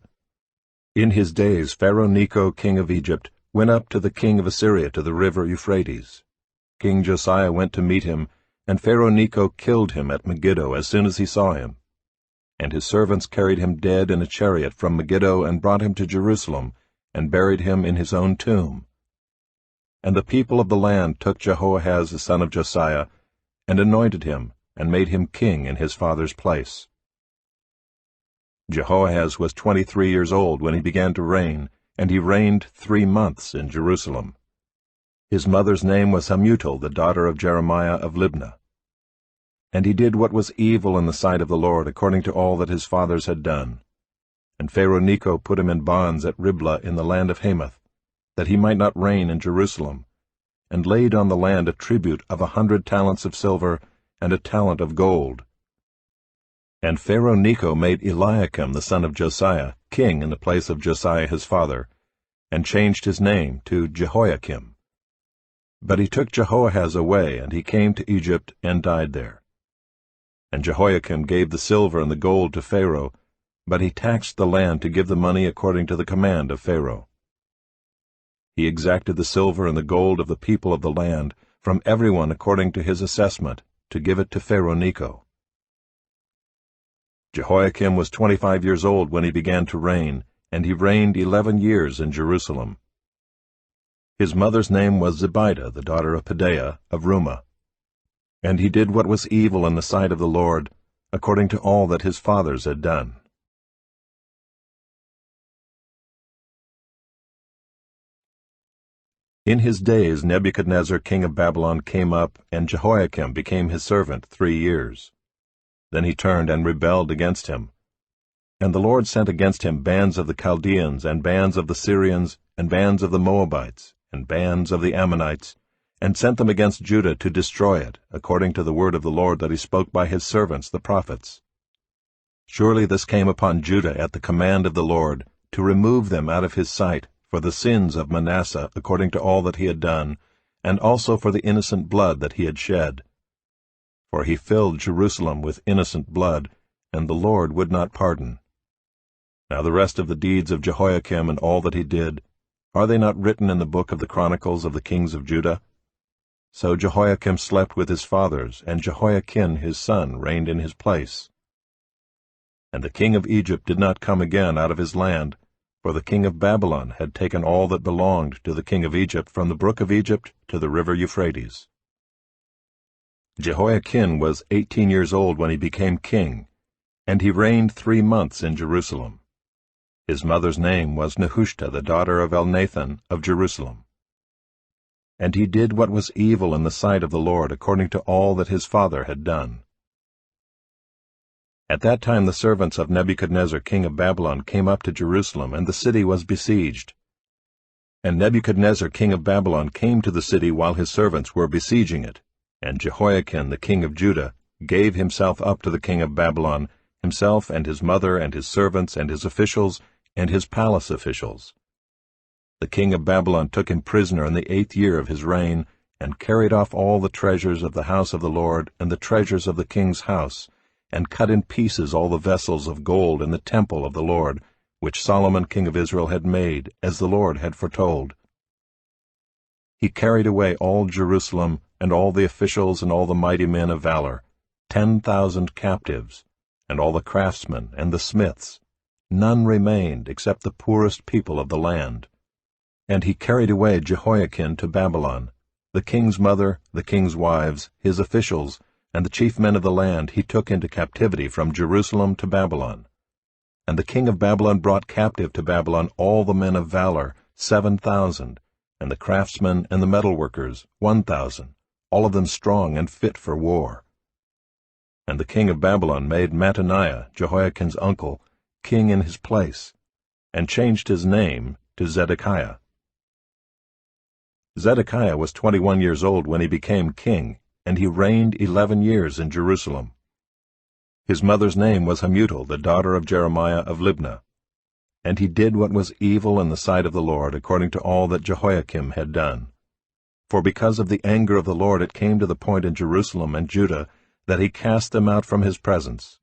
In his days Pharaoh Necho king of Egypt went up to the king of Assyria to the river Euphrates. King Josiah went to meet him, and Pharaoh Necho killed him at Megiddo as soon as he saw him. And his servants carried him dead in a chariot from Megiddo and brought him to Jerusalem, and buried him in his own tomb. And the people of the land took Jehoahaz the son of Josiah, and anointed him, and made him king in his father's place. Jehoahaz was 23 years old when he began to reign, and he reigned 3 months in Jerusalem. His mother's name was Hamutal, the daughter of Jeremiah of Libnah. And he did what was evil in the sight of the Lord, according to all that his fathers had done. And Pharaoh Necho put him in bonds at Riblah in the land of Hamath, that he might not reign in Jerusalem, and laid on the land a tribute of 100 talents of silver and a talent of gold. And Pharaoh Necho made Eliakim the son of Josiah king in the place of Josiah his father, and changed his name to Jehoiakim. But he took Jehoahaz away, and he came to Egypt and died there. And Jehoiakim gave the silver and the gold to Pharaoh, but he taxed the land to give the money according to the command of Pharaoh. He exacted the silver and the gold of the people of the land, from everyone according to his assessment, to give it to Pharaoh Necho. Jehoiakim was 25 years old when he began to reign, and he reigned 11 years in Jerusalem. His mother's name was Zebidah, the daughter of Pedaiah of Rumah. And he did what was evil in the sight of the Lord, according to all that his fathers had done. In his days Nebuchadnezzar king of Babylon came up, and Jehoiakim became his servant 3 years. Then he turned and rebelled against him. And the Lord sent against him bands of the Chaldeans, and bands of the Syrians, and bands of the Moabites, and bands of the Ammonites, and sent them against Judah to destroy it, according to the word of the Lord that he spoke by his servants the prophets. Surely this came upon Judah at the command of the Lord, to remove them out of his sight, for the sins of Manasseh, according to all that he had done, and also for the innocent blood that he had shed. For he filled Jerusalem with innocent blood, and the Lord would not pardon. Now the rest of the deeds of Jehoiakim and all that he did, are they not written in the book of the Chronicles of the kings of Judah? So Jehoiakim slept with his fathers, and Jehoiachin his son reigned in his place. And the king of Egypt did not come again out of his land, for the king of Babylon had taken all that belonged to the king of Egypt from the brook of Egypt to the river Euphrates. Jehoiachin was 18 years old when he became king, and he reigned 3 months in Jerusalem. His mother's name was Nehushta, the daughter of Elnathan of Jerusalem. And he did what was evil in the sight of the Lord, according to all that his father had done. At that time the servants of Nebuchadnezzar king of Babylon came up to Jerusalem, and the city was besieged. And Nebuchadnezzar king of Babylon came to the city while his servants were besieging it, and Jehoiachin the king of Judah gave himself up to the king of Babylon, himself and his mother and his servants and his officials and his palace officials. The king of Babylon took him prisoner in the 8th year of his reign, and carried off all the treasures of the house of the Lord and the treasures of the king's house, and cut in pieces all the vessels of gold in the temple of the Lord, which Solomon king of Israel had made, as the Lord had foretold. he carried away all Jerusalem, and all the officials and all the mighty men of valor, 10,000 captives, and all the craftsmen and the smiths. None remained except the poorest people of the land. And he carried away Jehoiachin to Babylon. The king's mother, the king's wives, his officials, and the chief men of the land he took into captivity from Jerusalem to Babylon. And the king of Babylon brought captive to Babylon all the men of valor, 7,000, and the craftsmen and the metalworkers, 1,000, all of them strong and fit for war. And the king of Babylon made Mattaniah, Jehoiachin's uncle, king in his place, and changed his name to Zedekiah. Zedekiah was 21 years old when he became king, and he reigned 11 years in Jerusalem. His mother's name was Hamutal, the daughter of Jeremiah of Libnah. And he did what was evil in the sight of the Lord, according to all that Jehoiakim had done. For because of the anger of the Lord it came to the point in Jerusalem and Judah that he cast them out from his presence.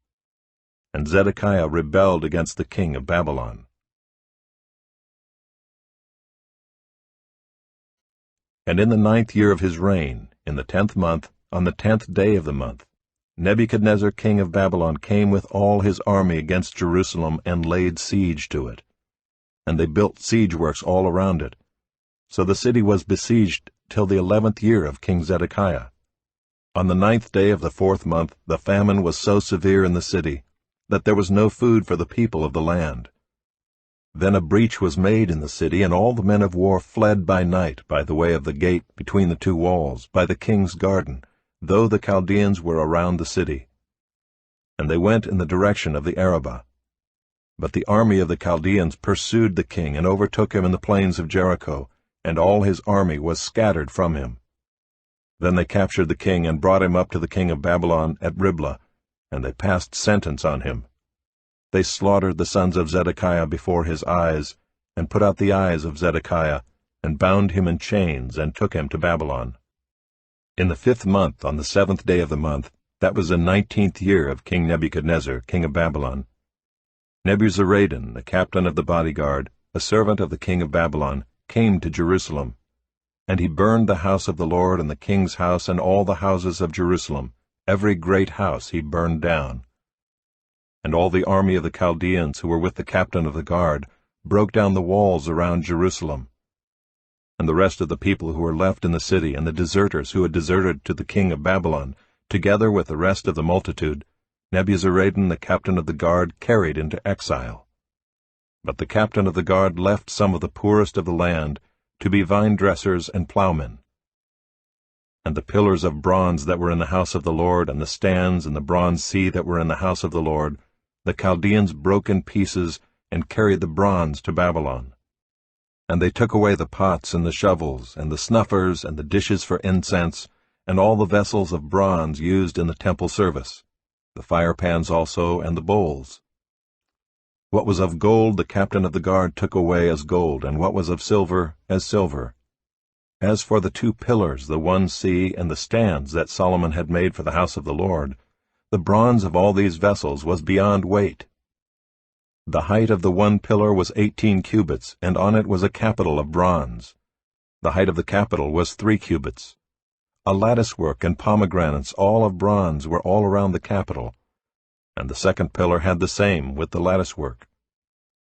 And Zedekiah rebelled against the king of Babylon. And in the 9th year of his reign, in the 10th month, on the 10th day of the month, Nebuchadnezzar king of Babylon came with all his army against Jerusalem and laid siege to it. And they built siege works all around it. So the city was besieged till the 11th year of King Zedekiah. On the 9th day of the 4th month the famine was so severe in the city that there was no food for the people of the land. Then a breach was made in the city, and all the men of war fled by night by the way of the gate between the two walls, by the king's garden, though the Chaldeans were around the city. And they went in the direction of the Arabah. But the army of the Chaldeans pursued the king and overtook him in the plains of Jericho, and all his army was scattered from him. Then they captured the king and brought him up to the king of Babylon at Riblah, and they passed sentence on him. They slaughtered the sons of Zedekiah before his eyes, and put out the eyes of Zedekiah, and bound him in chains, and took him to Babylon. In the 5th month, on the 7th day of the month, that was the 19th year of King Nebuchadnezzar, king of Babylon, Nebuzaradan, the captain of the bodyguard, a servant of the king of Babylon, came to Jerusalem. And he burned the house of the Lord and the king's house and all the houses of Jerusalem. Every great house he burned down. And all the army of the Chaldeans who were with the captain of the guard broke down the walls around Jerusalem. And the rest of the people who were left in the city, and the deserters who had deserted to the king of Babylon, together with the rest of the multitude, Nebuzaradan the captain of the guard carried into exile. But the captain of the guard left some of the poorest of the land to be vine-dressers and plowmen. And the pillars of bronze that were in the house of the Lord, and the stands and the bronze sea that were in the house of the Lord, the Chaldeans broke in pieces and carried the bronze to Babylon. And they took away the pots and the shovels, and the snuffers and the dishes for incense, and all the vessels of bronze used in the temple service, the firepans also, and the bowls. What was of gold the captain of the guard took away as gold, and what was of silver as silver. As for the 2 pillars, the one sea, and the stands that Solomon had made for the house of the Lord, the bronze of all these vessels was beyond weight. The height of the one pillar was 18 cubits, and on it was a capital of bronze. The height of the capital was 3 cubits. A latticework and pomegranates, all of bronze, were all around the capital. And the second pillar had the same, with the latticework.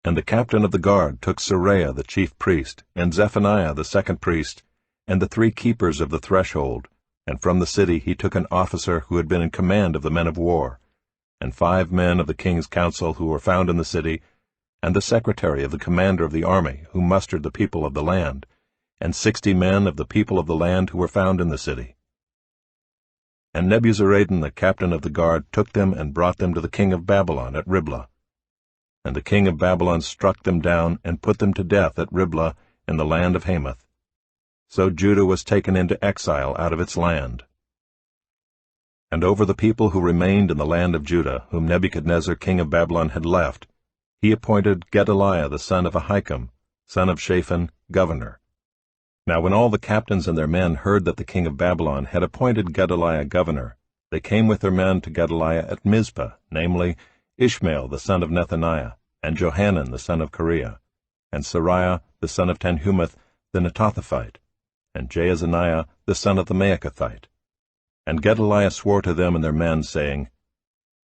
And the captain of the guard took Seraiah the chief priest, and Zephaniah the second priest, and the 3 keepers of the threshold, and from the city he took an officer who had been in command of the men of war, and 5 men of the king's council who were found in the city, and the secretary of the commander of the army who mustered the people of the land, and 60 men of the people of the land who were found in the city. And Nebuzaradan the captain of the guard took them and brought them to the king of Babylon at Riblah. And the king of Babylon struck them down and put them to death at Riblah in the land of Hamath. So Judah was taken into exile out of its land. And over the people who remained in the land of Judah, whom Nebuchadnezzar king of Babylon had left, he appointed Gedaliah the son of Ahikam, son of Shaphan, governor. Now when all the captains and their men heard that the king of Babylon had appointed Gedaliah governor, they came with their men to Gedaliah at Mizpah, namely, Ishmael the son of Nethaniah, and Johanan the son of Kareah, and Seraiah the son of Tanhumeth the Netophathite, and Jaazaniah the son of the Maachathite. And Gedaliah swore to them and their men, saying,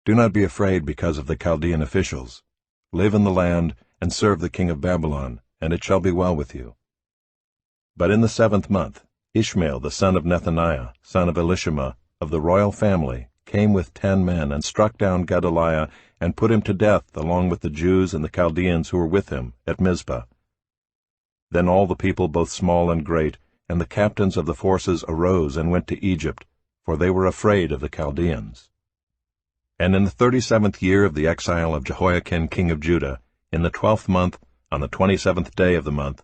Do not be afraid because of the Chaldean officials. Live in the land, and serve the king of Babylon, and it shall be well with you. But in the 7th month, Ishmael the son of Nethaniah, son of Elishama, of the royal family, came with 10 men, and struck down Gedaliah, and put him to death along with the Jews and the Chaldeans who were with him at Mizpah. Then all the people, both small and great, and the captains of the forces arose and went to Egypt, for they were afraid of the Chaldeans. And in the 37th year of the exile of Jehoiakim king of Judah, in the 12th month, on the 27th day of the month,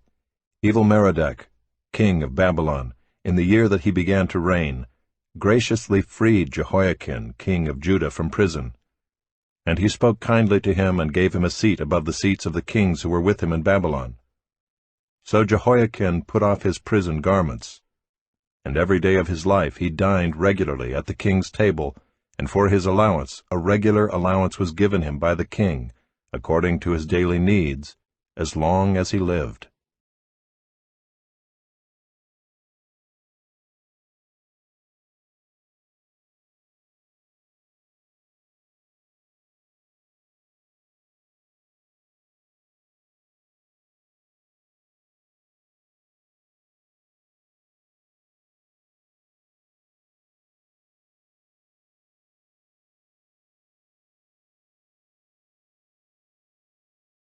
Evil-Merodach, king of Babylon, in the year that he began to reign, graciously freed Jehoiakim king of Judah from prison. And he spoke kindly to him, and gave him a seat above the seats of the kings who were with him in Babylon. So Jehoiakim put off his prison garments, and every day of his life he dined regularly at the king's table, and for his allowance a regular allowance was given him by the king, according to his daily needs, as long as he lived.